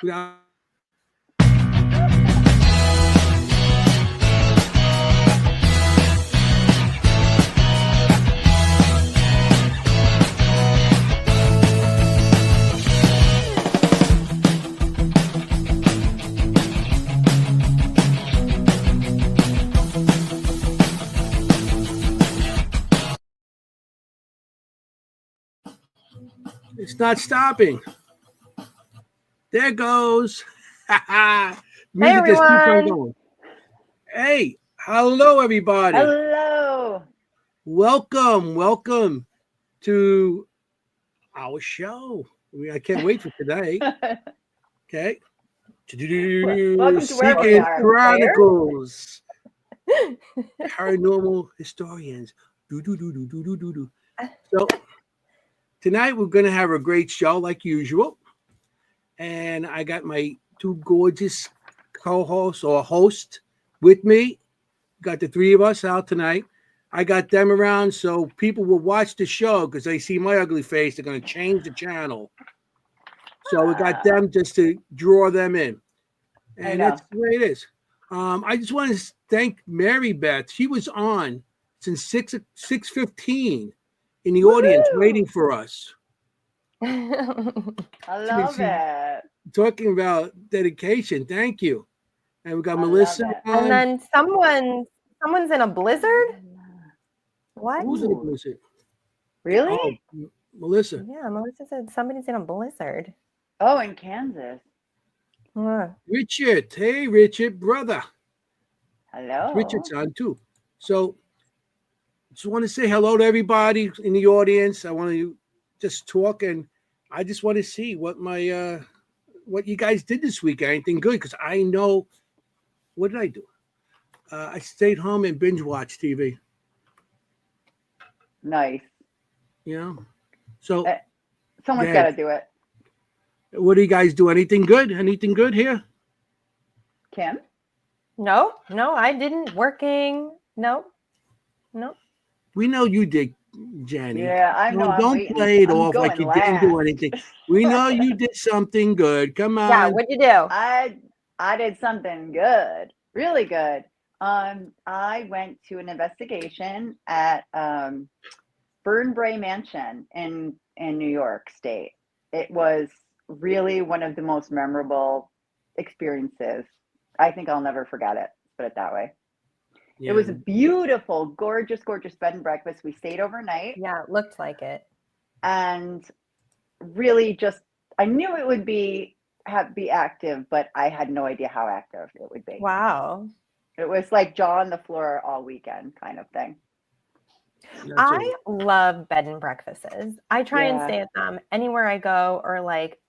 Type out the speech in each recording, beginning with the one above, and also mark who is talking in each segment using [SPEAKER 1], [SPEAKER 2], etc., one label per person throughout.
[SPEAKER 1] without It's not stopping. There goes. Music just keeps on
[SPEAKER 2] everyone.
[SPEAKER 1] going. Hey, hello everybody.
[SPEAKER 3] Hello.
[SPEAKER 1] Welcome to our show. I can't wait for today. Okay.
[SPEAKER 3] Welcome to wherever we
[SPEAKER 1] Seekers
[SPEAKER 3] are.
[SPEAKER 1] Chronicles. Paranormal historians. So tonight we're going to have a great show like usual. And I got my two gorgeous co-hosts or host with me. Got the three of us out tonight. I got them around so people will watch the show because they see my ugly face. They're going to change the channel. So we got them just to draw them in. And that's the way it is. I just want to thank Mary Beth. She was on since 6:15 in the audience waiting for us.
[SPEAKER 3] I love it.
[SPEAKER 1] Talking about dedication. Thank you. And we got Melissa on.
[SPEAKER 2] And then someone's in a blizzard. What?
[SPEAKER 1] Who's in a blizzard?
[SPEAKER 3] Really?
[SPEAKER 1] Oh, Melissa.
[SPEAKER 2] Yeah, Melissa said somebody's in a blizzard.
[SPEAKER 3] Oh, in Kansas.
[SPEAKER 1] Richard. Hey, Richard, brother.
[SPEAKER 3] Hello.
[SPEAKER 1] Richard's on too. So just want to say hello to everybody in the audience. I want to just talk, and I just want to see what what you guys did this week. Anything good? Because I know, what did I do? I stayed home and binge watched TV.
[SPEAKER 3] Nice.
[SPEAKER 1] You know, so
[SPEAKER 3] someone's got to do it.
[SPEAKER 1] What do you guys do? Anything good? Anything good here?
[SPEAKER 3] Kim?
[SPEAKER 2] No, I didn't. Working. No.
[SPEAKER 1] We know you did, Jenny.
[SPEAKER 3] Yeah, I know.
[SPEAKER 1] Don't play it off like you didn't do anything. We know you did something good. Come on.
[SPEAKER 2] Yeah, what'd you do?
[SPEAKER 3] I did something good, really good. I went to an investigation at Burnbrae Mansion in New York State. It was really one of the most memorable experiences. I think I'll never forget it. Put it that way. Yeah. It was a beautiful, gorgeous bed and breakfast. We stayed overnight.
[SPEAKER 2] Yeah, it looked like it.
[SPEAKER 3] And really just, I knew it would be active, but I had no idea how active it would be.
[SPEAKER 2] Wow.
[SPEAKER 3] It was like jaw on the floor all weekend kind of thing.
[SPEAKER 2] I love bed and breakfasts. I try and stay at them anywhere I go, or like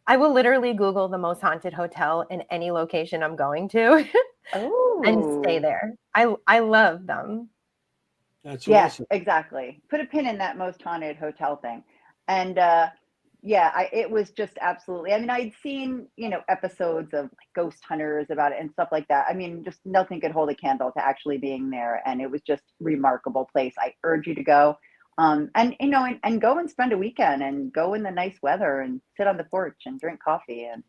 [SPEAKER 2] I will literally Google the most haunted hotel in any location I'm going to and stay there. I love them.
[SPEAKER 1] That's awesome.
[SPEAKER 3] Exactly. Put a pin in that most haunted hotel thing. And it was just absolutely, I mean, I'd seen, episodes of like Ghost Hunters about it and stuff like that. I mean, just nothing could hold a candle to actually being there. And it was just a remarkable place. I urge you to go. And go and spend a weekend and go in the nice weather and sit on the porch and drink coffee and,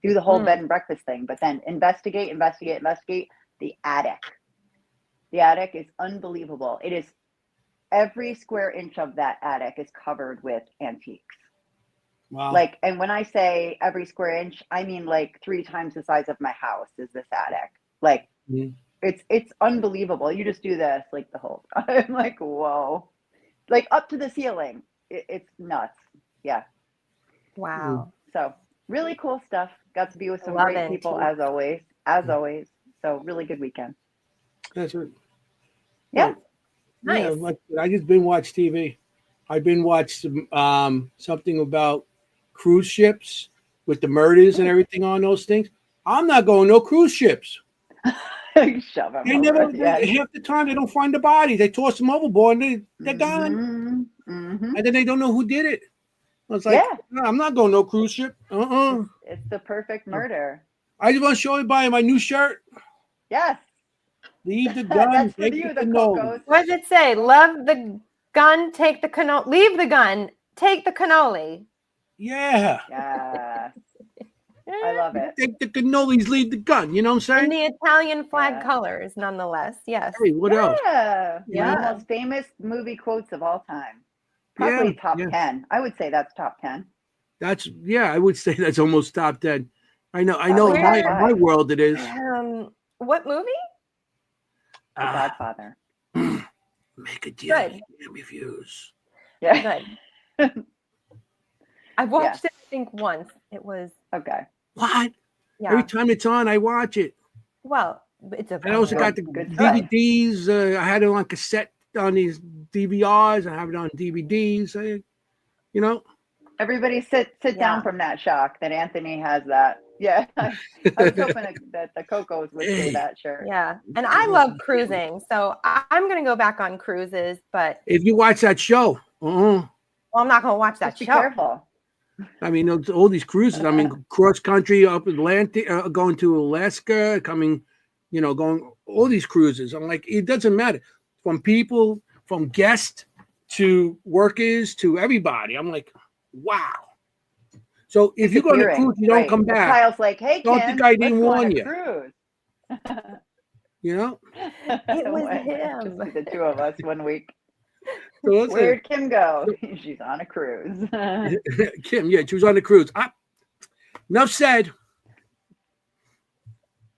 [SPEAKER 3] do the whole bed and breakfast thing, but then investigate the attic. The attic is unbelievable. It is every square inch of that attic is covered with antiques.
[SPEAKER 1] Wow.
[SPEAKER 3] Like, and when I say every square inch, I mean like 3 times the size of my house is this attic. Like, it's unbelievable. You just do this like the whole time. I'm like, whoa. Like up to the ceiling. It's nuts. Yeah.
[SPEAKER 2] Wow.
[SPEAKER 3] So really cool stuff. Got to be with some great people as always. So really good weekend.
[SPEAKER 1] That's right.
[SPEAKER 3] Yeah.
[SPEAKER 1] Nice. Yeah, I just been watch TV. I've been watched something about cruise ships with the murders and everything on those things. I'm not going no cruise ships.
[SPEAKER 3] Shove them.
[SPEAKER 1] They never half the time they don't find the body. They toss them overboard and they're gone. And then they don't know who did it. I was like, no, I'm not going no cruise ship.
[SPEAKER 3] It's the perfect murder.
[SPEAKER 1] I just want to show everybody my new shirt.
[SPEAKER 3] Yes.
[SPEAKER 1] Leave the gun.
[SPEAKER 3] That's for you, the Cocos.
[SPEAKER 2] What does it say? Love the gun, take the cannoli. Leave the gun, take the cannoli.
[SPEAKER 1] Yeah.
[SPEAKER 3] Yes. I love it.
[SPEAKER 1] Take the cannolis, leave the gun. You know what I'm
[SPEAKER 2] In
[SPEAKER 1] saying?
[SPEAKER 2] the Italian flag
[SPEAKER 3] Yeah.
[SPEAKER 2] colors, nonetheless. Yes.
[SPEAKER 1] Hey, what else?
[SPEAKER 3] Yeah, one of
[SPEAKER 2] Yeah.
[SPEAKER 3] the most famous movie quotes of all time.
[SPEAKER 1] Yeah,
[SPEAKER 3] Probably top
[SPEAKER 1] yeah.
[SPEAKER 3] 10. I would say that's top 10.
[SPEAKER 1] I would say that's almost top 10. I know.
[SPEAKER 3] Probably
[SPEAKER 1] In
[SPEAKER 3] top
[SPEAKER 1] my
[SPEAKER 3] 5.
[SPEAKER 1] world, it is.
[SPEAKER 2] What movie?
[SPEAKER 3] The Godfather.
[SPEAKER 1] Make a deal.
[SPEAKER 2] Good.
[SPEAKER 1] You can't refuse.
[SPEAKER 3] Yeah.
[SPEAKER 2] Good. I watched it, I think, once. It was
[SPEAKER 3] Okay.
[SPEAKER 1] What?
[SPEAKER 2] yeah.
[SPEAKER 1] Every time it's on, I watch it.
[SPEAKER 2] Well, it's a.
[SPEAKER 1] I also got the
[SPEAKER 3] Good stuff.
[SPEAKER 1] DVDs. I had it on cassette on these DVRs. I have it on DVDs. You know.
[SPEAKER 3] Everybody sit down from that shock that Anthony has that. Yeah. I was hoping that the Cocos would say that, sure.
[SPEAKER 2] Yeah. And I love cruising. So I'm going to go back on cruises. But
[SPEAKER 1] if you watch that show,
[SPEAKER 2] well, I'm not going to watch that
[SPEAKER 3] Just be
[SPEAKER 2] show.
[SPEAKER 3] careful.
[SPEAKER 1] I mean, all these cruises. I mean, cross country up Atlantic, going to Alaska, coming, going all these cruises. I'm like, it doesn't matter. From people, from guests to workers to everybody. I'm like, wow. So if you go on a cruise, you don't come back.
[SPEAKER 3] Kyle's like, hey,
[SPEAKER 1] don't
[SPEAKER 3] Kim,
[SPEAKER 1] think I didn't
[SPEAKER 3] let's go on
[SPEAKER 1] warn
[SPEAKER 3] a
[SPEAKER 1] you.
[SPEAKER 3] Cruise.
[SPEAKER 2] It was him.
[SPEAKER 3] Just the two of us one week.
[SPEAKER 1] So
[SPEAKER 3] Where'd Kim go? She's on a cruise.
[SPEAKER 1] Kim, she was on the cruise. Enough said.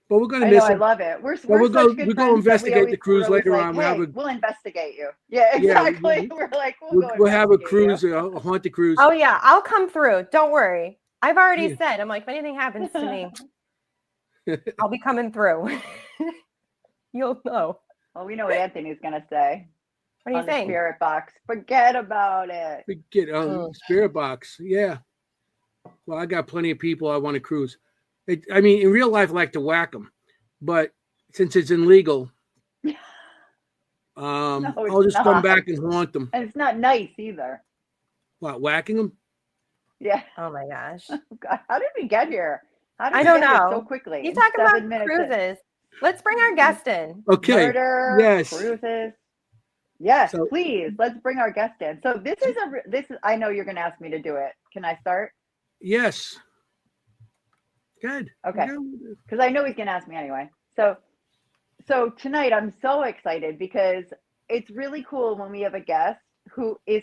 [SPEAKER 1] But we're going to miss
[SPEAKER 3] I
[SPEAKER 1] it.
[SPEAKER 3] love it. We're
[SPEAKER 1] go investigate the cruise later on.
[SPEAKER 3] We'll investigate you. Yeah, exactly. We're like,
[SPEAKER 1] we'll have a cruise, a haunted cruise.
[SPEAKER 2] Oh yeah, I'll come through. Don't worry. I've already said, I'm like, if anything happens to me, I'll be coming through. You'll know.
[SPEAKER 3] Well, we know what Anthony's gonna say.
[SPEAKER 2] What are you saying?
[SPEAKER 3] Spirit box. Forget about it.
[SPEAKER 1] Spirit box. Yeah. Well, I got plenty of people I want to cruise. I mean, in real life, I like to whack them, but since it's illegal, I'll just come back and haunt them.
[SPEAKER 3] And it's not nice either.
[SPEAKER 1] What, whacking them?
[SPEAKER 3] Yeah.
[SPEAKER 2] Oh my gosh.
[SPEAKER 3] God, how did we get here?
[SPEAKER 2] I don't know.
[SPEAKER 3] So quickly.
[SPEAKER 2] You talking about cruises? Let's bring our guest in.
[SPEAKER 1] Okay.
[SPEAKER 3] Murder,
[SPEAKER 1] yes.
[SPEAKER 3] Cruises. Yes, please. Let's bring our guest in. So this is I know you're going to ask me to do it. Can I start?
[SPEAKER 1] Yes. Good.
[SPEAKER 3] Okay. Because I know he's going to ask me anyway. So tonight I'm so excited because it's really cool when we have a guest who is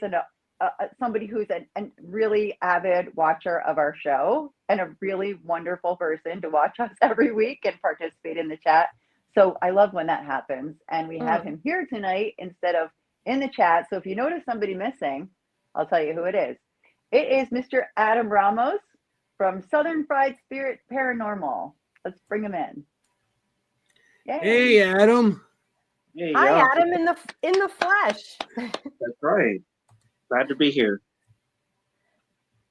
[SPEAKER 3] somebody who's a really avid watcher of our show and a really wonderful person to watch us every week and participate in the chat. So I love when that happens. And we have him here tonight instead of in the chat. So if you notice somebody missing, I'll tell you who it is. It is Mr. Adam Ramos from Southern Fried Spirit Paranormal. Let's bring him in. Yay.
[SPEAKER 1] Hey, Adam.
[SPEAKER 4] Hey,
[SPEAKER 2] hi, Adam, in the flesh.
[SPEAKER 4] That's right. Glad to be here.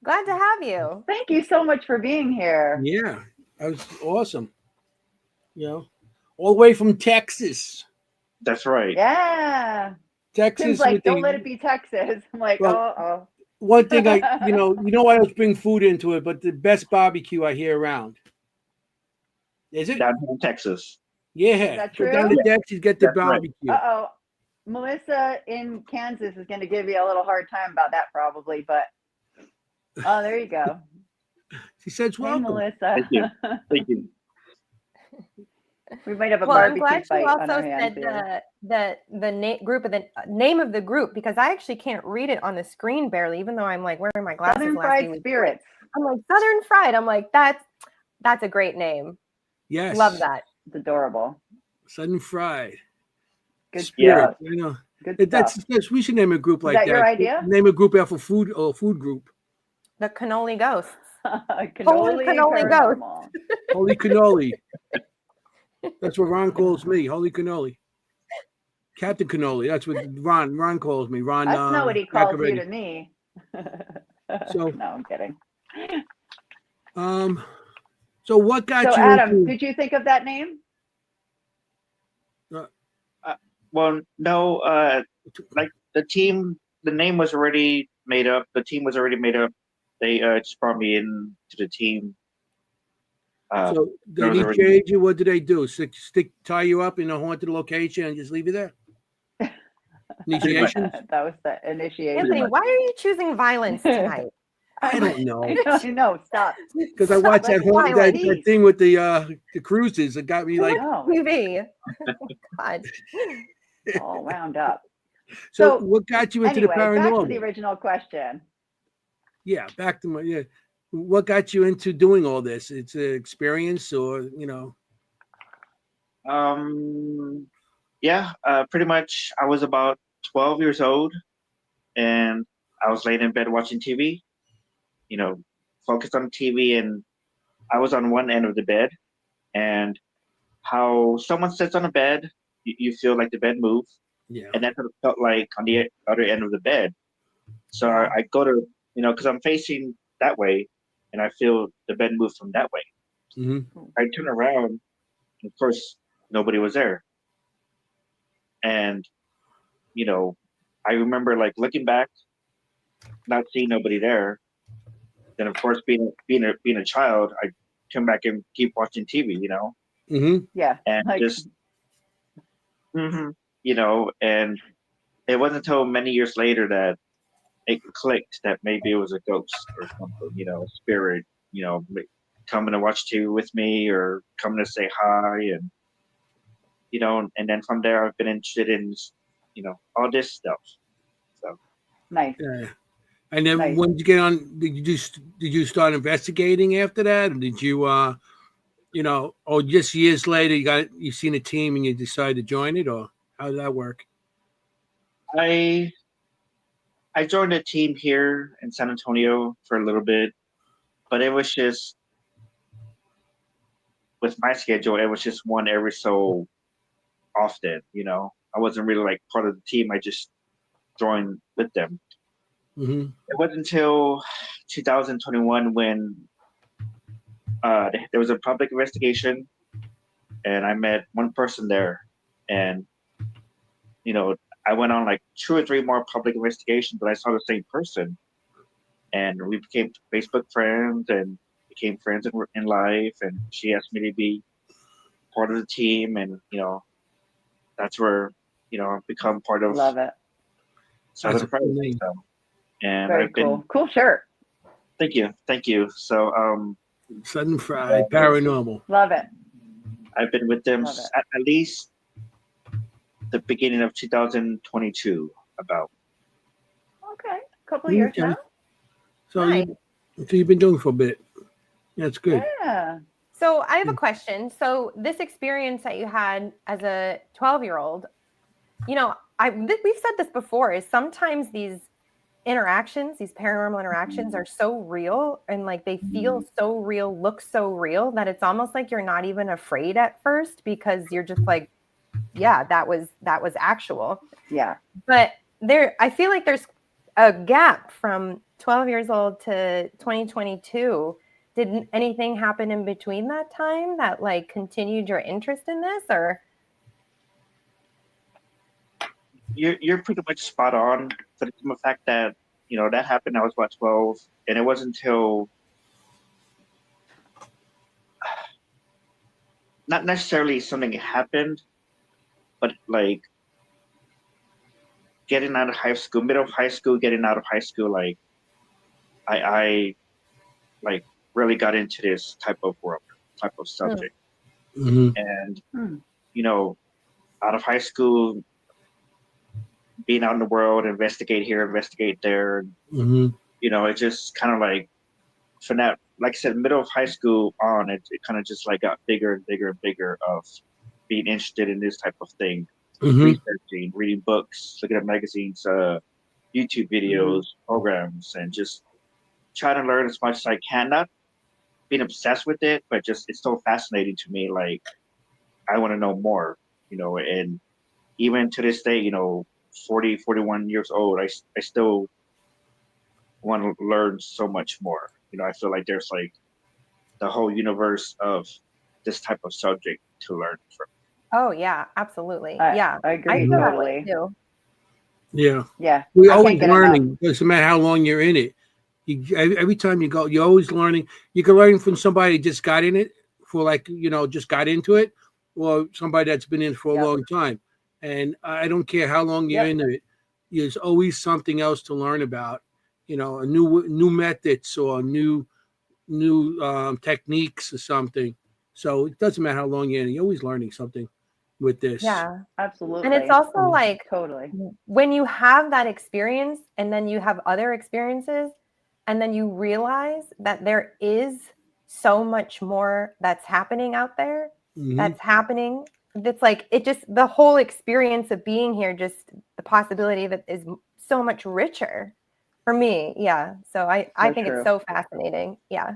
[SPEAKER 2] Glad to have you.
[SPEAKER 3] Thank you so much for being here.
[SPEAKER 1] Yeah, that was awesome. All the way from Texas.
[SPEAKER 4] That's right.
[SPEAKER 3] Yeah.
[SPEAKER 1] Texas.
[SPEAKER 3] Tim's like, don't let it be Texas. I'm like,
[SPEAKER 1] One thing I always bring food into it, but the best barbecue I hear around. Is it?
[SPEAKER 4] Down here in Texas.
[SPEAKER 3] Is
[SPEAKER 1] Yeah.
[SPEAKER 3] that true?
[SPEAKER 1] Go down to Texas, get the
[SPEAKER 4] That's right.
[SPEAKER 1] barbecue.
[SPEAKER 3] Uh-oh. Melissa in Kansas is going to give you a little hard time about that probably, but there you go.
[SPEAKER 1] She says,
[SPEAKER 3] Hey,
[SPEAKER 1] welcome.
[SPEAKER 3] Melissa.
[SPEAKER 4] Thank you.
[SPEAKER 3] We might have a
[SPEAKER 2] Well, I'm
[SPEAKER 3] barbecue
[SPEAKER 2] glad
[SPEAKER 3] fight
[SPEAKER 2] you
[SPEAKER 3] on our
[SPEAKER 2] also
[SPEAKER 3] hands
[SPEAKER 2] said
[SPEAKER 3] here.
[SPEAKER 2] the name of the group, because I actually can't read it on the screen barely, even though I'm like wearing my glasses.
[SPEAKER 3] Southern Fried Spirits.
[SPEAKER 2] I'm like Southern Fried. I'm like that's a great name.
[SPEAKER 1] Yes.
[SPEAKER 2] Love that.
[SPEAKER 3] It's adorable.
[SPEAKER 1] Southern Fried.
[SPEAKER 3] Good
[SPEAKER 1] Spirit.
[SPEAKER 3] stuff. Good stuff.
[SPEAKER 1] We should name a group like that.
[SPEAKER 3] Is that your idea?
[SPEAKER 1] Name a group after food group.
[SPEAKER 2] The Cannoli Ghosts.
[SPEAKER 3] Cannoli
[SPEAKER 2] Ghost.
[SPEAKER 1] Holy cannoli. That's what Ron calls me. Holy cannoli. Captain Cannoli. That's what Ron calls me. Ron.
[SPEAKER 3] That's not what he calls
[SPEAKER 1] Giacometti.
[SPEAKER 3] you to me.
[SPEAKER 1] So
[SPEAKER 3] no, I'm kidding.
[SPEAKER 1] So what got you?
[SPEAKER 3] So Adam, did you think of that name?
[SPEAKER 4] Well, no. Like the team, the name was already made up. The team was already made up. They just brought me in to the team.
[SPEAKER 1] So did he change you? What did they do? Tie you up in a haunted location and just leave you there? Initiation?
[SPEAKER 3] That was the initiation.
[SPEAKER 2] Anthony, why are you choosing violence tonight?
[SPEAKER 1] I don't know.
[SPEAKER 3] I know. Stop.
[SPEAKER 1] Because I watched that whole
[SPEAKER 3] Pilot.
[SPEAKER 1] that thing with the cruises. It got me like.
[SPEAKER 3] No,
[SPEAKER 2] TV. God.
[SPEAKER 3] all wound up.
[SPEAKER 1] So
[SPEAKER 3] So,
[SPEAKER 1] what got you into the
[SPEAKER 3] Anyway, back to the
[SPEAKER 1] paranormal?
[SPEAKER 3] original question.
[SPEAKER 1] Yeah, back to my What got you into doing all this? It's an experience, or
[SPEAKER 4] Yeah, pretty much. I was about 12 years old, and I was laying in bed watching TV. You know, focused on TV, and I was on one end of the bed, and how someone sits on a bed, you feel like the bed moves,
[SPEAKER 1] yeah.
[SPEAKER 4] and that's what it felt like on the other end of the bed. So
[SPEAKER 2] Wow.
[SPEAKER 4] I go to, because I'm facing that way, and I feel the bed move from that way.
[SPEAKER 1] Hmm.
[SPEAKER 4] I turn around, and of course, nobody was there. And, I remember like looking back, not seeing nobody there. Then of course, being a child, I come back and keep watching TV,
[SPEAKER 1] Hmm.
[SPEAKER 3] Yeah.
[SPEAKER 4] and
[SPEAKER 3] Like,
[SPEAKER 4] just, and it wasn't until many years later that it clicked that maybe it was a ghost or something, a spirit, coming to watch TV with me or coming to say hi, and then from there I've been interested in, all this stuff. So
[SPEAKER 3] nice.
[SPEAKER 1] Yeah. And then
[SPEAKER 3] Nice.
[SPEAKER 1] when did you get on? Did you start investigating after that, or did you or just years later you seen a team and you decided to join it, or how did that work?
[SPEAKER 4] I joined a team here in San Antonio for a little bit, but it was just with my schedule, it was just one every so often. I wasn't really like part of the team. I just joined with them.
[SPEAKER 1] Hmm.
[SPEAKER 4] It wasn't until 2021 when there was a public investigation, and I met one person there, and I went on like 2 or 3 more public investigations, but I saw the same person, and we became Facebook friends and became friends in life. And she asked me to be part of the team, and that's where I've become part of
[SPEAKER 3] Love it.
[SPEAKER 1] That's
[SPEAKER 4] Southern
[SPEAKER 1] a
[SPEAKER 4] Fried.
[SPEAKER 1] cool name.
[SPEAKER 4] So, and
[SPEAKER 3] Very
[SPEAKER 4] I've been
[SPEAKER 3] cool. Cool shirt.
[SPEAKER 4] thank you. So
[SPEAKER 1] Sudden Fried Paranormal.
[SPEAKER 3] Love it.
[SPEAKER 4] I've been with them
[SPEAKER 3] Love it.
[SPEAKER 4] at least the beginning of 2022. About
[SPEAKER 3] Okay. A couple of years
[SPEAKER 1] Okay.
[SPEAKER 3] now.
[SPEAKER 1] So
[SPEAKER 2] Nice.
[SPEAKER 1] you've been doing it for a bit. That's good.
[SPEAKER 3] Yeah.
[SPEAKER 2] So I have a question. So this experience that you had as a 12-year-old, we've said this before, is sometimes these interactions, these paranormal interactions are so real and like they feel so real, look so real that it's almost like you're not even afraid at first because you're just like, yeah, that was actual.
[SPEAKER 3] Yeah.
[SPEAKER 2] But I feel like there's a gap from 12 years old to 2022. Did anything happen in between that time that like continued your interest in this, or?
[SPEAKER 4] you're pretty much spot on for the simple fact that that happened. I was about 12, and it wasn't until not necessarily something happened, but like getting out of high school, middle of high school, getting out of high school, like I like really got into this type of world, type of subject.
[SPEAKER 1] Hmm.
[SPEAKER 4] And
[SPEAKER 3] Hmm.
[SPEAKER 4] out of high school, being out in the world, investigate here, investigate there,
[SPEAKER 1] Hmm.
[SPEAKER 4] it just kind of like from that, like I said, middle of high school on, it kind of just like got bigger and bigger and bigger of being interested in this type of thing,
[SPEAKER 1] Hmm.
[SPEAKER 4] researching, reading books, looking at magazines, YouTube videos, programs, and just trying to learn as much as I can. Not being obsessed with it, but just it's so fascinating to me. Like I want to know more, and even to this day, 40, 41 years old, I still want to learn so much more. I feel like there's like the whole universe of this type of subject to learn from.
[SPEAKER 2] Oh yeah, absolutely.
[SPEAKER 3] I
[SPEAKER 2] Yeah,
[SPEAKER 3] agree
[SPEAKER 2] I feel that way
[SPEAKER 3] totally.
[SPEAKER 2] too.
[SPEAKER 1] Yeah.
[SPEAKER 3] Yeah.
[SPEAKER 1] We're
[SPEAKER 3] I
[SPEAKER 1] always
[SPEAKER 3] can't get enough.
[SPEAKER 1] learning. Doesn't matter how long you're in it. Every time you go, you're always learning. You can learn from somebody who just got in it for like, just got into it, or somebody that's been in for a
[SPEAKER 3] Yep.
[SPEAKER 1] long time. And I don't care how long you're
[SPEAKER 3] Yep.
[SPEAKER 1] into it. There's always something else to learn about. a new methods or new techniques or something. So it doesn't matter how long you're in, you're always learning something with this.
[SPEAKER 2] Yeah.
[SPEAKER 3] Absolutely.
[SPEAKER 2] And it's also like
[SPEAKER 3] totally
[SPEAKER 2] when you have that experience and then you have other experiences and then you realize that there is so much more that's happening out there, that's happening. It's like the whole experience of being here, just the possibility of it is so much richer for me. Yeah. So I think
[SPEAKER 3] true.
[SPEAKER 2] it's so fascinating. Yeah.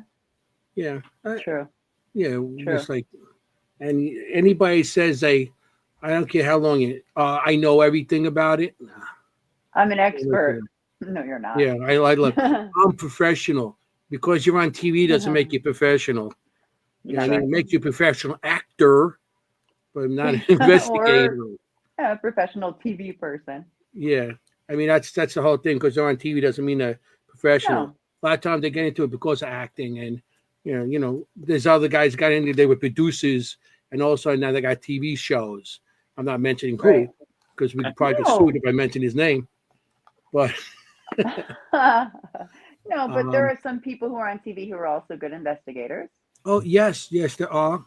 [SPEAKER 1] Yeah.
[SPEAKER 3] True.
[SPEAKER 1] Yeah. Just like, and anybody says I don't care how long I know everything about it.
[SPEAKER 3] I'm an expert. No, you're not.
[SPEAKER 1] Yeah. I look, I'm professional. Because you're on TV doesn't make you professional. Yeah, I mean, it makes you a professional actor, but not an investigator.
[SPEAKER 3] Or a professional TV person.
[SPEAKER 1] Yeah. I mean, that's the whole thing. Because they're on TV doesn't mean they're professional.
[SPEAKER 3] No.
[SPEAKER 1] A lot of times they get into it because of acting, and there's other guys got into. They were producers, and also now they got TV shows. I'm not mentioning who, because we could probably get sued if I mention his name. But
[SPEAKER 3] no, but there are some people who are on TV who are also good investigators.
[SPEAKER 1] Oh yes, there are.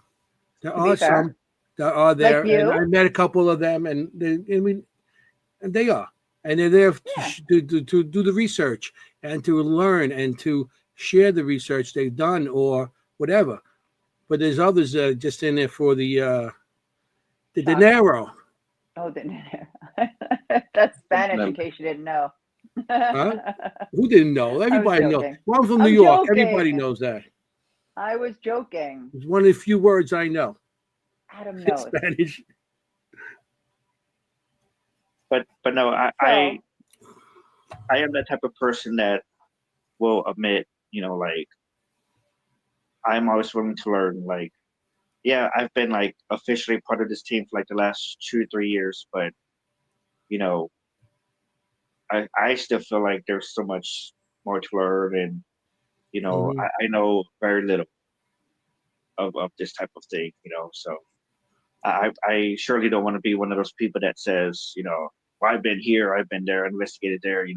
[SPEAKER 1] There are some that are there,
[SPEAKER 3] Like you?
[SPEAKER 1] and I met a couple of them, and they are, and they're there to do the research and to learn and to share the research they've done or whatever. But there's others that are just in there for the dinero.
[SPEAKER 3] Oh, the dinero. That's Spanish, in case you didn't know.
[SPEAKER 1] Huh? Who didn't know? Everybody knows. Well, I'm from New
[SPEAKER 3] I'm
[SPEAKER 1] York.
[SPEAKER 3] joking.
[SPEAKER 1] Everybody knows that.
[SPEAKER 3] I was joking.
[SPEAKER 1] It's one of the few words I know.
[SPEAKER 3] Adam knows.
[SPEAKER 1] Spanish.
[SPEAKER 4] But no, I am that type of person that will admit, like, I'm always willing to learn. Like, yeah, I've been like officially part of this team for like the last 2 or 3 years, but I still feel like there's so much more to learn, and I know very little of this type of thing, so I surely don't want to be one of those people that says, well, I've been here, I've been there, investigated there, I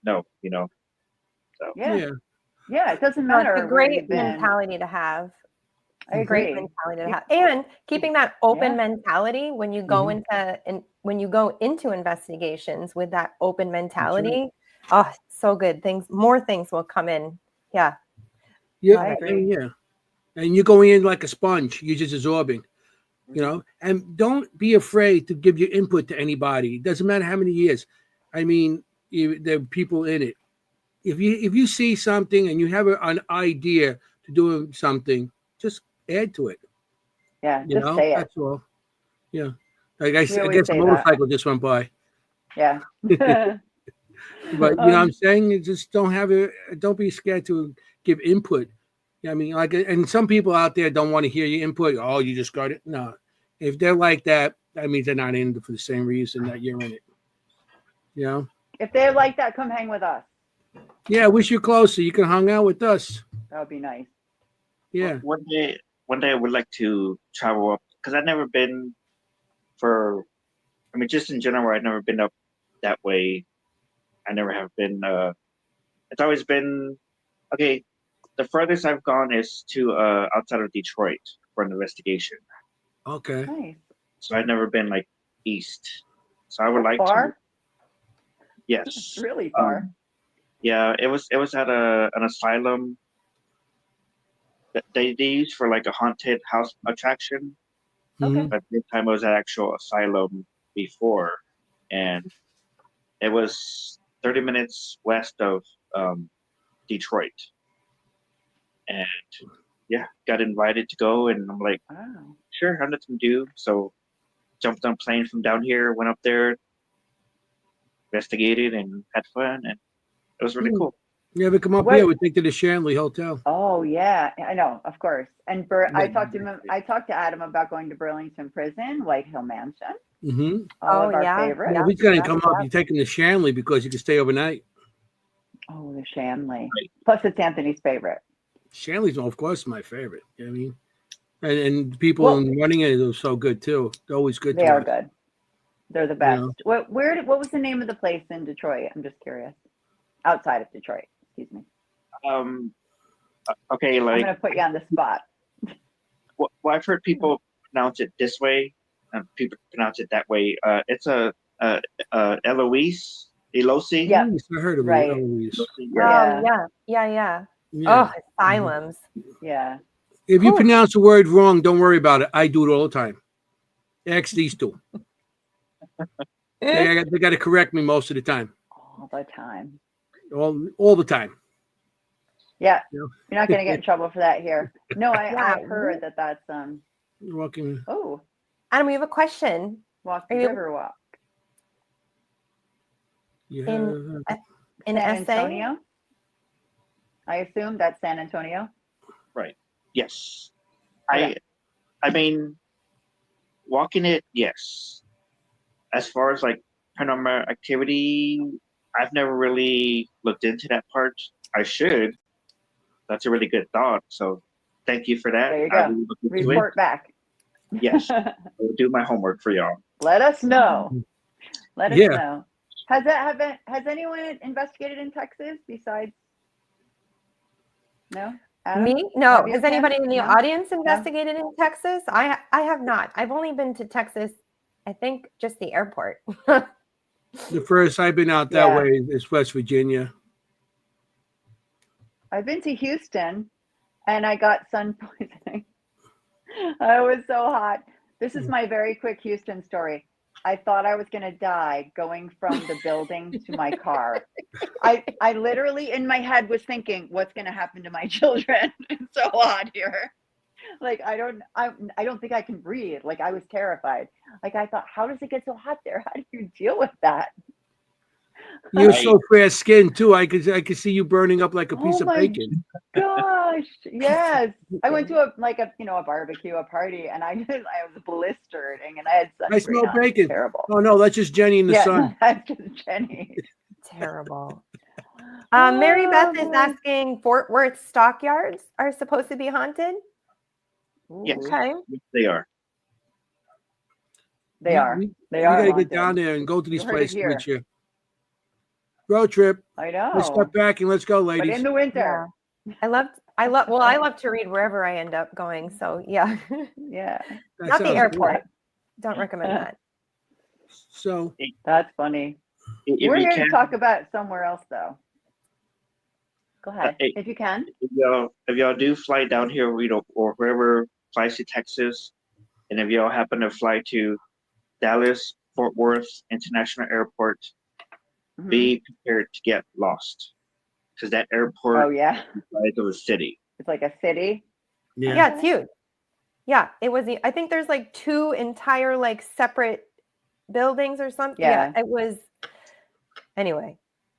[SPEAKER 4] no, so
[SPEAKER 3] yeah, it doesn't
[SPEAKER 2] No,
[SPEAKER 3] matter.
[SPEAKER 2] it's a great mentality to have.
[SPEAKER 3] I agree.
[SPEAKER 2] Great mentality to have, and keeping that open mentality when you go into investigations with that open mentality. Oh, so good. More things will come in. Yeah.
[SPEAKER 1] Yeah, and you're going in like a sponge. You're just absorbing, and don't be afraid to give your input to anybody. It doesn't matter how many years. I mean, there are people in it. If you see something and you have an idea to do something, just add to it.
[SPEAKER 3] Yeah, just say it.
[SPEAKER 1] That's all. Yeah, I guess the motorcycle just went by.
[SPEAKER 3] Yeah.
[SPEAKER 1] But what I'm saying, you just don't be scared to give input. I mean, and some people out there don't want to hear your input. Oh, you just got it. No, if they're like that, that means they're not in it for the same reason that you're in it.
[SPEAKER 3] If they're like that, come hang with us.
[SPEAKER 1] Yeah, I wish you're closer. You can hang out with us.
[SPEAKER 3] That would be nice.
[SPEAKER 1] Yeah.
[SPEAKER 4] One day I would like to travel up, because I've never been just in general, I've never been up that way. I never have been. It's always been okay. The furthest I've gone is to outside of Detroit for an investigation.
[SPEAKER 1] Okay.
[SPEAKER 3] Nice.
[SPEAKER 4] So I've never been like east. So I would like
[SPEAKER 3] far?
[SPEAKER 4] to. Yes.
[SPEAKER 3] It's really far.
[SPEAKER 4] Yeah, it was at an asylum that they used for like a haunted house attraction.
[SPEAKER 3] Okay.
[SPEAKER 4] But this time it was an actual asylum before, and it was 30 minutes west of Detroit. And yeah, got invited to go, and I'm like, sure, have nothing to do. So jumped on a plane from down here, went up there, investigated, and had fun, and it was really cool.
[SPEAKER 1] You ever come up here? We take to the Shanley Hotel.
[SPEAKER 3] Oh yeah, I know, of course. And I talked to Adam about going to Burlington Prison, White Hill Mansion.
[SPEAKER 1] Mm-hmm.
[SPEAKER 3] All of our favorites.
[SPEAKER 1] Yeah, if he's going to come up, you take him to Shanley because you can stay overnight.
[SPEAKER 3] Oh, the Shanley. Plus, it's Anthony's favorite.
[SPEAKER 1] Shanley's, of course, my favorite. I mean, and people running it are so good too. They're always good.
[SPEAKER 3] They are good. They're the best. What was the name of the place in Detroit? I'm just curious. Outside of Detroit, excuse me.
[SPEAKER 4] Okay,
[SPEAKER 3] I'm
[SPEAKER 4] like
[SPEAKER 3] gonna put you on the spot.
[SPEAKER 4] well, I've heard people pronounce it this way, and people pronounce it that way. It's a Eloise.
[SPEAKER 3] Yeah.
[SPEAKER 1] I heard of
[SPEAKER 3] Right.
[SPEAKER 1] Eloise.
[SPEAKER 4] Yeah.
[SPEAKER 2] Oh, yeah.
[SPEAKER 1] Yeah.
[SPEAKER 2] Oh, asylums.
[SPEAKER 3] Yeah.
[SPEAKER 1] If you
[SPEAKER 2] Whew.
[SPEAKER 1] pronounce a word wrong, don't worry about it. I do it all the time. Ask these two. They got to correct me most of the time.
[SPEAKER 3] All the time.
[SPEAKER 1] All the time.
[SPEAKER 3] Yeah.
[SPEAKER 1] You know?
[SPEAKER 3] You're not gonna get in trouble for that here. No,
[SPEAKER 2] Yeah.
[SPEAKER 3] I've heard that's
[SPEAKER 1] You're walking.
[SPEAKER 3] oh,
[SPEAKER 2] Adam, we have a question.
[SPEAKER 3] walk the
[SPEAKER 2] Are you-
[SPEAKER 3] river walk.
[SPEAKER 1] Yeah.
[SPEAKER 2] In
[SPEAKER 3] San
[SPEAKER 2] essay?
[SPEAKER 3] Antonio? I assume that's San Antonio.
[SPEAKER 4] Right. Yes.
[SPEAKER 3] Okay.
[SPEAKER 4] I mean, walking it, yes. As far as like paranormal activity, I've never really looked into that part. I should. That's a really good thought. So thank you for that.
[SPEAKER 3] There you
[SPEAKER 4] I
[SPEAKER 3] go.
[SPEAKER 4] will look into
[SPEAKER 3] Report back.
[SPEAKER 4] it. Yes. I will do my homework for y'all.
[SPEAKER 3] Let us know. Let us
[SPEAKER 1] Yeah.
[SPEAKER 3] know. Has anyone investigated in Texas besides? No. Adam?
[SPEAKER 2] Me? No.
[SPEAKER 3] Have you,
[SPEAKER 2] Has
[SPEAKER 3] Kim?
[SPEAKER 2] anybody in the
[SPEAKER 3] No?
[SPEAKER 2] audience investigated in Texas? I have not. I've only been to Texas, I think just the airport.
[SPEAKER 1] The first I've been out that
[SPEAKER 3] Yeah.
[SPEAKER 1] way is West Virginia.
[SPEAKER 3] I've been to Houston, and I got sun poisoning. I was so hot. This is my very quick Houston story. I thought I was going to die going from the building to my car. I literally in my head was thinking, what's going to happen to my children? It's so hot here. Like I don't think I can breathe. Like I was terrified. Like I thought, how does it get so hot there? How do you deal with that?
[SPEAKER 1] You're so fair skinned too. I could see you burning up like a piece
[SPEAKER 3] Oh
[SPEAKER 1] of
[SPEAKER 3] my
[SPEAKER 1] bacon.
[SPEAKER 3] Gosh, yes. I went to a barbecue, a party, and I was blistered and I had sunscreen
[SPEAKER 1] I smell
[SPEAKER 3] on.
[SPEAKER 1] bacon.
[SPEAKER 3] Terrible.
[SPEAKER 1] Oh no, that's just Jenny in the sun.
[SPEAKER 3] That's just Jenny.
[SPEAKER 2] Terrible. Mary Beth is
[SPEAKER 3] boy.
[SPEAKER 2] asking, Fort Worth stockyards are supposed to be haunted?
[SPEAKER 4] Yes.
[SPEAKER 2] Okay.
[SPEAKER 4] They are.
[SPEAKER 3] They are.
[SPEAKER 1] We
[SPEAKER 3] They are.
[SPEAKER 1] gotta
[SPEAKER 3] haunted.
[SPEAKER 1] get down there and go to these
[SPEAKER 3] You heard it
[SPEAKER 1] places
[SPEAKER 3] here.
[SPEAKER 1] with you. Road trip.
[SPEAKER 3] I know.
[SPEAKER 1] Let's step back and let's go,
[SPEAKER 3] But
[SPEAKER 1] ladies.
[SPEAKER 3] in the winter.
[SPEAKER 2] I love to read wherever I end up going. So yeah.
[SPEAKER 3] Yeah.
[SPEAKER 1] That
[SPEAKER 2] Not the
[SPEAKER 1] sounds
[SPEAKER 2] airport.
[SPEAKER 1] good.
[SPEAKER 2] Don't recommend that.
[SPEAKER 1] So
[SPEAKER 3] That's funny.
[SPEAKER 4] If
[SPEAKER 3] We're
[SPEAKER 4] you
[SPEAKER 3] here
[SPEAKER 4] can,
[SPEAKER 3] to talk about somewhere else, though. Go ahead, if you can.
[SPEAKER 4] if y'all do fly down here, or wherever flies to Texas, and if y'all happen to fly to Dallas, Fort Worth International Airport,
[SPEAKER 3] Mhm.
[SPEAKER 4] be prepared to get lost, because that airport
[SPEAKER 3] Oh yeah,
[SPEAKER 4] is the size of a city.
[SPEAKER 3] it's like a city.
[SPEAKER 2] Yeah, it's huge. Yeah, it was. I think there's like 2 entire like separate buildings or something.
[SPEAKER 3] Yeah.
[SPEAKER 2] It was. Anyway,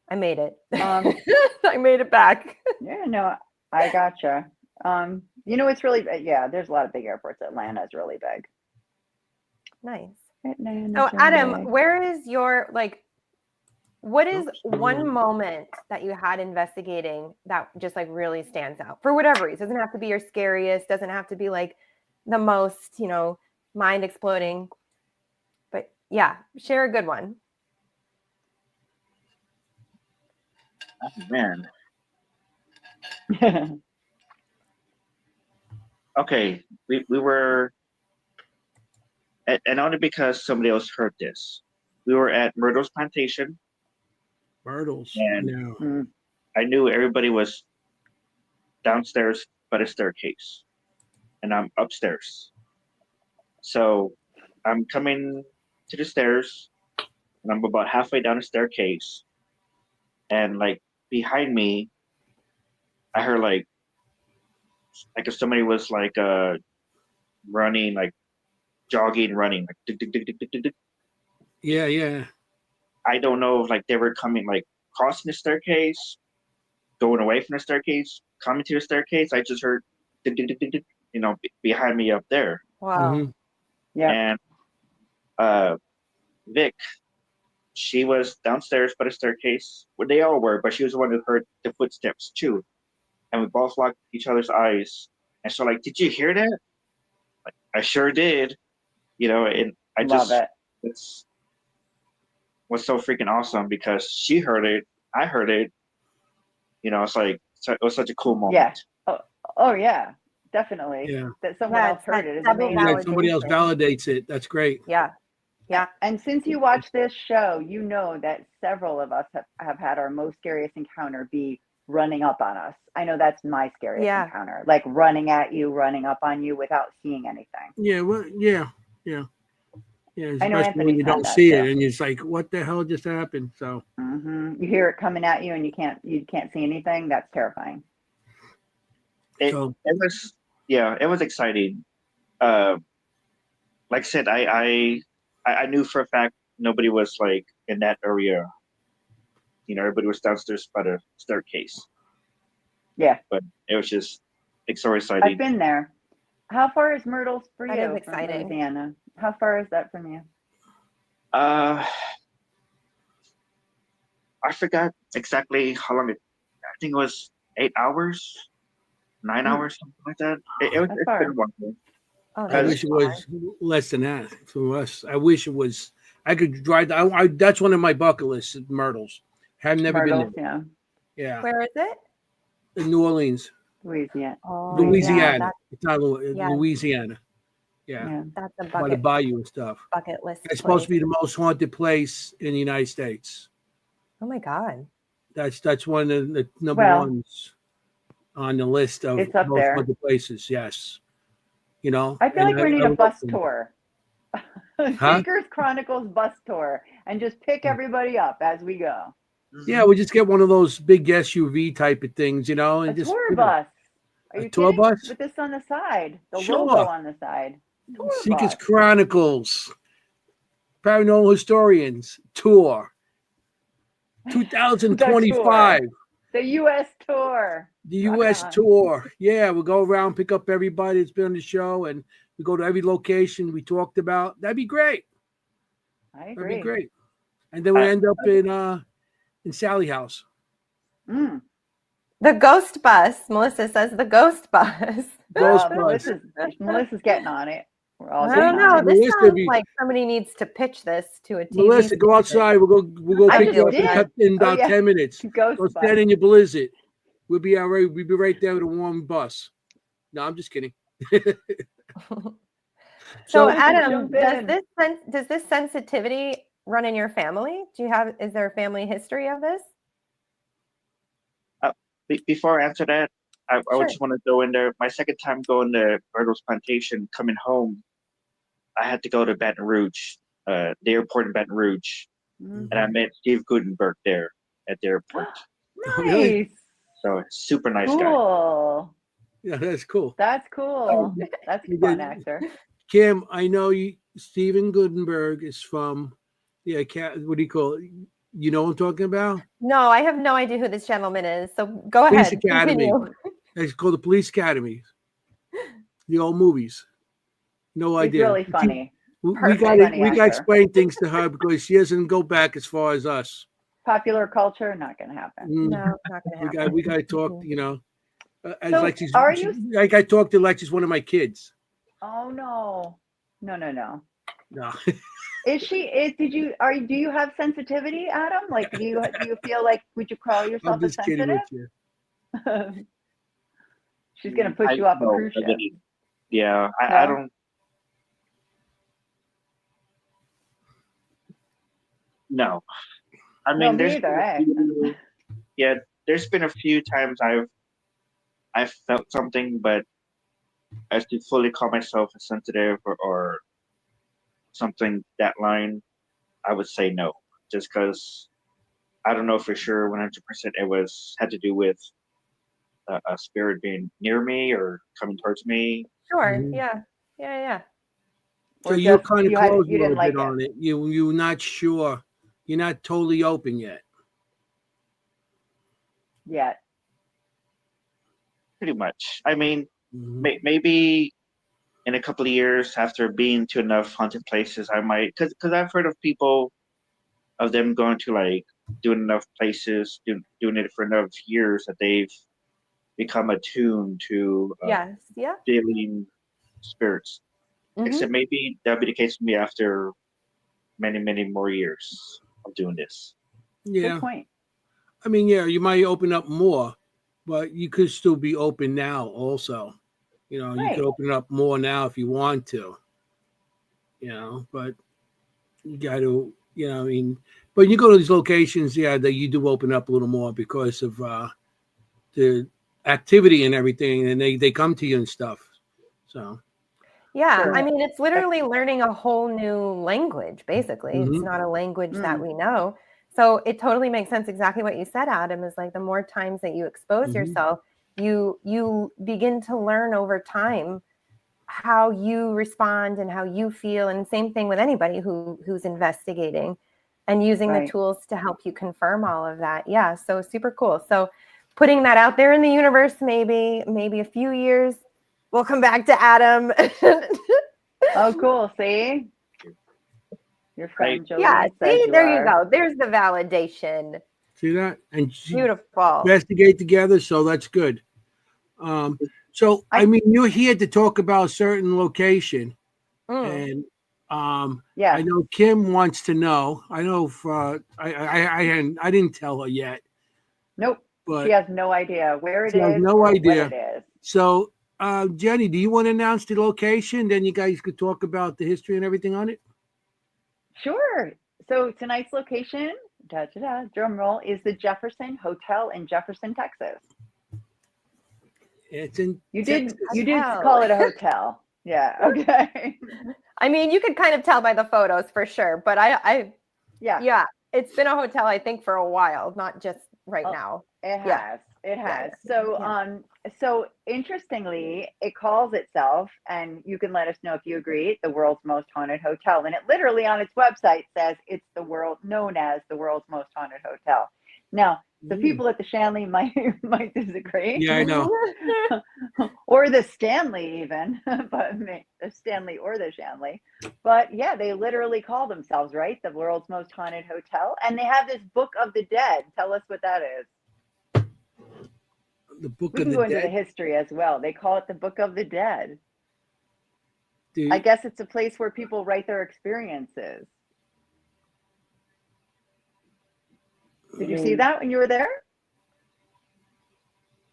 [SPEAKER 2] I made it.
[SPEAKER 3] I
[SPEAKER 2] made it back.
[SPEAKER 3] Yeah, no, I gotcha. It's really there's a lot of big airports. Atlanta's really big.
[SPEAKER 2] Nice.
[SPEAKER 3] Atlanta's
[SPEAKER 2] So,
[SPEAKER 3] really
[SPEAKER 2] Adam,
[SPEAKER 3] big.
[SPEAKER 2] where is your what is one moment that you had investigating that just like really stands out for whatever reason? It doesn't have to be your scariest, doesn't have to be like the most, mind exploding. But yeah, share a good one.
[SPEAKER 4] Oh, man. Okay, we were, and only because somebody else heard this, we were at Myrtle's Plantation,
[SPEAKER 1] Myrtles.
[SPEAKER 4] and
[SPEAKER 1] No.
[SPEAKER 4] I knew everybody was downstairs by the staircase, and I'm upstairs. So I'm coming to the stairs, and I'm about halfway down the staircase, and like behind me, I heard like if somebody was like running, like jogging, running, like tick, tick, tick, tick, tick, tick, tick.
[SPEAKER 1] Yeah.
[SPEAKER 4] I don't know if like they were coming, like crossing the staircase, going away from the staircase, coming to the staircase. I just heard tick, tick, tick, tick, tick, behind me up there.
[SPEAKER 2] Wow.
[SPEAKER 1] Mhm.
[SPEAKER 3] Yeah.
[SPEAKER 4] And Vic, she was downstairs by the staircase, where they all were, but she was the one who heard the footsteps too. And we both locked each other's eyes. And so like, did you hear that? Like, I sure did. And I
[SPEAKER 3] Love
[SPEAKER 4] just,
[SPEAKER 3] it.
[SPEAKER 4] was so freaking awesome because she heard it, I heard it. It's like it was such a cool moment.
[SPEAKER 3] Yeah. Oh yeah, definitely.
[SPEAKER 1] Yeah.
[SPEAKER 3] That someone else
[SPEAKER 2] it's
[SPEAKER 3] heard
[SPEAKER 2] that
[SPEAKER 3] it is
[SPEAKER 2] double
[SPEAKER 3] amazing.
[SPEAKER 1] Yeah, somebody else
[SPEAKER 2] validation.
[SPEAKER 1] validates it. That's great.
[SPEAKER 2] Yeah. Yeah.
[SPEAKER 3] And since you watch this show, you know that several of us have had our most scariest encounter be running up on us. I know that's my scariest
[SPEAKER 2] Yeah.
[SPEAKER 3] encounter, like running at you, running up on you without seeing anything.
[SPEAKER 1] Yeah, well, yeah. Yeah,
[SPEAKER 3] I know
[SPEAKER 1] especially when
[SPEAKER 3] Anthony's
[SPEAKER 1] you
[SPEAKER 3] had
[SPEAKER 1] don't
[SPEAKER 3] that
[SPEAKER 1] see
[SPEAKER 3] too.
[SPEAKER 1] it and it's like, what the hell just happened? So
[SPEAKER 3] You hear it coming at you and you can't see anything. That's terrifying.
[SPEAKER 4] It was exciting. Like I said, I knew for a fact nobody was like in that area. Everybody was downstairs by the staircase.
[SPEAKER 3] Yeah,
[SPEAKER 4] But it was just so
[SPEAKER 3] I've
[SPEAKER 4] exciting.
[SPEAKER 3] been there. How far is Myrtle's for
[SPEAKER 2] That
[SPEAKER 3] you
[SPEAKER 2] is
[SPEAKER 3] from
[SPEAKER 2] exciting.
[SPEAKER 3] Louisiana? How far is that from you?
[SPEAKER 4] I forgot exactly how long I think it was 8 hours, 9 hours, something like that.
[SPEAKER 3] That's
[SPEAKER 4] It's
[SPEAKER 3] far.
[SPEAKER 4] been a while.
[SPEAKER 2] Oh,
[SPEAKER 1] I
[SPEAKER 2] that
[SPEAKER 1] wish
[SPEAKER 2] is
[SPEAKER 1] it was less than that for us. I wish it was. I could drive. That's one of my bucket lists. Myrtles. Have never
[SPEAKER 3] Myrtles,
[SPEAKER 1] been
[SPEAKER 3] yeah.
[SPEAKER 1] there. Yeah,
[SPEAKER 2] Where is it?
[SPEAKER 1] in New Orleans,
[SPEAKER 3] Louisiana.
[SPEAKER 2] Oh,
[SPEAKER 1] Louisiana.
[SPEAKER 2] Yeah,
[SPEAKER 1] It's not
[SPEAKER 2] yeah.
[SPEAKER 1] Louisiana. Yeah,
[SPEAKER 3] Yeah.
[SPEAKER 2] That's a
[SPEAKER 1] by the bayou and stuff.
[SPEAKER 2] bucket list
[SPEAKER 1] It's supposed to
[SPEAKER 2] place.
[SPEAKER 1] be the most haunted place in the United States.
[SPEAKER 2] Oh my God.
[SPEAKER 1] That's one of the number
[SPEAKER 3] Well,
[SPEAKER 1] ones on the list of
[SPEAKER 3] it's up
[SPEAKER 1] most
[SPEAKER 3] there.
[SPEAKER 1] haunted places. Yes,
[SPEAKER 3] I feel like we need a bus tour. Seekers Chronicles bus tour and just pick everybody up as we go.
[SPEAKER 1] Yeah, we just get one of those big SUV type of things, and
[SPEAKER 3] A
[SPEAKER 1] just
[SPEAKER 3] tour bus. Are
[SPEAKER 1] a
[SPEAKER 3] you
[SPEAKER 1] tour
[SPEAKER 3] kidding?
[SPEAKER 1] bus.
[SPEAKER 3] With this on the side, the
[SPEAKER 1] Sure.
[SPEAKER 3] logo on the side. Tour
[SPEAKER 1] Seekers
[SPEAKER 3] bus.
[SPEAKER 1] Chronicles, Paranormal Historians Tour, 2025.
[SPEAKER 3] The U.S. tour.
[SPEAKER 1] The
[SPEAKER 3] Rock
[SPEAKER 1] U.S.
[SPEAKER 3] on.
[SPEAKER 1] tour. Yeah, we'll go around, pick up everybody that's been on the show, and we go to every location we talked about. That'd be great.
[SPEAKER 3] I agree.
[SPEAKER 1] That'd be great. And then we end up in Sally House.
[SPEAKER 3] Mm.
[SPEAKER 2] The ghost bus. Melissa says the ghost bus.
[SPEAKER 1] Ghost bus.
[SPEAKER 3] Melissa's getting on it. We're all
[SPEAKER 2] I
[SPEAKER 3] getting
[SPEAKER 2] don't know.
[SPEAKER 3] on it.
[SPEAKER 2] This
[SPEAKER 1] Melissa
[SPEAKER 2] sounds
[SPEAKER 1] be-
[SPEAKER 2] like somebody needs to pitch this to a TV.
[SPEAKER 1] Melissa, go outside. We'll go
[SPEAKER 3] I
[SPEAKER 1] pick you
[SPEAKER 3] just
[SPEAKER 1] up
[SPEAKER 3] did.
[SPEAKER 1] in about 10 minutes.
[SPEAKER 3] Ghost
[SPEAKER 1] Go
[SPEAKER 3] bus.
[SPEAKER 1] stand in your blizzard. We'll be right there with a warm bus. No, I'm just kidding.
[SPEAKER 2] So
[SPEAKER 3] Listen,
[SPEAKER 2] Adam,
[SPEAKER 3] jump in.
[SPEAKER 2] does this sensitivity run in your family? Is there a family history of this?
[SPEAKER 4] Before I answer that, I
[SPEAKER 2] Sure.
[SPEAKER 4] just want to throw in there. My second time going to Myrtle's Plantation, coming home, I had to go to Baton Rouge, the airport in Baton Rouge, and I met Steve Gutenberg there at the airport.
[SPEAKER 3] Nice.
[SPEAKER 1] Really?
[SPEAKER 4] So super nice guy.
[SPEAKER 3] Cool.
[SPEAKER 1] Yeah, that's cool.
[SPEAKER 3] That's cool. That's a fun actor.
[SPEAKER 1] Kim, I know you. Steven Gutenberg is from what do you call it? You know what I'm talking about?
[SPEAKER 2] No, I have no idea who this gentleman is. So go
[SPEAKER 1] Police
[SPEAKER 2] ahead.
[SPEAKER 1] Academy.
[SPEAKER 2] Continue.
[SPEAKER 1] It's called the Police Academy. The old movies. No
[SPEAKER 3] He's
[SPEAKER 1] idea.
[SPEAKER 3] really funny.
[SPEAKER 1] We
[SPEAKER 3] Perfect
[SPEAKER 1] got
[SPEAKER 3] funny
[SPEAKER 1] to
[SPEAKER 3] actor.
[SPEAKER 1] explain things to her because she doesn't go back as far as us.
[SPEAKER 3] Popular culture, not going to happen.
[SPEAKER 2] No, not going to happen.
[SPEAKER 1] We got to talk. As
[SPEAKER 3] So,
[SPEAKER 1] like she's
[SPEAKER 3] are you?
[SPEAKER 1] like I talked to like she's one of my kids.
[SPEAKER 3] Oh no.
[SPEAKER 1] No.
[SPEAKER 3] Is she? Do you have sensitivity, Adam? Like, do you feel like would you call yourself
[SPEAKER 1] I'm
[SPEAKER 3] a
[SPEAKER 1] just kidding
[SPEAKER 3] sensitive?
[SPEAKER 1] with you.
[SPEAKER 3] She's gonna push you off a cruise ship.
[SPEAKER 4] Yeah, I don't. No, I mean,
[SPEAKER 3] me either.
[SPEAKER 4] There's been a few times I've felt something, but as to fully call myself a sensitive or something that line, I would say no, just because I don't know for sure 100% it had to do with a spirit being near me or coming towards me.
[SPEAKER 2] Sure.
[SPEAKER 1] Mhm.
[SPEAKER 2] Yeah.
[SPEAKER 1] So
[SPEAKER 3] Or
[SPEAKER 1] you're
[SPEAKER 3] just
[SPEAKER 1] kind of
[SPEAKER 3] you
[SPEAKER 1] closed a
[SPEAKER 3] didn't
[SPEAKER 1] little
[SPEAKER 3] like
[SPEAKER 1] bit
[SPEAKER 3] it.
[SPEAKER 1] on it. You're not sure. You're not totally open yet.
[SPEAKER 3] Yeah.
[SPEAKER 4] Pretty much. I mean,
[SPEAKER 1] Mhm.
[SPEAKER 4] maybe in a couple of years after being to enough haunted places, I might, because I've heard of people, of them going to like doing enough places, doing it for enough years that they've become attuned to
[SPEAKER 2] Yes. Yeah.
[SPEAKER 4] feeling spirits.
[SPEAKER 2] Mhm.
[SPEAKER 4] Except maybe that'll be the case for me after many, many more years. of doing this.
[SPEAKER 1] Yeah.
[SPEAKER 3] Good point.
[SPEAKER 1] I mean, yeah, you might open up more, but you could still be open now also. You know, you
[SPEAKER 3] Right.
[SPEAKER 1] could open up more now if you want to. You know, but you got to, you know, I mean, but you go to these locations, yeah, that you do open up a little more because of the activity and everything, and they come to you and stuff. So,
[SPEAKER 2] Yeah,
[SPEAKER 3] Sure.
[SPEAKER 2] I mean, it's literally learning a whole new language, basically. It's
[SPEAKER 1] mhm.
[SPEAKER 2] not a language that
[SPEAKER 3] Mm.
[SPEAKER 2] we know. So it totally makes sense exactly what you said, Adam, is like the more times that you expose
[SPEAKER 1] Mhm.
[SPEAKER 2] yourself, you begin to learn over time how you respond and how you feel. And same thing with anybody who's investigating and using the
[SPEAKER 3] Right.
[SPEAKER 2] tools to help you confirm all of that. Yeah, so super cool. So putting that out there in the universe, maybe a few years, we'll come back to Adam.
[SPEAKER 3] Oh, cool. See? Your
[SPEAKER 4] Right.
[SPEAKER 3] friend Jolene
[SPEAKER 2] Yeah,
[SPEAKER 3] says
[SPEAKER 2] see,
[SPEAKER 3] you
[SPEAKER 2] there you
[SPEAKER 3] are.
[SPEAKER 2] go. There's the validation.
[SPEAKER 1] See that? And
[SPEAKER 2] Beautiful.
[SPEAKER 1] investigate together, so that's good. So I
[SPEAKER 3] I
[SPEAKER 1] mean, you're here to talk about a certain location,
[SPEAKER 2] Mm.
[SPEAKER 1] and
[SPEAKER 3] yeah.
[SPEAKER 1] I know Kim wants to know. I know if, I didn't tell her yet,
[SPEAKER 3] Nope. She
[SPEAKER 1] but
[SPEAKER 3] has no idea where it
[SPEAKER 1] she has
[SPEAKER 3] is
[SPEAKER 1] no
[SPEAKER 3] or what
[SPEAKER 1] idea.
[SPEAKER 3] it is.
[SPEAKER 1] So, Jenny, do you want to announce the location? Then you guys could talk about the history and everything on it.
[SPEAKER 3] Sure. So tonight's location, drum roll, is the Jefferson Hotel in Jefferson, Texas.
[SPEAKER 1] It's in
[SPEAKER 3] You
[SPEAKER 1] Texas.
[SPEAKER 3] did
[SPEAKER 2] Hotel.
[SPEAKER 3] call it a hotel. Yeah. Okay.
[SPEAKER 2] I mean, you could kind of tell by the photos for sure, but
[SPEAKER 3] Yeah.
[SPEAKER 2] it's been a hotel, I think, for a while, not just right
[SPEAKER 3] Oh,
[SPEAKER 2] now.
[SPEAKER 3] It
[SPEAKER 2] Yeah.
[SPEAKER 3] has. It
[SPEAKER 2] Yeah,
[SPEAKER 3] has.
[SPEAKER 2] yeah,
[SPEAKER 3] So,
[SPEAKER 2] yeah.
[SPEAKER 3] so interestingly, it calls itself, and you can let us know if you agree, the world's most haunted hotel. And it literally on its website says it's known as the world's most haunted hotel. Now, the people at the Shanley might disagree,
[SPEAKER 1] Yeah, I know.
[SPEAKER 3] or the Stanley even, but the Stanley or the Shanley. But yeah, they literally call themselves, right, the world's most haunted hotel, and they have this Book of the Dead. Tell us what that is.
[SPEAKER 1] The Book
[SPEAKER 3] We
[SPEAKER 1] of
[SPEAKER 3] can
[SPEAKER 1] the
[SPEAKER 3] go into the
[SPEAKER 1] Dead.
[SPEAKER 3] history as well. They call it the Book of the Dead. I
[SPEAKER 1] The,
[SPEAKER 3] guess it's a place where people write their experiences. Did you see that when you were there?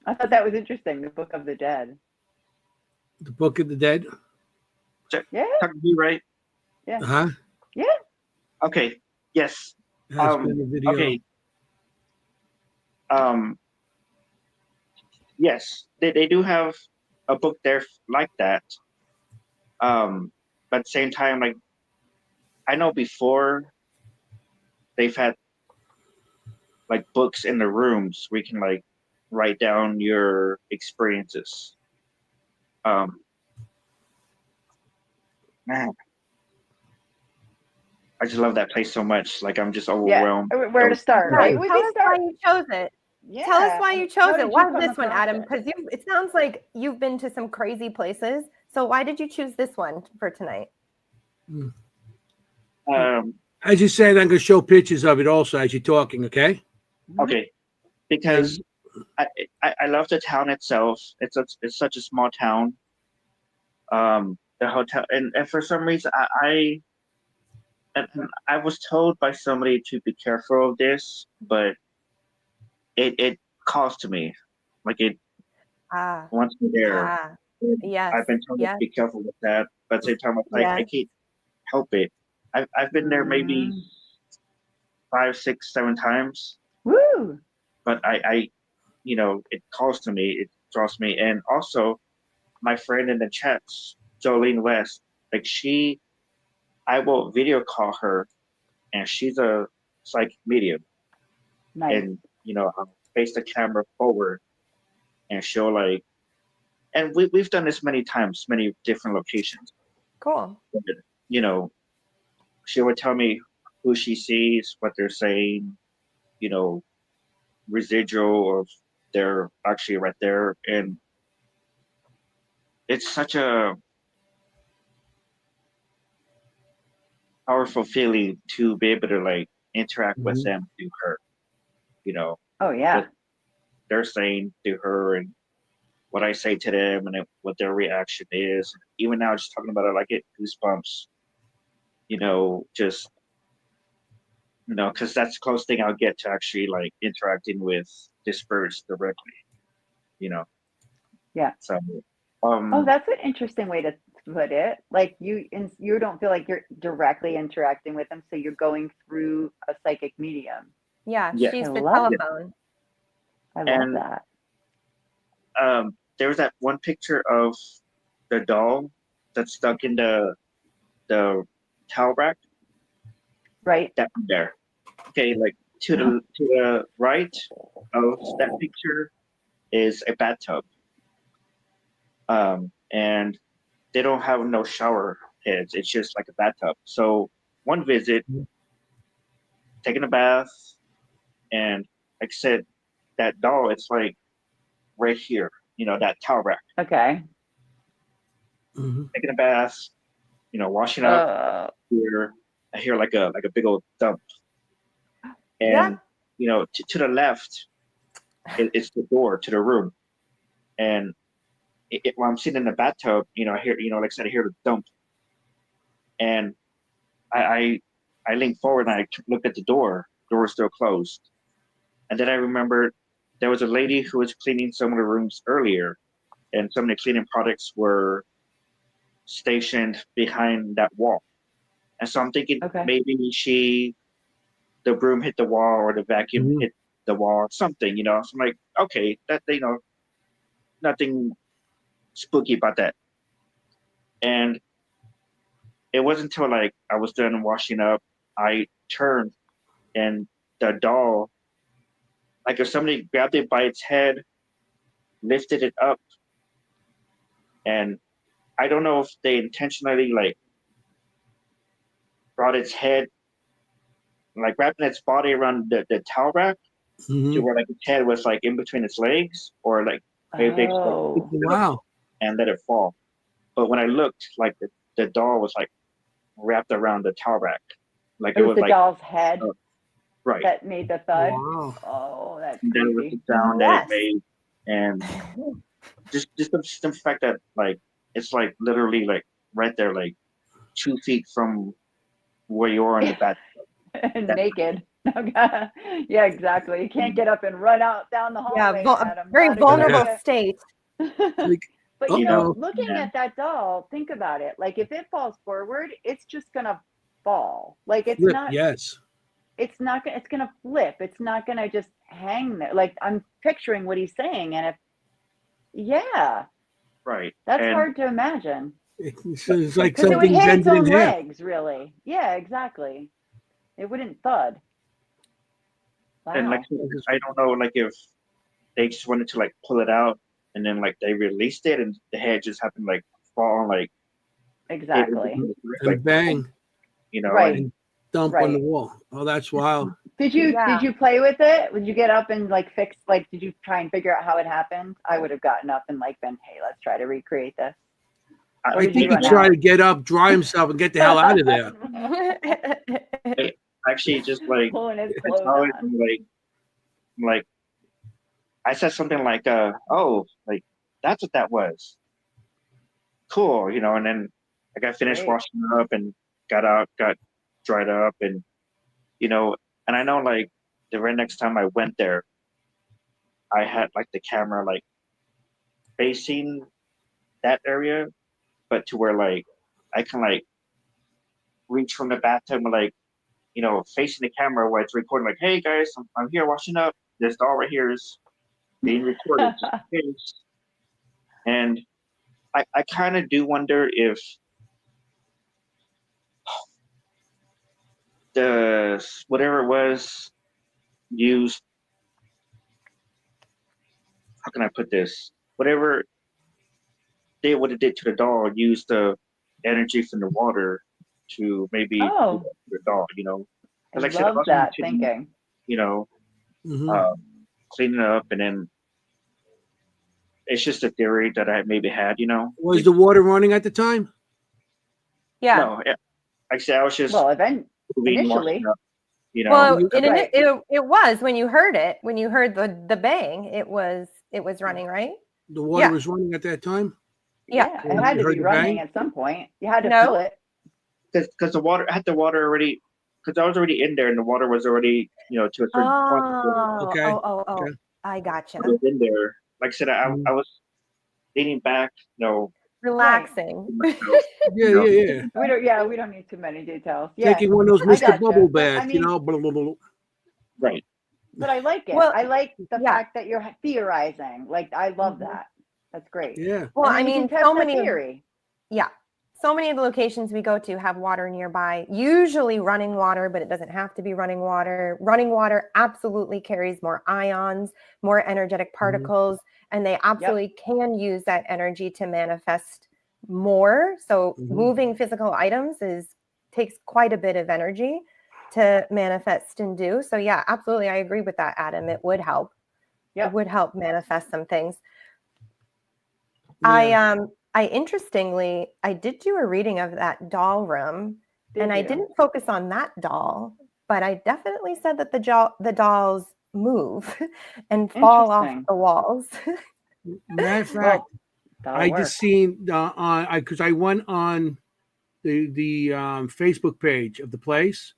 [SPEAKER 3] I thought that was interesting. The Book of the Dead.
[SPEAKER 1] the Book of the Dead.
[SPEAKER 3] Yeah.
[SPEAKER 4] Talking to you, right?
[SPEAKER 3] Yeah.
[SPEAKER 1] Huh?
[SPEAKER 3] Yeah.
[SPEAKER 4] Okay. Yes.
[SPEAKER 1] Has been a video.
[SPEAKER 4] Okay. Yes, they do have a book there like that. But at the same time, like I know before they've had like books in the rooms where you can like write down your experiences. Man, I just love that place so much. Like I'm just
[SPEAKER 3] Yeah.
[SPEAKER 4] overwhelmed.
[SPEAKER 3] Where to start,
[SPEAKER 2] Yeah,
[SPEAKER 3] right?
[SPEAKER 4] So,
[SPEAKER 3] We
[SPEAKER 2] tell
[SPEAKER 3] may
[SPEAKER 2] us why
[SPEAKER 3] start.
[SPEAKER 2] you chose it.
[SPEAKER 3] Yeah.
[SPEAKER 2] Tell us why you chose
[SPEAKER 3] How
[SPEAKER 2] it.
[SPEAKER 3] did you
[SPEAKER 2] Why
[SPEAKER 3] come
[SPEAKER 2] this one,
[SPEAKER 3] across
[SPEAKER 2] Adam?
[SPEAKER 3] it?
[SPEAKER 2] Because it sounds like you've been to some crazy places. So why did you choose this one for tonight?
[SPEAKER 1] As you said, I'm going to show pictures of it also as you're talking. Okay.
[SPEAKER 4] okay, because I love the town itself. It's such a small town. The hotel and for some reason and I was told by somebody to be careful of this, but it calls to me, like it
[SPEAKER 2] Ah,
[SPEAKER 4] wants me there.
[SPEAKER 2] yes,
[SPEAKER 4] I've been told to
[SPEAKER 2] yes,
[SPEAKER 4] be careful with that, but at the same time, it's like I
[SPEAKER 2] yes.
[SPEAKER 4] can't help it. I've been there maybe 5, 6, 7 times,
[SPEAKER 3] Woo.
[SPEAKER 4] but it calls to me, it draws me, and also my friend in the chats, Jolene West, like I will video call her, and she's a psychic medium,
[SPEAKER 3] Nice.
[SPEAKER 4] and I'll face the camera forward, and she'll like, and we've done this many times, many different locations.
[SPEAKER 2] Cool.
[SPEAKER 4] You know, she would tell me who she sees, what they're saying, residual, or they're actually right there, and it's such a powerful feeling to be able to like interact with them through her,
[SPEAKER 3] Oh yeah.
[SPEAKER 4] what they're saying through her and what I say to them and what their reaction is. Even now, just talking about it, I get goosebumps. Just because that's the closest thing I'll get to actually like interacting with this birds directly.
[SPEAKER 3] Yeah.
[SPEAKER 4] So,
[SPEAKER 3] Oh, that's an interesting way to put it. Like you don't feel like you're directly interacting with them, so you're going through a psychic medium.
[SPEAKER 2] Yeah,
[SPEAKER 4] yeah,
[SPEAKER 2] she's
[SPEAKER 3] I
[SPEAKER 2] the
[SPEAKER 3] love
[SPEAKER 2] telephone.
[SPEAKER 3] I love
[SPEAKER 4] and
[SPEAKER 3] that.
[SPEAKER 4] there was that one picture of the doll that's stuck in the towel rack.
[SPEAKER 3] Right.
[SPEAKER 4] That one there. Okay, like to the right of that picture is a bathtub. And they don't have no shower heads. It's just like a bathtub. So one visit, taking a bath, and like I said, that doll, it's like right here, that towel rack.
[SPEAKER 3] Okay.
[SPEAKER 4] Taking a bath, washing up here. I hear like a big old thump. And to the left, it's the door to the room. And while I'm sitting in the bathtub, I hear, like I said, I hear the thump. And I leaned forward and I looked at the door. Door was still closed. And then I remembered there was a lady who was cleaning some of the rooms earlier, and some of the cleaning products were stationed behind that wall. And so I'm thinking maybe the broom hit the wall or the vacuum hit the wall, something, So I'm like, okay, that, nothing spooky about that. And it wasn't until like I was done washing up, I turned and the doll, like if somebody grabbed it by its head, lifted it up, and I don't know if they intentionally like brought its head, like wrapping its body around the towel rack to where like its head was like in between its legs, or like maybe they just like picked it up and let it fall. But when I looked, like the doll was like wrapped around the towel rack, like
[SPEAKER 3] it was the
[SPEAKER 4] like
[SPEAKER 3] doll's head
[SPEAKER 4] right
[SPEAKER 3] that made the thud.
[SPEAKER 1] Wow.
[SPEAKER 3] Oh, that's
[SPEAKER 4] and then it was
[SPEAKER 3] creepy.
[SPEAKER 4] the sound that it made, and just the fact that like it's like literally like right there, like 2 feet from where you are in the bathtub.
[SPEAKER 3] Naked. Yeah, exactly. You can't get up and run out down the hallway, Adam.
[SPEAKER 2] Very
[SPEAKER 3] Not a good
[SPEAKER 2] vulnerable
[SPEAKER 3] idea.
[SPEAKER 2] state.
[SPEAKER 3] But looking at that doll, think about it. Like if it falls forward, it's just gonna fall. Like it's
[SPEAKER 1] Flip,
[SPEAKER 3] not.
[SPEAKER 1] yes.
[SPEAKER 3] It's not gonna. It's gonna flip. It's not gonna just hang there. Like I'm picturing what he's saying, and
[SPEAKER 4] Right.
[SPEAKER 3] That's hard to imagine.
[SPEAKER 1] It's like
[SPEAKER 3] Because it would
[SPEAKER 1] something
[SPEAKER 3] hit its
[SPEAKER 1] bending
[SPEAKER 3] own
[SPEAKER 1] in half.
[SPEAKER 3] legs, really. Yeah, exactly. It wouldn't thud. Wow.
[SPEAKER 4] And like I don't know, like if they just wanted to like pull it out and then like they released it and the head just happened to like fall like
[SPEAKER 3] exactly
[SPEAKER 1] and bang,
[SPEAKER 3] right,
[SPEAKER 1] and dump on the wall. Oh, that's wild.
[SPEAKER 3] Did you play with it? Would you get up and like fix, like did you try and figure out how it happened? I would have gotten up and like been, hey, let's try to recreate this.
[SPEAKER 1] I think he tried to get up, dry himself, and get the hell out of there.
[SPEAKER 4] Actually, just like
[SPEAKER 3] pulling his clothes on.
[SPEAKER 4] Like I said something like, "Oh, like that's what that was." Cool, and then I got finished washing up and got out, got dried up, and and I know like the very next time I went there, I had like the camera like facing that area, but to where like I can like reach from the bathtub and like facing the camera where it's recording like, hey guys, I'm here washing up. This doll right here is being recorded. And I kind of do wonder if the whatever it was used, how can I put this? Whatever did what it did to the doll, used the energy from the water to maybe the doll,
[SPEAKER 3] I love that thinking.
[SPEAKER 4] Cleaning it up, and then it's just a theory that I maybe had,
[SPEAKER 1] Was the water running at the time?
[SPEAKER 2] Yeah.
[SPEAKER 4] No, actually, I was just
[SPEAKER 3] initially.
[SPEAKER 4] up,
[SPEAKER 2] Well, it was when you heard it, when you heard the bang, it was running, right?
[SPEAKER 1] The water was running at that time?
[SPEAKER 3] Yeah, it had to be running at some point. You had to fill it.
[SPEAKER 4] Because the water already, because I was already in there and the water was already, to a certain point.
[SPEAKER 1] Okay. Okay.
[SPEAKER 2] I gotcha.
[SPEAKER 4] I was in there. Like I said, I was leaning back,
[SPEAKER 2] Relaxing.
[SPEAKER 4] myself,
[SPEAKER 1] Yeah.
[SPEAKER 3] We don't need too many details. Yeah,
[SPEAKER 1] Taking one of those
[SPEAKER 3] I
[SPEAKER 1] Mr.
[SPEAKER 3] gotcha.
[SPEAKER 1] Bubble
[SPEAKER 3] But,
[SPEAKER 1] baths, blah, blah, blah.
[SPEAKER 4] right.
[SPEAKER 3] But I like it.
[SPEAKER 2] Well,
[SPEAKER 3] I like the
[SPEAKER 2] yeah.
[SPEAKER 3] fact that you're theorizing. Like, I love that. That's great.
[SPEAKER 1] Yeah.
[SPEAKER 2] Well,
[SPEAKER 3] And then
[SPEAKER 2] I
[SPEAKER 3] you can
[SPEAKER 2] mean,
[SPEAKER 3] test
[SPEAKER 2] so
[SPEAKER 3] that
[SPEAKER 2] many of
[SPEAKER 3] theory.
[SPEAKER 2] so many of the locations we go to have water nearby, usually running water, but it doesn't have to be running water. Running water absolutely carries more ions, more energetic particles, and they absolutely can use that energy to manifest more. So moving physical items takes quite a bit of energy to manifest and do. So yeah, absolutely. I agree with that, Adam. It would help. It would help manifest some things.
[SPEAKER 1] Yeah.
[SPEAKER 2] I interestingly, I did do a reading of that doll room, and I didn't focus on that doll, but I definitely said that the dolls move and fall off the walls.
[SPEAKER 1] Matter of fact, I just seen because I went on the Facebook page of the place,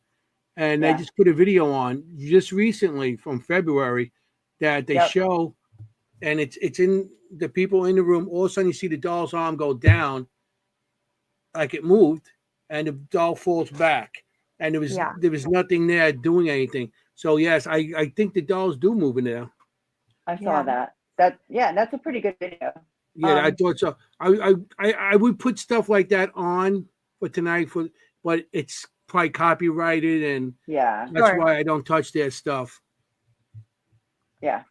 [SPEAKER 1] and they just put a video on just recently from February that they show, and it's in the people in the room. All of a sudden, you see the doll's arm go down, like it moved, and the doll falls back, and there was nothing there doing anything. So yes, I think the dolls do move in there.
[SPEAKER 3] I saw that. That's a pretty good video.
[SPEAKER 1] Yeah, I thought so. I would put stuff like that on for tonight, but it's probably copyrighted, and that's why I don't touch their stuff.
[SPEAKER 3] Yeah,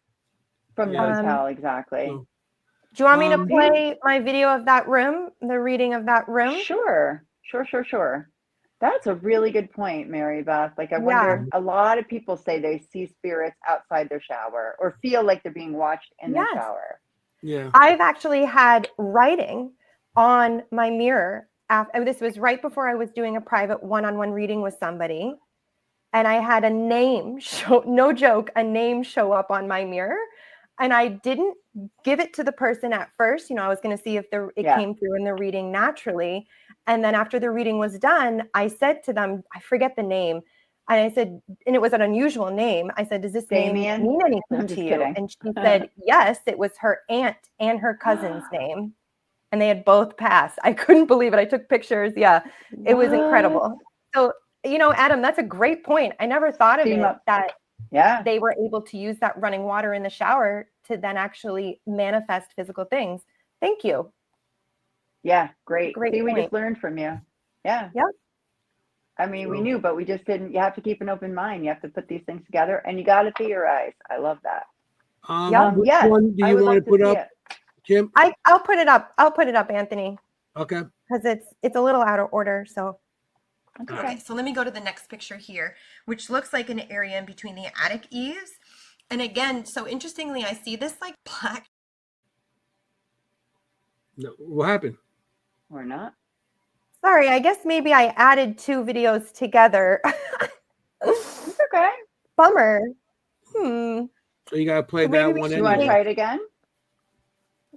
[SPEAKER 3] from the hotel, exactly.
[SPEAKER 1] So,
[SPEAKER 2] do you want me to play my video of that room, the reading of that room?
[SPEAKER 3] Sure. That's a really good point, Mary Beth. Like, I wonder, a lot of people say they see spirits outside their shower or feel like they're being watched in the shower.
[SPEAKER 1] Yeah.
[SPEAKER 2] I've actually had writing on my mirror. This was right before I was doing a private one-on-one reading with somebody. And I had a name no joke, a name show up on my mirror. And I didn't give it to the person at first. I was going to see if it came through in the reading naturally. And then after the reading was done, I said to them, I forget the name. And I said, and it was an unusual name. I said, does this name mean anything to you?
[SPEAKER 3] Kidding.
[SPEAKER 2] And she said, yes, it was her aunt and her cousin's name. And they had both passed. I couldn't believe it. I took pictures. Yeah, it was incredible. So, Adam, that's a great point. I never thought of it that they were able to use that running water in the shower to then actually manifest physical things. Thank you.
[SPEAKER 3] Yeah, great.
[SPEAKER 2] Great
[SPEAKER 3] See, we
[SPEAKER 2] point.
[SPEAKER 3] just learned from you. Yeah.
[SPEAKER 2] Yep.
[SPEAKER 3] I mean, we knew, but we just didn't. You have to keep an open mind. You have to put these things together, and you got to theorize. I love that.
[SPEAKER 1] Which one do you want to put up, Kim?
[SPEAKER 2] I'll put it up. I'll put it up, Anthony.
[SPEAKER 1] Okay.
[SPEAKER 2] Because it's a little out of order. So.
[SPEAKER 5] Okay, so let me go to the next picture here, which looks like an area in between the attic eaves. And again, so interestingly, I see this like black.
[SPEAKER 1] No, what happened?
[SPEAKER 3] Or not?
[SPEAKER 2] Sorry, I guess maybe I added two videos together.
[SPEAKER 3] It's okay.
[SPEAKER 2] Bummer.
[SPEAKER 1] So you gotta play
[SPEAKER 2] So maybe
[SPEAKER 1] that
[SPEAKER 2] we
[SPEAKER 1] one.
[SPEAKER 2] should
[SPEAKER 3] You want to try it again?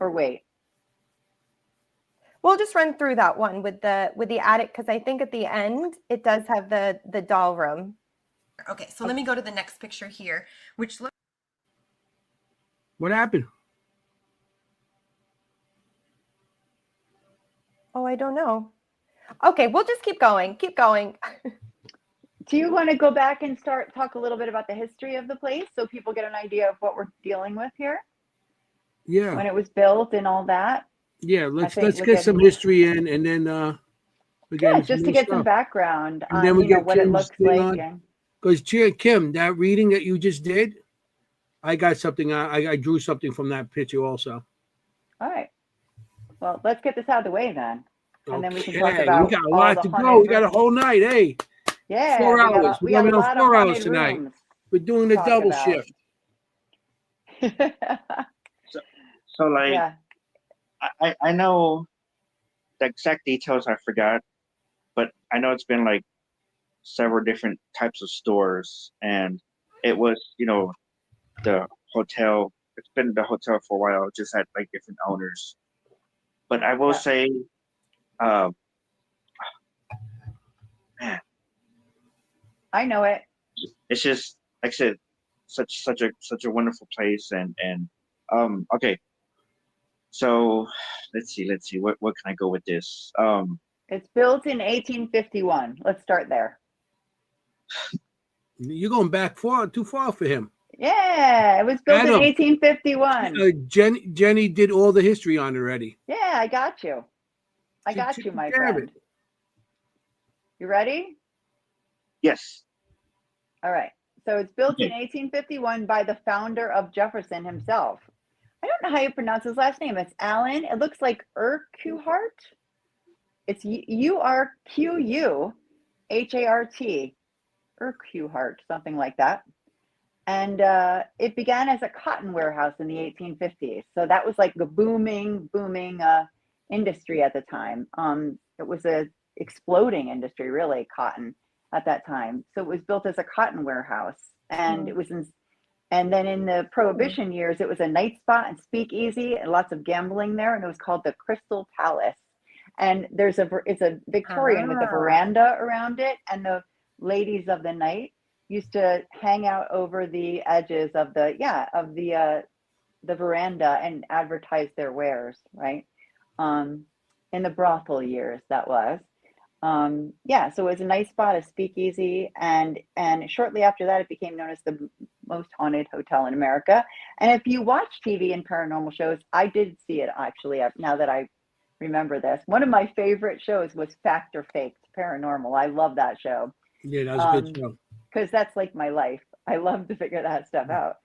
[SPEAKER 3] Or wait?
[SPEAKER 2] We'll just run through that one with the attic, because I think at the end it does have the doll room.
[SPEAKER 5] Okay, so let me go to the next picture here, which looks.
[SPEAKER 1] What happened?
[SPEAKER 2] Oh, I don't know. Okay, we'll just keep going. Keep going.
[SPEAKER 3] Do you want to go back and talk a little bit about the history of the place so people get an idea of what we're dealing with here?
[SPEAKER 1] Yeah.
[SPEAKER 3] When it was built and all that?
[SPEAKER 1] Yeah, let's get some history in, and then
[SPEAKER 3] just to get some background
[SPEAKER 1] and
[SPEAKER 3] on
[SPEAKER 1] then we get
[SPEAKER 3] what it
[SPEAKER 1] Kim's
[SPEAKER 3] looks
[SPEAKER 1] thing
[SPEAKER 3] like.
[SPEAKER 1] on. Because Kim, that reading that you just did, I got something. I drew something from that picture also.
[SPEAKER 3] All right. Well, let's get this out of the way then, and then we can talk
[SPEAKER 1] Okay,
[SPEAKER 3] about.
[SPEAKER 1] we got a lot to go. We got a whole night. Hey,
[SPEAKER 3] yeah,
[SPEAKER 1] 4 hours.
[SPEAKER 3] We got a lot
[SPEAKER 1] 4
[SPEAKER 3] of
[SPEAKER 1] hours tonight.
[SPEAKER 3] rooms.
[SPEAKER 1] We're doing the double shift.
[SPEAKER 4] So like, I know the exact details. I forgot, but I know it's been like several different types of stores, and it was the hotel. It's been the hotel for a while. Just had like different owners, but I will say, man,
[SPEAKER 3] I know it.
[SPEAKER 4] It's just like I said, such a wonderful place. And okay, so let's see. What can I go with this?
[SPEAKER 3] It's built in 1851. Let's start there.
[SPEAKER 1] You're going back too far for him.
[SPEAKER 3] Yeah, it was built in
[SPEAKER 1] Adam,
[SPEAKER 3] 1851.
[SPEAKER 1] Jenny did all the history on it already.
[SPEAKER 3] Yeah, I got you. I got you, my friend. You ready?
[SPEAKER 4] Yes.
[SPEAKER 3] All right. So it's built in
[SPEAKER 4] Okay.
[SPEAKER 3] 1851 by the founder of Jefferson himself. I don't know how you pronounce his last name. It's Allen. It looks like Urquhart. It's Urquhart, Urquhart, something like that. And it began as a cotton warehouse in the 1850s. So that was like the booming industry at the time. It was a exploding industry, really, cotton at that time. So it was built as a cotton warehouse, and it was and then in the Prohibition years, it was a night spot and speakeasy and lots of gambling there, and it was called the Crystal Palace. And it's a Victorian with a veranda around it, and the ladies of the night used to hang out over the edges of the veranda and advertise their wares, right? In the brothel years, that was. So it was a nice spot, a speakeasy, and shortly after that, it became known as the most haunted hotel in America. And if you watch TV and paranormal shows, I did see it actually. Now that I remember this, one of my favorite shows was Fact or Faked Paranormal. I love that show.
[SPEAKER 1] Yeah, that was a good show.
[SPEAKER 3] Because that's like my life. I love to figure that stuff out.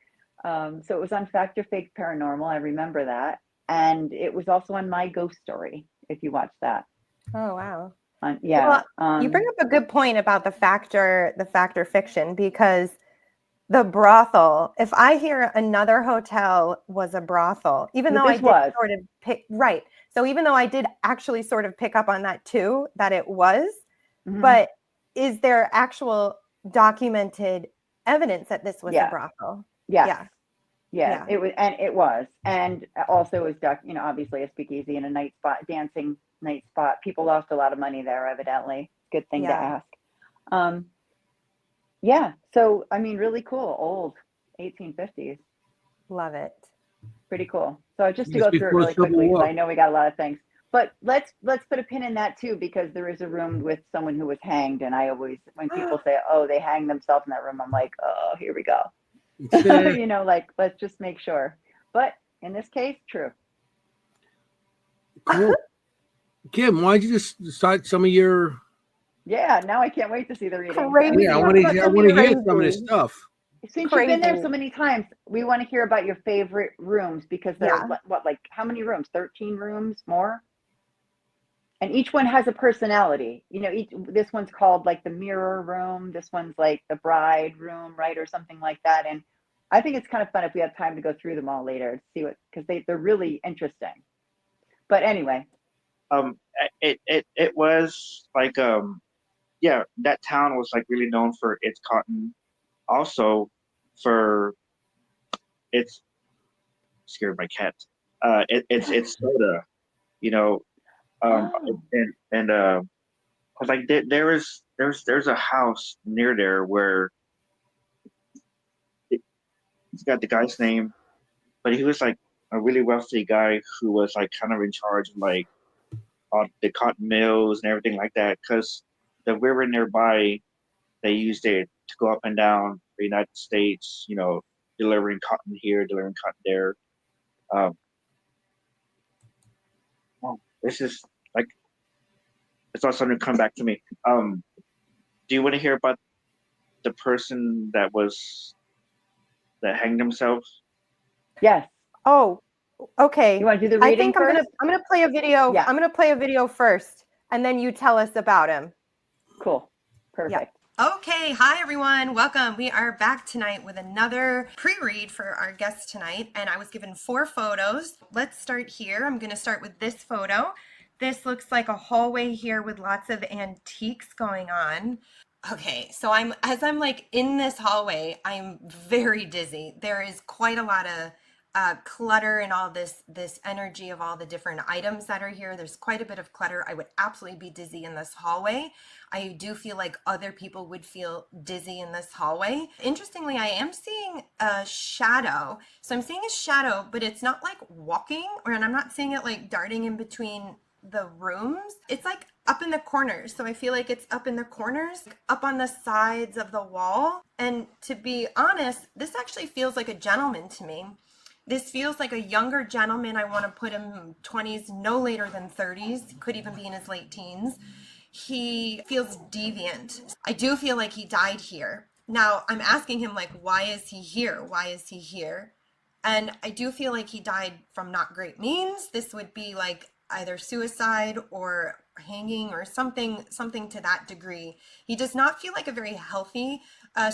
[SPEAKER 3] So it was on Fact or Faked Paranormal. I remember that, and it was also on My Ghost Story. If you watch that.
[SPEAKER 2] Oh wow.
[SPEAKER 3] Yeah.
[SPEAKER 2] Well, you bring up a good point about the fact or fiction, because the brothel, if I hear another hotel was a brothel, even though I did sort of pick, right. So even though I did actually sort of pick up on that too, that it was, but is there actual documented evidence that this was a brothel?
[SPEAKER 3] Yeah. It was, and also it was, obviously a speakeasy and a night spot, dancing night spot. People lost a lot of money there, evidently. Good thing to ask. So I mean, really cool, old 1850s.
[SPEAKER 2] Love it.
[SPEAKER 3] Pretty cool. So just to go through it really quickly, because I know we got a lot of things, but let's put a pin in that too, because there is a room with someone who was hanged, and I always, when people say, oh, they hanged themselves in that room, I'm like, oh, here we go. Let's just make sure. But in this case, true.
[SPEAKER 1] Cool. Kim, why don't you just start some of your...
[SPEAKER 3] Yeah, now I can't wait to see the reading.
[SPEAKER 2] Crazy.
[SPEAKER 1] Yeah, I want to hear some of this stuff.
[SPEAKER 3] Since you've been there so many times, we want to hear about your favorite rooms, because there are how many rooms? 13 rooms more? And each one has a personality. This one's called like the mirror room. This one's like the bride room, right? Or something like that. And I think it's kind of fun if we have time to go through them all later to see because they're really interesting. But anyway.
[SPEAKER 4] It was like, that town was like really known for its cotton. Also for its, scared my cat. It's soda, like there's a house near there where it's got the guy's name, but he was like a really wealthy guy who was like kind of in charge of like the cotton mills and everything like that, because the river nearby, they used it to go up and down the United States, delivering cotton here, delivering cotton there. This is like, it's all starting to come back to me. Do you want to hear about the person that hanged himself?
[SPEAKER 3] Yes.
[SPEAKER 2] Oh, okay.
[SPEAKER 3] You want to do the reading?
[SPEAKER 2] I think
[SPEAKER 3] first?
[SPEAKER 2] I'm gonna play a video.
[SPEAKER 3] Yeah.
[SPEAKER 2] I'm gonna play a video first, and then you tell us about him.
[SPEAKER 3] Cool. Perfect.
[SPEAKER 2] Yeah.
[SPEAKER 5] Okay, hi everyone, welcome. We are back tonight with another pre-read for our guest tonight, and I was given 4 photos. Let's start here. I'm going to start with this photo. This looks like a hallway here with lots of antiques going on. Okay, so as I'm like in this hallway, I'm very dizzy. There is quite a lot of clutter and all this energy of all the different items that are here. There's quite a bit of clutter. I would absolutely be dizzy in this hallway. I do feel like other people would feel dizzy in this hallway. Interestingly, I am seeing a shadow. So I'm seeing a shadow, but it's not like walking, and I'm not seeing it like darting in between the rooms. It's like up in the corners. So I feel like it's up in the corners, up on the sides of the wall. And to be honest, this actually feels like a gentleman to me. This feels like a younger gentleman. I want to put him 20s, no later than 30s, could even be in his late teens. He feels deviant. I do feel like he died here. Now I'm asking him, like, why is he here? Why is he here? And I do feel like he died from not great means. This would be like either suicide or hanging or something to that degree. He does not feel like a very healthy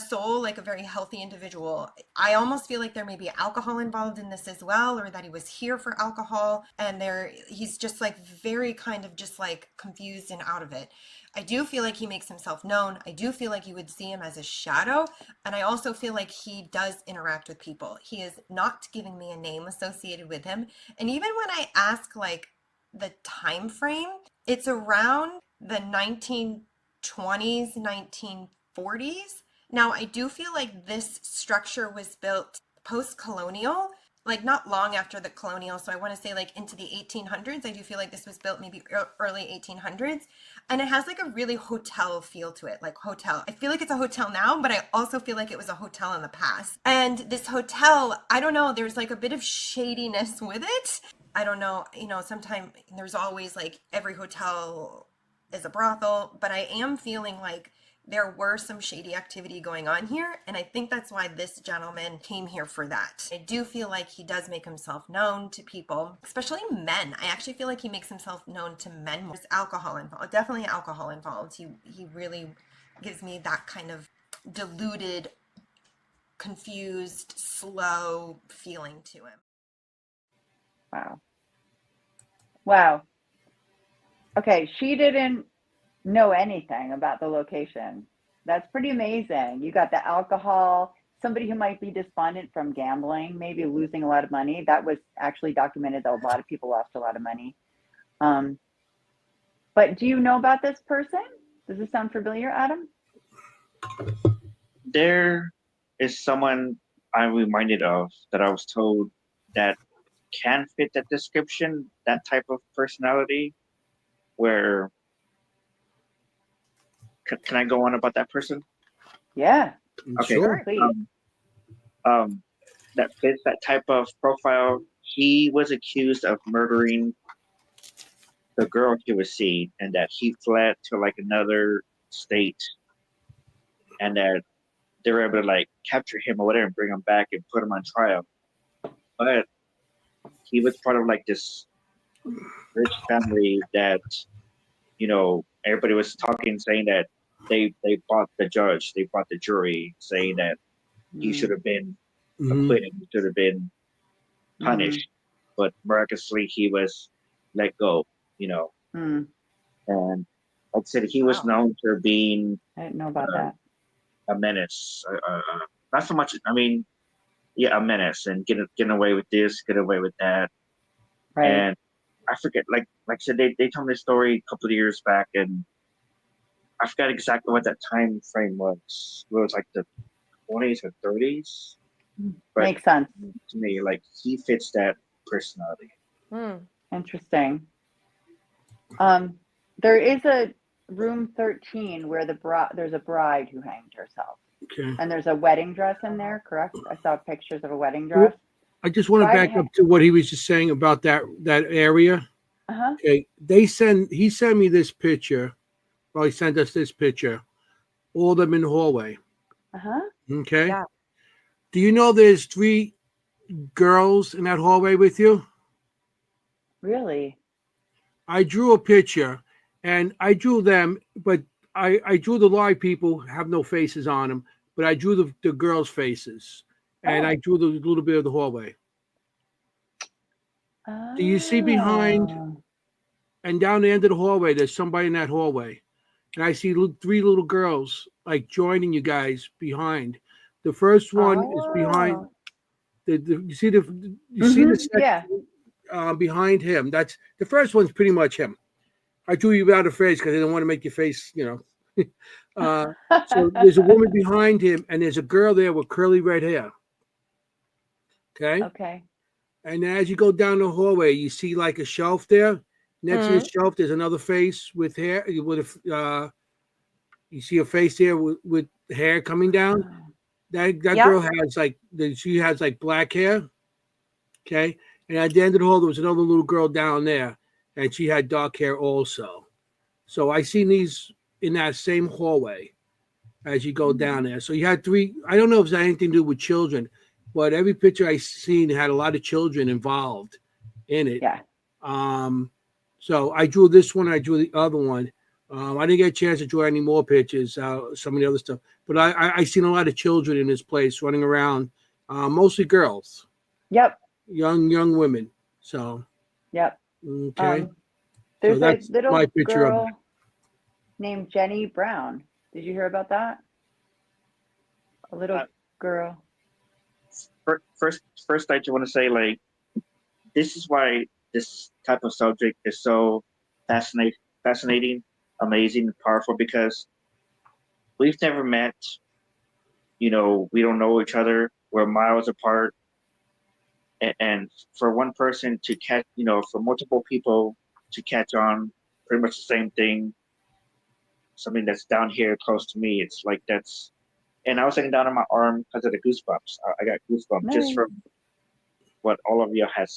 [SPEAKER 5] soul, like a very healthy individual. I almost feel like there may be alcohol involved in this as well, or that he was here for alcohol, and he's just like very kind of just like confused and out of it. I do feel like he makes himself known. I do feel like you would see him as a shadow. And I also feel like he does interact with people. He is not giving me a name associated with him. And even when I ask like the time frame, it's around the 1920s, 1940s. Now, I do feel like this structure was built post-colonial, like not long after the colonial. So I want to say like into the 1800s. I do feel like this was built maybe early 1800s. And it has like a really hotel feel to it, like hotel. I feel like it's a hotel now, but I also feel like it was a hotel in the past. And this hotel, I don't know, there's like a bit of shadiness with it. I don't know, sometimes there's always like every hotel is a brothel, but I am feeling like there were some shady activity going on here. And I think that's why this gentleman came here for that. I do feel like he does make himself known to people, especially men. I actually feel like he makes himself known to men. There's alcohol involved, definitely alcohol involved. He really gives me that kind of deluded, confused, slow feeling to him.
[SPEAKER 3] Wow. Okay, she didn't know anything about the location. That's pretty amazing. You got the alcohol, somebody who might be despondent from gambling, maybe losing a lot of money. That was actually documented that a lot of people lost a lot of money. But do you know about this person? Does this sound familiar, Adam?
[SPEAKER 4] There is someone I'm reminded of that I was told that can fit that description, that type of personality, where can I go on about that person?
[SPEAKER 3] Yeah.
[SPEAKER 4] Okay.
[SPEAKER 1] Sure.
[SPEAKER 3] Please.
[SPEAKER 4] That fits that type of profile. He was accused of murdering the girl he was seeing, and that he fled to like another state, and that they were able to like capture him or whatever and bring him back and put him on trial. But he was part of like this rich family that, everybody was talking, saying that they bought the judge, they bought the jury, saying that he should have been acquitted, he should have been punished, but miraculously he was let go, And like I said, he was known for being
[SPEAKER 3] I didn't know about that.
[SPEAKER 4] a menace. Not so much, a menace, and getting away with this, get away with that.
[SPEAKER 3] Right.
[SPEAKER 4] And I forget, like I said, they told me the story a couple of years back, and I forgot exactly what that time frame was. It was like the 20s or 30s. But
[SPEAKER 3] Makes sense.
[SPEAKER 4] to me, like, he fits that personality.
[SPEAKER 3] Interesting. There is a room 13 where there's a bride who hanged herself.
[SPEAKER 1] Okay.
[SPEAKER 3] And there's a wedding dress in there, correct? I saw pictures of a wedding dress.
[SPEAKER 1] I just want to back up to what he was just saying about that area. Okay. He sent me this picture. Well, he sent us this picture. All of them in the hallway. Okay.
[SPEAKER 2] Yeah.
[SPEAKER 1] Do you know there's 3 girls in that hallway with you?
[SPEAKER 3] Really?
[SPEAKER 1] I drew a picture, and I drew them, but I drew the live people have no faces on them, but I drew the girls' faces, and I drew the little bit of the hallway. Do you see behind and down the end of the hallway, there's somebody in that hallway, and I see 3 little girls like joining you guys behind. The first one is behind. You see the section behind him. That's the first one's pretty much him. I drew you out of face because I didn't want to make your face, so there's a woman behind him, and there's a girl there with curly red hair. Okay.
[SPEAKER 3] Okay.
[SPEAKER 1] And as you go down the hallway, you see like a shelf there. Next to the shelf, there's another face with hair. You see a face there with hair coming down. That girl she has like black hair. Okay. And at the end of the hall, there was another little girl down there, and she had dark hair also. So I seen these in that same hallway as you go down there. So you had three. I don't know if it had anything to do with children, but every picture I seen had a lot of children involved in it.
[SPEAKER 3] Yeah.
[SPEAKER 1] So I drew this one. I drew the other one. I didn't get a chance to draw any more pictures, some of the other stuff. But I seen a lot of children in this place running around, mostly girls.
[SPEAKER 3] Yep.
[SPEAKER 1] Young women. So.
[SPEAKER 3] Yep.
[SPEAKER 1] Okay.
[SPEAKER 3] There's
[SPEAKER 1] so
[SPEAKER 3] a little
[SPEAKER 1] my picture
[SPEAKER 3] girl named Jenny Brown. Did you hear about that? A little girl.
[SPEAKER 4] First, I just want to say, like, this is why this type of subject is so fascinating, amazing, powerful, because we've never met. We don't know each other. We're miles apart. And for one person to catch, for multiple people to catch on pretty much the same thing, something that's down here close to me, it's like that's. And I was sitting down on my arm because of the goosebumps. I got goosebumps just from what all of you have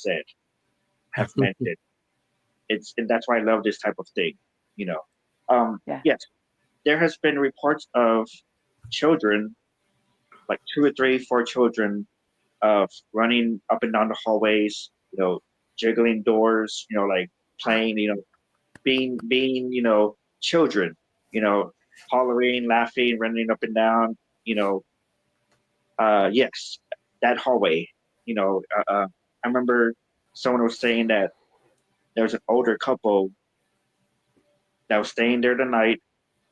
[SPEAKER 4] mentioned. And that's why I love this type of thing. Yes, there has been reports of children, like 2 or 3, 4 children, of running up and down the hallways, jiggling doors, like playing, being, children, hollering, laughing, running up and down, yes, that hallway, I remember someone was saying that there was an older couple that was staying there the night,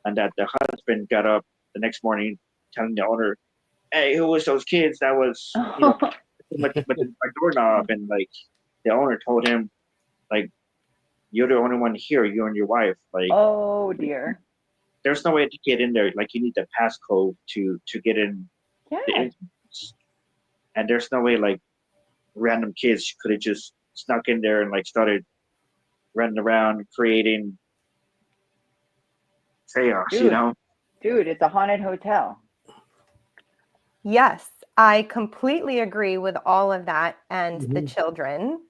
[SPEAKER 4] and that the husband got up the next morning telling the owner, "Hey, who was those kids that was, with my doorknob?" And like the owner told him, like, "You're the only one here, you and your wife. Like,
[SPEAKER 3] oh dear,
[SPEAKER 4] there's no way to get in there. Like, you need the passcode to get in the entrance. And there's no way like random kids could have just snuck in there and like started running around creating chaos,
[SPEAKER 3] Dude, it's a haunted hotel.
[SPEAKER 2] Yes, I completely agree with all of that and the children.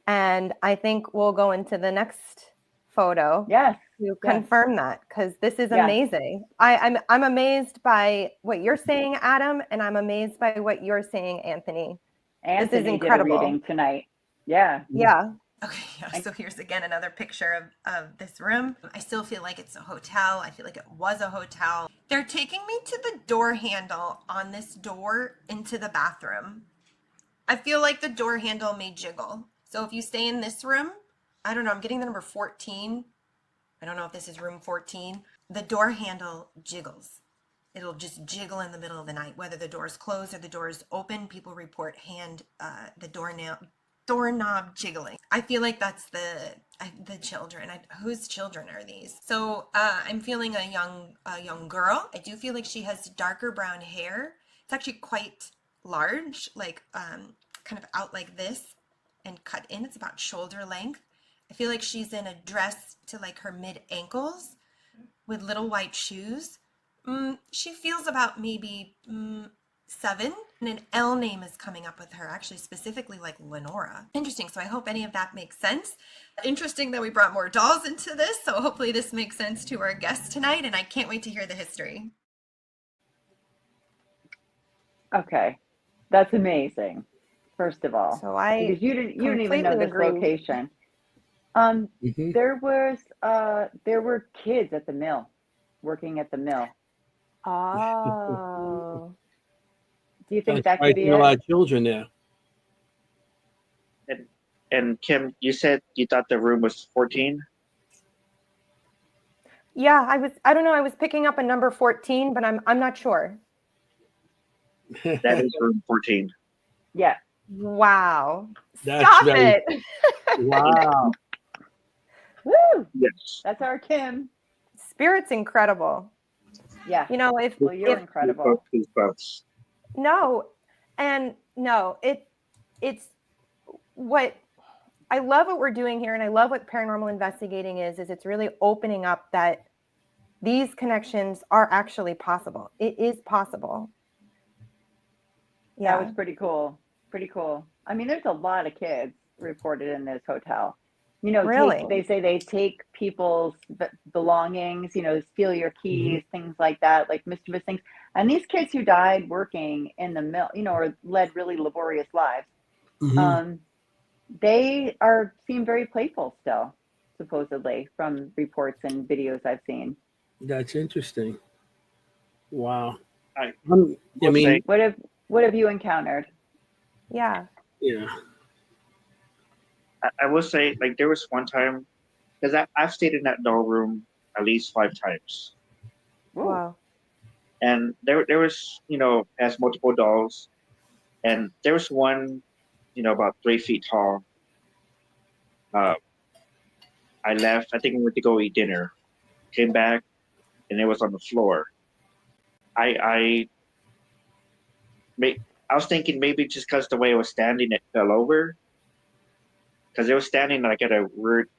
[SPEAKER 2] And I think we'll go into the next photo to confirm that, because this is amazing. I'm amazed by what you're saying, Adam, and I'm amazed by what you're saying, Anthony. This is incredible.
[SPEAKER 3] Did a reading tonight. Yeah.
[SPEAKER 2] Yeah.
[SPEAKER 5] Okay, yeah, so here's again another picture of this room. I still feel like it's a hotel. I feel like it was a hotel. They're taking me to the door handle on this door into the bathroom. I feel like the door handle may jiggle. So if you stay in this room, I don't know, I'm getting the number 14. I don't know if this is room 14. The door handle jiggles. It'll just jiggle in the middle of the night, whether the door is closed or the door is open. People report the doorknob jiggling. I feel like that's the children. Whose children are these? So I'm feeling a young girl. I do feel like she has darker brown hair. It's actually quite large, like kind of out like this and cut in. It's about shoulder length. I feel like she's in a dress to like her mid ankles with little white shoes. She feels about maybe 7, and an L name is coming up with her, actually specifically like Lenora. Interesting. So I hope any of that makes sense. Interesting that we brought more dolls into this. So hopefully this makes sense to our guests tonight, and I can't wait to hear the history.
[SPEAKER 3] Okay. That's amazing. First of all,
[SPEAKER 2] so
[SPEAKER 3] because you didn't even know this location. There were kids at the mill, working at the mill.
[SPEAKER 2] Oh.
[SPEAKER 3] Do you think that could be
[SPEAKER 1] a lot of children there?
[SPEAKER 4] And Kim, you said you thought the room was 14?
[SPEAKER 2] Yeah, I don't know, I was picking up a number 14, but I'm not sure.
[SPEAKER 4] That is room 14.
[SPEAKER 3] Yeah,
[SPEAKER 2] Wow.
[SPEAKER 1] That's
[SPEAKER 2] Stop
[SPEAKER 1] very,
[SPEAKER 2] it.
[SPEAKER 1] wow.
[SPEAKER 3] Woo!
[SPEAKER 4] Yes.
[SPEAKER 3] That's our Kim.
[SPEAKER 2] Spirit's incredible.
[SPEAKER 3] Yeah.
[SPEAKER 2] You know, if
[SPEAKER 3] Well, you're incredible.
[SPEAKER 4] Goosebumps.
[SPEAKER 2] no, and no, it's what I love what we're doing here, and I love what paranormal investigating is it's really opening up that these connections are actually possible. It is possible.
[SPEAKER 3] That was pretty cool. Pretty cool. I mean, there's a lot of kids reported in this hotel. You know,
[SPEAKER 2] Really?
[SPEAKER 3] they say they take people's belongings, you know, steal your
[SPEAKER 1] Mhm.
[SPEAKER 3] keys, things like that, like mischievous things. And these kids who died working in the mill, you know, or led really laborious lives,
[SPEAKER 1] Mhm.
[SPEAKER 3] um, seem very playful still, supposedly, from reports and videos I've seen.
[SPEAKER 1] That's interesting. Wow.
[SPEAKER 4] I
[SPEAKER 1] I
[SPEAKER 4] will say
[SPEAKER 1] mean,
[SPEAKER 3] What have you encountered?
[SPEAKER 2] Yeah.
[SPEAKER 1] yeah.
[SPEAKER 4] I will say like there was one time because I've stayed in that doll room at least 5 times,
[SPEAKER 3] Whoa.
[SPEAKER 2] Wow.
[SPEAKER 4] and there was has multiple dolls, and there was one about 3 feet tall. Uh, I left. I think we went to go eat dinner. Came back and it was on the floor. I may, I was thinking maybe just because the way it was standing, it fell over because it was standing like at a weird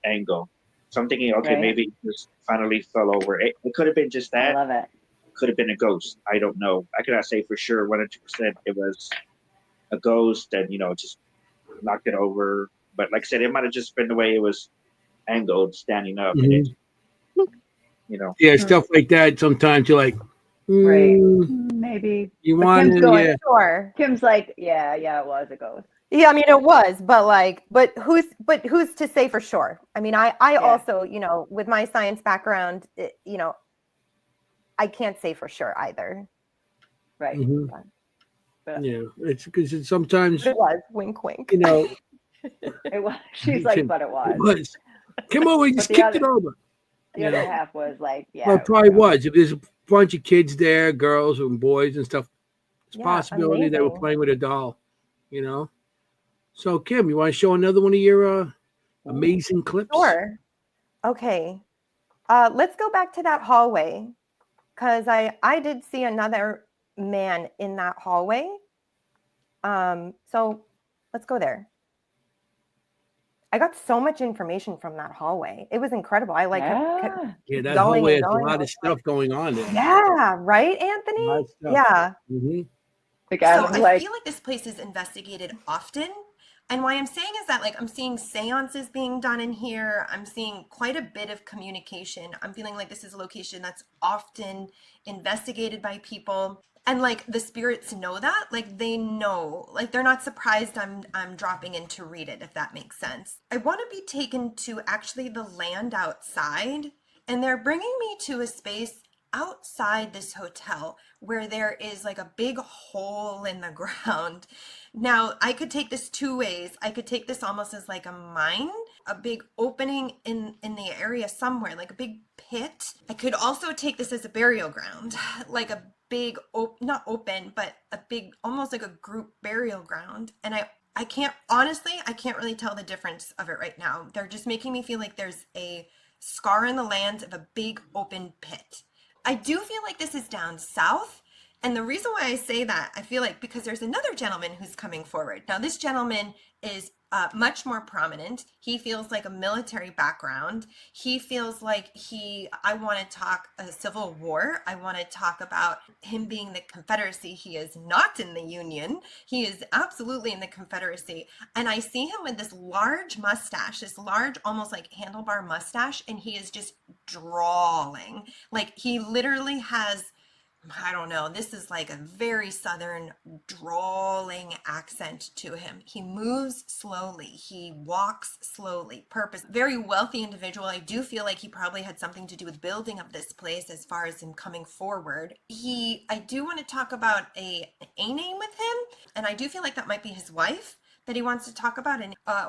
[SPEAKER 4] angle. So I'm thinking, okay,
[SPEAKER 3] Right.
[SPEAKER 4] maybe it just finally fell over. It could have been just
[SPEAKER 3] I
[SPEAKER 4] that.
[SPEAKER 3] love it.
[SPEAKER 4] Could have been a ghost. I don't know. I cannot say for sure 100% it was a ghost and just knocked it over. But like I said, it might have just been the way it was angled, standing up, and it,
[SPEAKER 1] Mhm. Yeah,
[SPEAKER 3] Hmm.
[SPEAKER 1] stuff like that. Sometimes you're like,
[SPEAKER 3] Right.
[SPEAKER 1] mm,
[SPEAKER 3] Maybe.
[SPEAKER 1] you
[SPEAKER 3] But
[SPEAKER 1] want to, yeah.
[SPEAKER 2] Sure.
[SPEAKER 3] Kim's like, yeah, it was a ghost.
[SPEAKER 2] Yeah, I mean it was, but who's to say for sure? I mean, I
[SPEAKER 3] Yeah.
[SPEAKER 2] also, with my science background, I can't say for sure either.
[SPEAKER 3] Right.
[SPEAKER 1] Mhm.
[SPEAKER 3] But
[SPEAKER 1] Yeah, it's because sometimes,
[SPEAKER 2] It was wink wink.
[SPEAKER 1] you know,
[SPEAKER 3] it was. She's like, but it was.
[SPEAKER 1] it was. Come on, we just
[SPEAKER 3] the
[SPEAKER 1] kicked
[SPEAKER 3] other
[SPEAKER 1] it over.
[SPEAKER 3] The
[SPEAKER 1] You
[SPEAKER 3] other
[SPEAKER 1] know,
[SPEAKER 3] half was like,
[SPEAKER 1] well,
[SPEAKER 3] yeah,
[SPEAKER 1] it
[SPEAKER 3] it was a
[SPEAKER 1] probably
[SPEAKER 3] ghost.
[SPEAKER 1] was. If there's a bunch of kids there, girls and boys and stuff, it's a
[SPEAKER 2] Yeah,
[SPEAKER 1] possibility they were
[SPEAKER 2] amazing.
[SPEAKER 1] playing with a doll. You know. So, Kim, you want to show another one of your
[SPEAKER 3] Ooh.
[SPEAKER 1] amazing clips?
[SPEAKER 2] Sure. Okay. Let's go back to that hallway because I did see another man in that hallway. So let's go there. I got so much information from that hallway. It was incredible. I kept
[SPEAKER 3] Yeah.
[SPEAKER 1] Yeah, that
[SPEAKER 2] going
[SPEAKER 1] hallway
[SPEAKER 2] and
[SPEAKER 1] has a
[SPEAKER 2] going.
[SPEAKER 1] lot
[SPEAKER 2] I
[SPEAKER 1] of
[SPEAKER 2] was like,
[SPEAKER 1] stuff going on there.
[SPEAKER 2] yeah, right,
[SPEAKER 1] A
[SPEAKER 2] Anthony?
[SPEAKER 1] lot of stuff.
[SPEAKER 2] Yeah.
[SPEAKER 1] hmm
[SPEAKER 3] Like
[SPEAKER 5] So
[SPEAKER 3] Adam's
[SPEAKER 5] I
[SPEAKER 3] like,
[SPEAKER 5] feel like this place is investigated often. And why I'm saying is that I'm seeing seances being done in here. I'm seeing quite a bit of communication. I'm feeling like this is a location that's often investigated by people. And the spirits know that. They know. They're not surprised I'm dropping in to read it, if that makes sense. I want to be taken to actually the land outside. And they're bringing me to a space outside this hotel where there is a big hole in the ground. Now, I could take this two ways. I could take this almost as a mine, a big opening in the area somewhere, like a big pit. I could also take this as a burial ground, like a big not open, but a big, almost like a group burial ground. And I can't, honestly, I can't really tell the difference of it right now. They're just making me feel like there's a scar in the land of a big open pit. I do feel like this is down south. And the reason why I say that, I feel like because there's another gentleman who's coming forward. Now, this gentleman is much more prominent. He feels like a military background. He feels like I want to talk a civil war. I want to talk about him being the Confederacy. He is not in the Union. He is absolutely in the Confederacy. And I see him with this large mustache, this large, almost like handlebar mustache, and he is just drawling. He literally has, I don't know, this is like a very southern drawling accent to him. He moves slowly. He walks slowly. Purpose. Very wealthy individual. I do feel like he probably had something to do with building of this place as far as him coming forward. I do want to talk about a name with him, and I do feel like that might be his wife that he wants to talk about,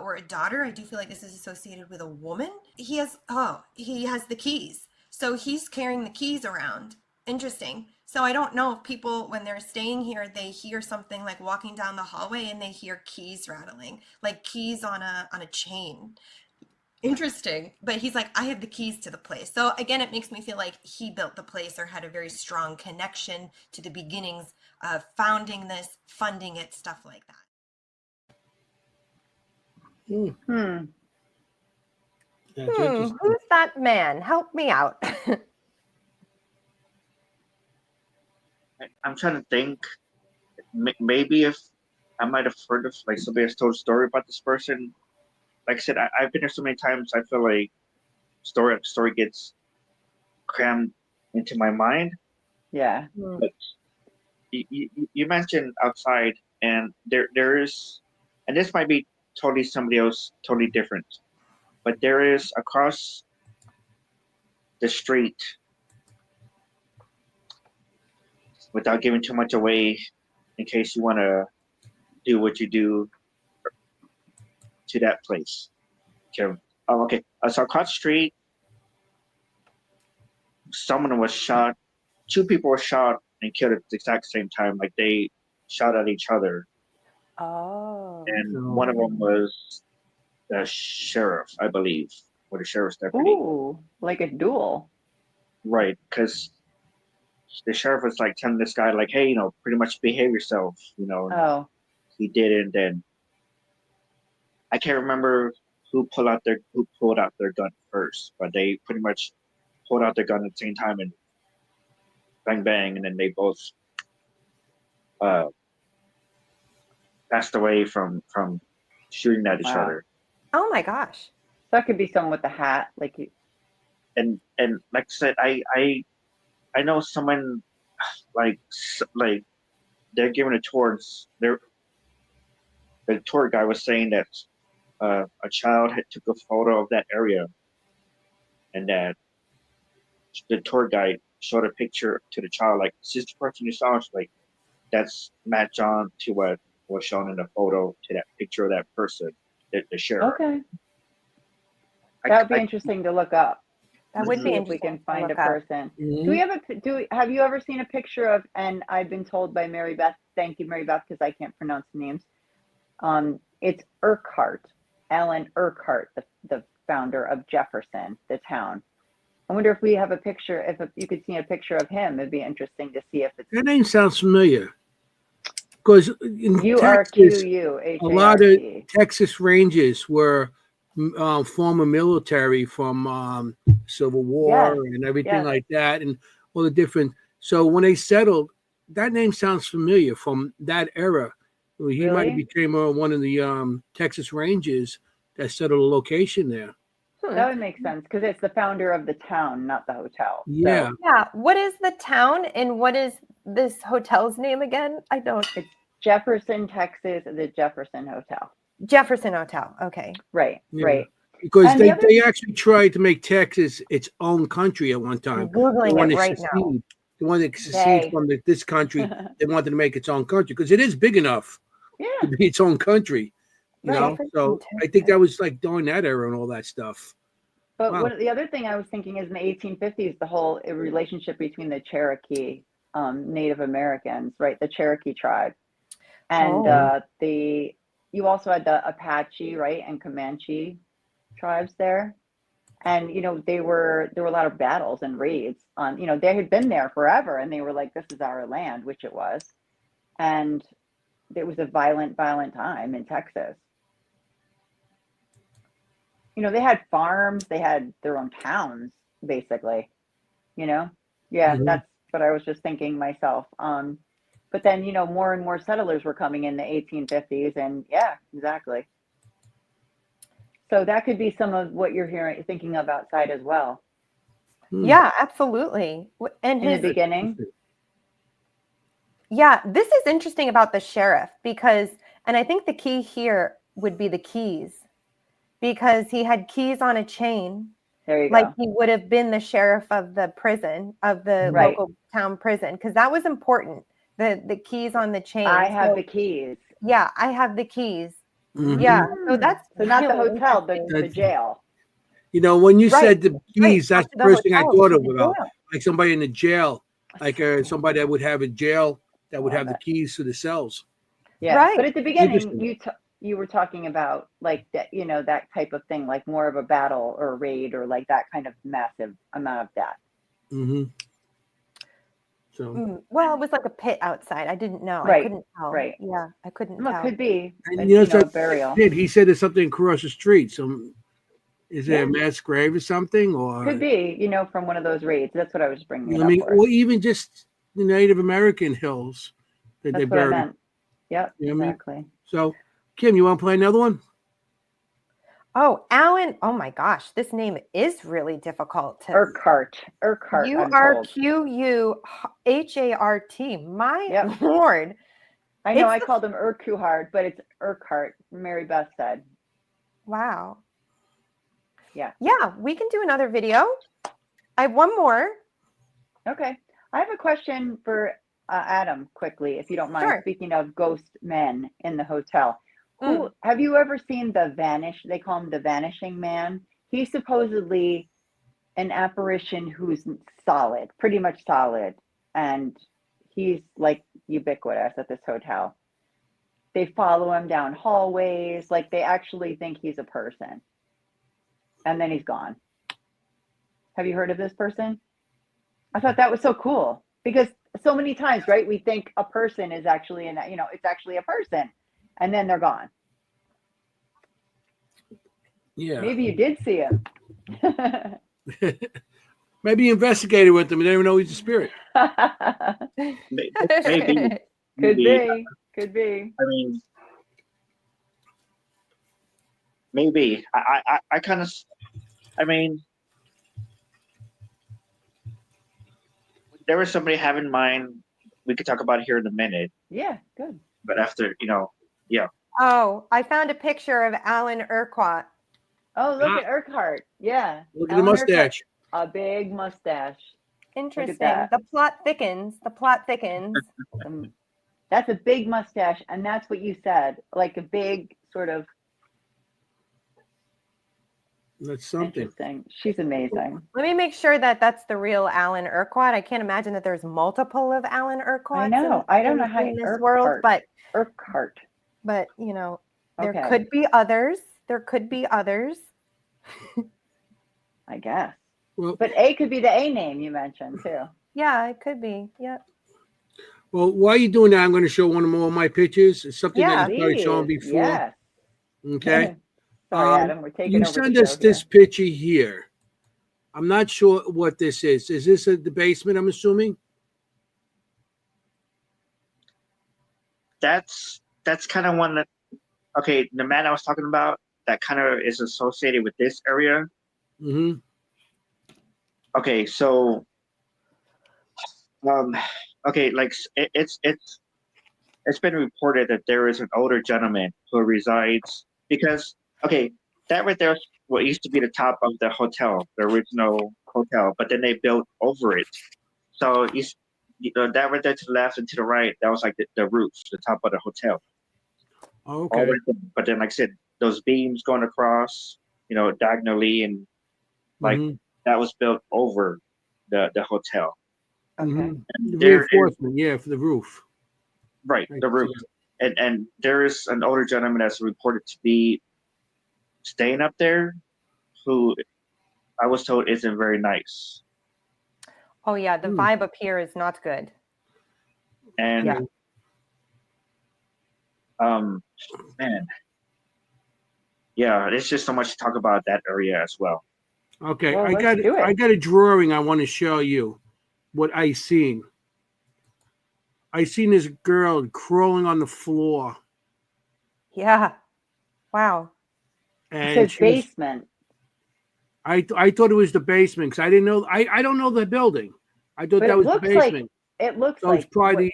[SPEAKER 5] or a daughter. I do feel like this is associated with a woman. He has the keys. So he's carrying the keys around. Interesting. So I don't know if people, when they're staying here, they hear something like walking down the hallway and they hear keys rattling, like keys on a chain. Interesting. But he's like, I have the keys to the place. So again, it makes me feel like he built the place or had a very strong connection to the beginnings of founding this, funding it, stuff like that.
[SPEAKER 1] That's interesting.
[SPEAKER 2] Who's that man? Help me out.
[SPEAKER 4] I'm trying to think. Maybe if I might have heard of like somebody has told a story about this person. Like I said, I've been here so many times. I feel like story after story gets crammed into my mind.
[SPEAKER 3] Yeah.
[SPEAKER 4] But you mentioned outside, and there is, and this might be totally somebody else, totally different. But there is across the street, without giving too much away, in case you want to do what you do to that place. Okay. Oh, okay. So across the street, someone was shot. 2 people were shot and killed at the exact same time. Like they shot at each other.
[SPEAKER 2] Oh.
[SPEAKER 4] And one of them was the sheriff, I believe, or the sheriff's deputy.
[SPEAKER 3] Ooh, like a duel.
[SPEAKER 4] Right, because the sheriff was like telling this guy, like, hey, pretty much behave yourself,
[SPEAKER 3] Oh,
[SPEAKER 4] He didn't, and I can't remember who pulled out their gun first, but they pretty much pulled out their gun at the same time and bang bang, and then they both passed away from shooting at each
[SPEAKER 3] Wow.
[SPEAKER 4] other.
[SPEAKER 2] Oh my gosh.
[SPEAKER 3] so that could be someone with a hat, like you.
[SPEAKER 4] And like I said, I know someone like they're giving a tour. The tour guy was saying that a child had took a photo of that area, and that the tour guide showed a picture to the child, like, "Is this the person you saw?" She's like, "That's match on to what was shown in the photo to that picture of that person, the sheriff."
[SPEAKER 3] Okay, that would be interesting to look up.
[SPEAKER 2] That would be
[SPEAKER 3] See if
[SPEAKER 2] interesting.
[SPEAKER 3] we can
[SPEAKER 2] to
[SPEAKER 3] find a
[SPEAKER 2] look up.
[SPEAKER 3] person.
[SPEAKER 1] Mhm.
[SPEAKER 3] Have you ever seen a picture of? And I've been told by Mary Beth. Thank you, Mary Beth, because I can't pronounce names. It's Urquhart, Alan Urquhart, the founder of Jefferson, the town. I wonder if we have a picture. If you could see a picture of him, it'd be interesting to see if it's.
[SPEAKER 1] That name sounds familiar. Because in Texas,
[SPEAKER 3] URQU,
[SPEAKER 1] a lot of
[SPEAKER 3] HART.
[SPEAKER 1] Texas Rangers were former military from Civil War
[SPEAKER 3] Yes,
[SPEAKER 1] and everything
[SPEAKER 3] yes.
[SPEAKER 1] like that, and all the different. So when they settled, that name sounds familiar from that era. He might have
[SPEAKER 3] Really?
[SPEAKER 1] became one of the Texas Rangers that settled a location there.
[SPEAKER 3] That would make sense because it's the founder of the town, not the hotel.
[SPEAKER 1] Yeah.
[SPEAKER 3] So
[SPEAKER 2] Yeah. What is the town and what is this hotel's name again? I don't.
[SPEAKER 3] Jefferson, Texas, the Jefferson Hotel.
[SPEAKER 2] Jefferson Hotel. Okay.
[SPEAKER 3] Right,
[SPEAKER 1] Yeah.
[SPEAKER 3] right.
[SPEAKER 1] Because
[SPEAKER 3] And the
[SPEAKER 1] they actually tried to make Texas its own country at one
[SPEAKER 2] I'm
[SPEAKER 1] time.
[SPEAKER 2] Googling it right now.
[SPEAKER 1] The one that seceded
[SPEAKER 3] They.
[SPEAKER 1] from this country, they wanted to make its own country because it is big enough
[SPEAKER 3] Yeah,
[SPEAKER 1] to be its own country. You
[SPEAKER 3] Right.
[SPEAKER 1] know,
[SPEAKER 2] Jefferson,
[SPEAKER 1] so I think that was like during that era and all that stuff.
[SPEAKER 3] but
[SPEAKER 1] Wow.
[SPEAKER 3] the other thing I was thinking is in the 1850s, the whole relationship between the Cherokee Native Americans, right, the Cherokee tribe, and you also had the Apache, right, and Comanche tribes there. And there were a lot of battles and raids on, they had been there forever and they were like, this is our land, which it was. And it was a violent time in Texas. They had farms, they had their own towns, basically. Yeah,
[SPEAKER 1] Mhm.
[SPEAKER 3] that's what I was just thinking myself. But then, more and more settlers were coming in the 1850s, and yeah, exactly. So that could be some of what you're thinking of outside as well.
[SPEAKER 2] Yeah, absolutely. And
[SPEAKER 3] In the beginning.
[SPEAKER 2] Yeah, this is interesting about the sheriff because, and I think the key here would be the keys because he had keys on a chain.
[SPEAKER 3] There you
[SPEAKER 2] like
[SPEAKER 3] go.
[SPEAKER 2] he would have been the sheriff of the prison, of the
[SPEAKER 3] Right.
[SPEAKER 2] local town prison, because that was important. The keys on the chain.
[SPEAKER 3] I have the keys.
[SPEAKER 2] Yeah, I have the keys.
[SPEAKER 1] Mhm.
[SPEAKER 2] Yeah, so that's
[SPEAKER 3] So not the
[SPEAKER 2] really
[SPEAKER 3] hotel,
[SPEAKER 2] interesting.
[SPEAKER 3] the jail.
[SPEAKER 1] You know, when you
[SPEAKER 2] Right,
[SPEAKER 1] said the keys, that's the
[SPEAKER 2] the
[SPEAKER 1] first thing I
[SPEAKER 2] hotel,
[SPEAKER 1] thought
[SPEAKER 2] to
[SPEAKER 1] of
[SPEAKER 2] the
[SPEAKER 1] about
[SPEAKER 2] jail.
[SPEAKER 1] like somebody in the jail like somebody that would have a jail that would
[SPEAKER 3] Love
[SPEAKER 1] have the
[SPEAKER 3] it.
[SPEAKER 1] keys to the cells.
[SPEAKER 3] Yeah,
[SPEAKER 2] Right.
[SPEAKER 3] but at the beginning,
[SPEAKER 1] Interesting.
[SPEAKER 3] you were talking about like that, that type of thing, like more of a battle or a raid or like that kind of massive amount of that.
[SPEAKER 1] Mm-hmm. So,
[SPEAKER 2] Well, it was like a pit outside. I didn't know. I
[SPEAKER 3] Right,
[SPEAKER 2] couldn't tell.
[SPEAKER 3] right.
[SPEAKER 2] Yeah, I couldn't
[SPEAKER 3] Well, it
[SPEAKER 2] tell.
[SPEAKER 3] could be,
[SPEAKER 1] and you know, so
[SPEAKER 3] a burial.
[SPEAKER 1] he said there's something across the street. So, is there
[SPEAKER 3] Yeah.
[SPEAKER 1] a mass grave or something, or
[SPEAKER 3] Could be, from one of those raids. That's what I was bringing it
[SPEAKER 1] I
[SPEAKER 3] up
[SPEAKER 1] mean,
[SPEAKER 3] for.
[SPEAKER 1] or even just the Native American hills that they
[SPEAKER 3] That's what I
[SPEAKER 1] buried.
[SPEAKER 3] meant. Yep,
[SPEAKER 1] You know what I mean?
[SPEAKER 3] exactly.
[SPEAKER 1] So, Kim, you want to play another one?
[SPEAKER 2] Oh, Alan. Oh my gosh, this name is really difficult to.
[SPEAKER 3] Urquhart.
[SPEAKER 2] You
[SPEAKER 3] I'm
[SPEAKER 2] are
[SPEAKER 3] told.
[SPEAKER 2] Quhart. My
[SPEAKER 3] Yep.
[SPEAKER 2] Lord.
[SPEAKER 3] I know.
[SPEAKER 2] It's
[SPEAKER 3] I
[SPEAKER 2] the-
[SPEAKER 3] called him Urquhart, but it's Urquhart. Mary Beth said.
[SPEAKER 2] Wow.
[SPEAKER 3] Yeah.
[SPEAKER 2] Yeah, we can do another video. I have one more.
[SPEAKER 3] Okay. I have a question for Adam quickly, if you don't mind.
[SPEAKER 2] Sure.
[SPEAKER 3] Speaking of ghost men in the hotel,
[SPEAKER 2] Mm.
[SPEAKER 3] have you ever seen the Vanish? They call him the Vanishing Man. He's supposedly an apparition who's solid, pretty much solid, and he's like ubiquitous at this hotel. They follow him down hallways, like they actually think he's a person, and then he's gone. Have you heard of this person? I thought that was so cool because so many times, right, we think a person is actually it's actually a person, and then they're gone.
[SPEAKER 1] Yeah.
[SPEAKER 3] Maybe you did see him.
[SPEAKER 1] Maybe you investigated with them and they didn't even know he's a spirit.
[SPEAKER 4] Maybe.
[SPEAKER 3] Could
[SPEAKER 4] maybe.
[SPEAKER 3] be.
[SPEAKER 4] I mean, maybe. I kind of. I mean, there was somebody I have in mind. We could talk about it here in a minute,
[SPEAKER 3] Yeah, good.
[SPEAKER 4] but after yeah.
[SPEAKER 2] Oh, I found a picture of Alan Urquhart.
[SPEAKER 3] Oh, look at Urquhart. Yeah.
[SPEAKER 1] Look at the
[SPEAKER 3] Alan Urquhart,
[SPEAKER 1] mustache.
[SPEAKER 3] a big mustache.
[SPEAKER 2] Interesting.
[SPEAKER 3] that.
[SPEAKER 2] The plot thickens. The plot thickens.
[SPEAKER 3] That's a big mustache, and that's what you said, like a big sort of.
[SPEAKER 1] That's something.
[SPEAKER 3] Interesting. She's amazing.
[SPEAKER 2] Let me make sure that that's the real Alan Urquhart. I can't imagine that there's multiple of Alan Urquharts.
[SPEAKER 3] I know. I don't know how
[SPEAKER 2] in this
[SPEAKER 3] Urquhart.
[SPEAKER 2] world,
[SPEAKER 3] Urquhart.
[SPEAKER 2] but there
[SPEAKER 3] Okay.
[SPEAKER 2] could be others. There could be others.
[SPEAKER 3] I guess.
[SPEAKER 1] Well,
[SPEAKER 3] But A could be the A name you mentioned too.
[SPEAKER 2] Yeah, it could be. Yep.
[SPEAKER 1] well, while you're doing that, I'm going to show one more of my pictures. It's something
[SPEAKER 2] Yeah.
[SPEAKER 1] that I started showing
[SPEAKER 3] Please,
[SPEAKER 1] before.
[SPEAKER 3] yes.
[SPEAKER 1] Okay.
[SPEAKER 3] Sorry, Adam. We're taking
[SPEAKER 1] You
[SPEAKER 3] over
[SPEAKER 1] send
[SPEAKER 3] the
[SPEAKER 1] us
[SPEAKER 3] show
[SPEAKER 1] this
[SPEAKER 3] here.
[SPEAKER 1] picture here. I'm not sure what this is. Is this the basement, I'm assuming?
[SPEAKER 4] That's kind of one that. Okay, the man I was talking about that kind of is associated with this area.
[SPEAKER 1] Mm-hmm.
[SPEAKER 4] Okay, so okay, like it's been reported that there is an older gentleman who resides because that right there is what used to be the top of the hotel, the original hotel, but then they built over it. So that right there to the left and to the right, that was like the roof, the top of the hotel.
[SPEAKER 1] Okay.
[SPEAKER 4] But then, like I said, those beams going across, diagonally, and like that was built over the hotel.
[SPEAKER 3] Okay.
[SPEAKER 1] Mhm. The
[SPEAKER 4] There is-
[SPEAKER 1] reinforcement, for the roof.
[SPEAKER 4] Right, the roof. And there is an older gentleman that's reported to be staying up there who I was told isn't very nice.
[SPEAKER 2] Oh yeah, the vibe up here is not good.
[SPEAKER 4] And
[SPEAKER 2] Yeah.
[SPEAKER 4] man. Yeah, there's just so much to talk about that area as well.
[SPEAKER 1] Okay,
[SPEAKER 3] Well,
[SPEAKER 1] I
[SPEAKER 3] let's
[SPEAKER 1] got
[SPEAKER 3] do it.
[SPEAKER 1] I got a drawing I want to show you what I seen. I seen this girl crawling on the floor.
[SPEAKER 2] Yeah. Wow.
[SPEAKER 3] It
[SPEAKER 1] And
[SPEAKER 3] says
[SPEAKER 1] she was,
[SPEAKER 3] basement.
[SPEAKER 1] I thought it was the basement because I didn't know I don't know the building. I thought
[SPEAKER 3] But
[SPEAKER 1] that
[SPEAKER 3] it
[SPEAKER 1] was the
[SPEAKER 3] looks
[SPEAKER 1] basement.
[SPEAKER 3] It looks
[SPEAKER 1] So
[SPEAKER 3] like
[SPEAKER 1] it's probably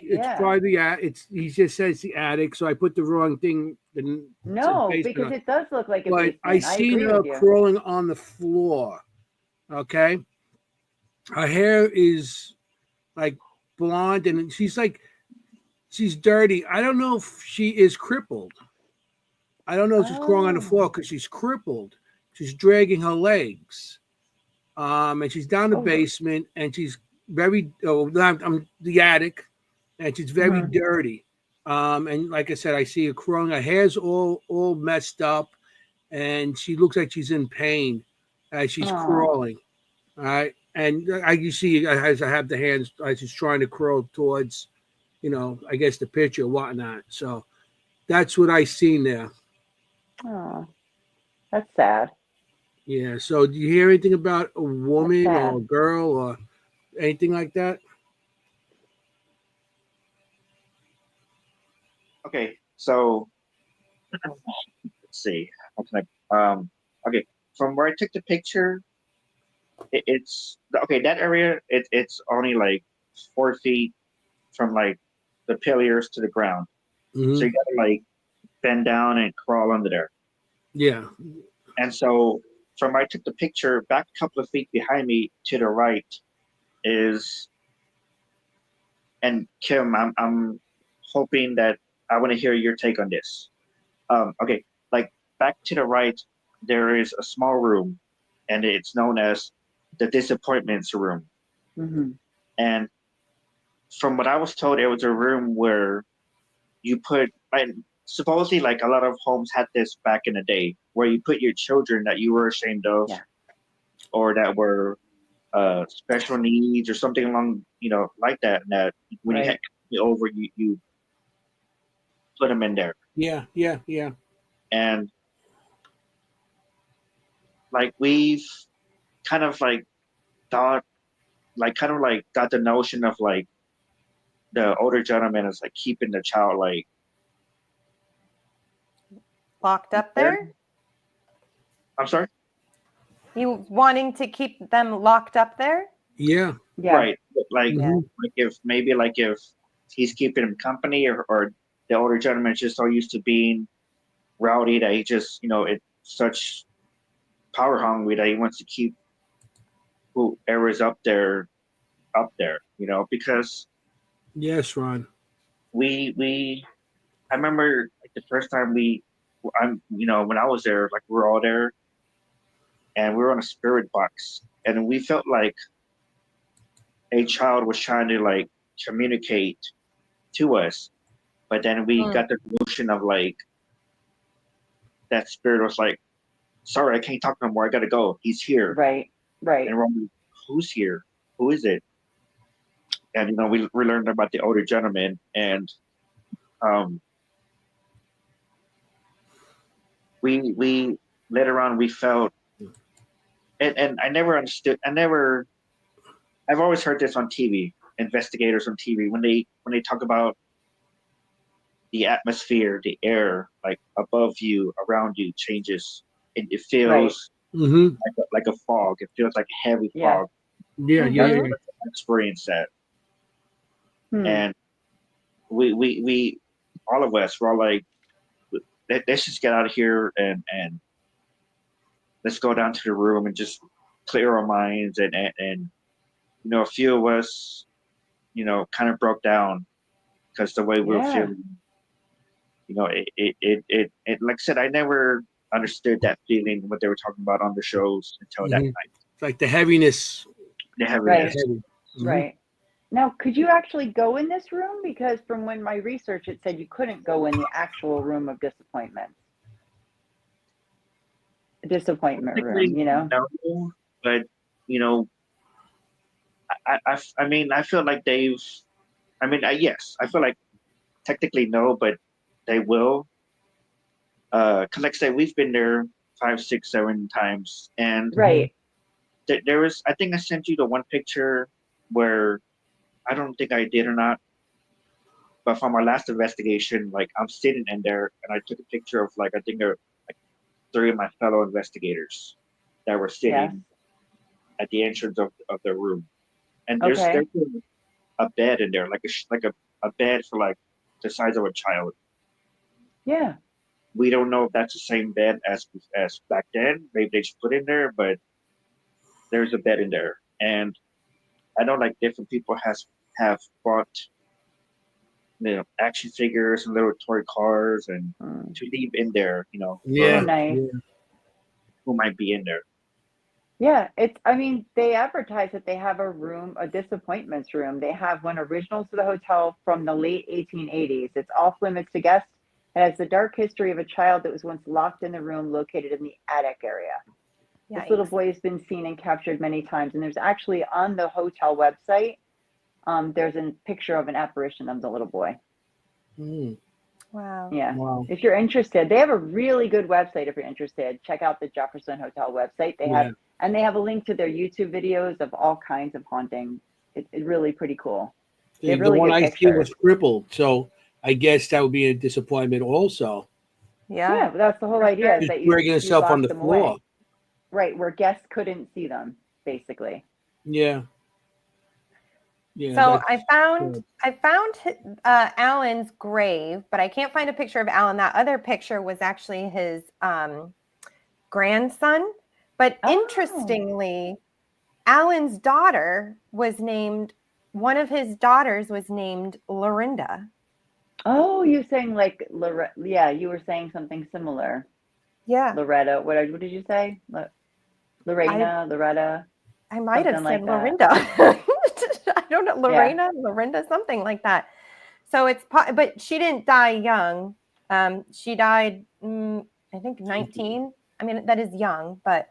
[SPEAKER 3] yeah.
[SPEAKER 1] he just says the attic, so I put the wrong thing.
[SPEAKER 3] No,
[SPEAKER 1] basement
[SPEAKER 3] because
[SPEAKER 1] on.
[SPEAKER 3] it does look like a
[SPEAKER 1] But
[SPEAKER 3] basement.
[SPEAKER 1] I seen
[SPEAKER 3] agree
[SPEAKER 1] her
[SPEAKER 3] with you.
[SPEAKER 1] crawling on the floor. Okay, her hair is like blonde, and she's dirty. I don't know if she is crippled. I don't know if she's crawling on the floor because she's crippled. She's dragging her legs, and she's down the basement, and she's very. Oh, I'm the attic, and she's very
[SPEAKER 3] Mhm.
[SPEAKER 1] dirty. And like I said, I see her crawling. Her hair's all messed up, and she looks like she's in pain as she's
[SPEAKER 3] Oh,
[SPEAKER 1] crawling. All right, and you see as I have the hands, as she's trying to crawl towards, I guess the picture or whatnot. So that's what I seen there.
[SPEAKER 3] oh, that's sad.
[SPEAKER 1] Yeah. So do you hear anything about a
[SPEAKER 3] That's
[SPEAKER 1] woman or a
[SPEAKER 3] sad.
[SPEAKER 1] girl or anything like that?
[SPEAKER 4] Okay, so let's see. How can okay, from where I took the picture, it's okay. That area, it's only like 4 feet from like the pillars to the ground. So
[SPEAKER 1] Hmm.
[SPEAKER 4] you gotta like bend down and crawl under there.
[SPEAKER 1] Yeah.
[SPEAKER 4] And so from where I took the picture, back a couple of feet behind me to the right is, and Kim, I'm hoping that I want to hear your take on this. Okay, like back to the right, there is a small room, and it's known as the disappointments room.
[SPEAKER 3] Hmm.
[SPEAKER 4] And from what I was told, it was a room where you put, like, supposedly, like a lot of homes had this back in the day, where you put your children that you were ashamed of,
[SPEAKER 3] Yeah.
[SPEAKER 4] or that were special needs or something along, like that. And that when you had
[SPEAKER 3] Right.
[SPEAKER 4] company over, you put them in there.
[SPEAKER 1] Yeah. Yeah. Yeah.
[SPEAKER 4] And like we've kind of like thought, like kind of like got the notion of like the older gentleman is like keeping the child like
[SPEAKER 2] Locked up
[SPEAKER 4] there.
[SPEAKER 2] there?
[SPEAKER 4] I'm sorry.
[SPEAKER 2] You wanting to keep them locked up there?
[SPEAKER 1] Yeah.
[SPEAKER 3] Yeah.
[SPEAKER 4] Right. Like,
[SPEAKER 2] Yeah.
[SPEAKER 1] Hmm.
[SPEAKER 4] like if he's keeping him company, or the older gentleman is just so used to being rowdy that he just, it's such power hungry that he wants to keep whoever is up there, because
[SPEAKER 1] Yes, Ron.
[SPEAKER 4] we I remember like the first time when I was there, like we were all there and we were on a spirit box and we felt like a child was trying to like communicate to us, but then we
[SPEAKER 2] Mm.
[SPEAKER 4] got the notion of like that spirit was like, sorry, I can't talk no more. I gotta go. He's here.
[SPEAKER 3] Right. Right.
[SPEAKER 4] And we're like, who's here? Who is it? And we learned about the older gentleman, and um we later on we felt, and I never understood. I've always heard this on TV, investigators on TV, when they talk about the atmosphere, the air, like above you, around you changes. It
[SPEAKER 3] Right.
[SPEAKER 4] feels
[SPEAKER 1] Hmm.
[SPEAKER 4] like a fog. It feels like a heavy
[SPEAKER 3] Yeah.
[SPEAKER 4] fog.
[SPEAKER 1] Yeah. Yeah.
[SPEAKER 4] That's
[SPEAKER 3] Hmm.
[SPEAKER 1] Yeah.
[SPEAKER 4] what I experienced that.
[SPEAKER 3] Hmm.
[SPEAKER 4] And we all of us were all like, let's just get out of here and let's go down to the room and just clear our minds, and a few of us kind of broke down because the way we were
[SPEAKER 3] Yeah.
[SPEAKER 4] feeling. It like I said, I never understood that feeling, what they were talking about on the shows, until that
[SPEAKER 1] Hmm.
[SPEAKER 4] night.
[SPEAKER 1] It's like the heaviness.
[SPEAKER 4] The
[SPEAKER 3] Right.
[SPEAKER 4] heaviness.
[SPEAKER 1] Heavy. Hmm.
[SPEAKER 3] Right. Now, could you actually go in this room? Because from when my research, it said you couldn't go in the actual room of disappointment. The disappointment room,
[SPEAKER 4] Technically, no, but you know, I mean, I feel like they've. I mean, yes, I feel like technically no, but they will. 'Cause like I said, we've been there 5, 6, 7 times, and
[SPEAKER 3] Right.
[SPEAKER 4] there was. I think I sent you the one picture where I don't think I did or not, but from our last investigation, like I'm sitting in there, and I took a picture of like I think there were like 3 of my fellow investigators that were
[SPEAKER 3] Yes.
[SPEAKER 4] sitting at the entrance of the room, and there's
[SPEAKER 3] Okay.
[SPEAKER 4] a bed in there, like a bed for like the size of a child.
[SPEAKER 3] Yeah.
[SPEAKER 4] We don't know if that's the same bed as back then. Maybe they just put in there, but there's a bed in there, and I know like different people have bought action figures and little toy cars and
[SPEAKER 3] Mm.
[SPEAKER 4] to leave in there,
[SPEAKER 3] Oh,
[SPEAKER 1] Yeah.
[SPEAKER 4] for
[SPEAKER 3] nice.
[SPEAKER 1] Yeah.
[SPEAKER 4] who might be in there.
[SPEAKER 3] Yeah, I mean, they advertise that they have a room, a disappointments room. They have one original to the hotel from the late 1880s. It's off limits to guests. It has the dark history of a child that was once locked in the room located in the attic area. This little
[SPEAKER 2] Yikes.
[SPEAKER 3] boy has been seen and captured many times. And there's actually on the hotel website, there's a picture of an apparition of the little boy.
[SPEAKER 1] Mm,
[SPEAKER 2] Wow.
[SPEAKER 3] Yeah.
[SPEAKER 1] wow.
[SPEAKER 3] If you're interested, they have a really good website. If you're interested, check out the Jefferson Hotel website. They have,
[SPEAKER 1] Yeah.
[SPEAKER 3] and they have a link to their YouTube videos of all kinds of haunting. It's really pretty cool. They have
[SPEAKER 1] The
[SPEAKER 3] really
[SPEAKER 1] one
[SPEAKER 3] good
[SPEAKER 1] I see
[SPEAKER 3] pictures.
[SPEAKER 1] was crippled, so I guess that would be a disappointment also.
[SPEAKER 2] Yeah.
[SPEAKER 3] Yeah, but that's the whole
[SPEAKER 2] For
[SPEAKER 3] idea
[SPEAKER 2] sure.
[SPEAKER 3] is
[SPEAKER 1] Just
[SPEAKER 3] that
[SPEAKER 1] dragging
[SPEAKER 3] you
[SPEAKER 1] itself on
[SPEAKER 3] lock
[SPEAKER 1] the
[SPEAKER 3] them
[SPEAKER 1] floor.
[SPEAKER 3] away. Right, where guests couldn't see them, basically.
[SPEAKER 1] Yeah. Yeah.
[SPEAKER 2] So
[SPEAKER 1] That's
[SPEAKER 2] I found Alan's grave, but I can't find a picture of Alan. That other picture was actually his grandson. But
[SPEAKER 3] Oh.
[SPEAKER 2] interestingly, Alan's daughter was named. One of his daughters was named Lorinda.
[SPEAKER 3] Oh, you're saying like yeah, you were saying something similar.
[SPEAKER 2] Yeah,
[SPEAKER 3] Loretta, what did you say? Lorena, Loretta,
[SPEAKER 2] I might have
[SPEAKER 3] something
[SPEAKER 2] said
[SPEAKER 3] like that.
[SPEAKER 2] Lorinda. I don't know,
[SPEAKER 3] Yeah.
[SPEAKER 2] Lorena, Lorinda, something like that. So but she didn't die young. She died, I think, 19. I mean, that is young, but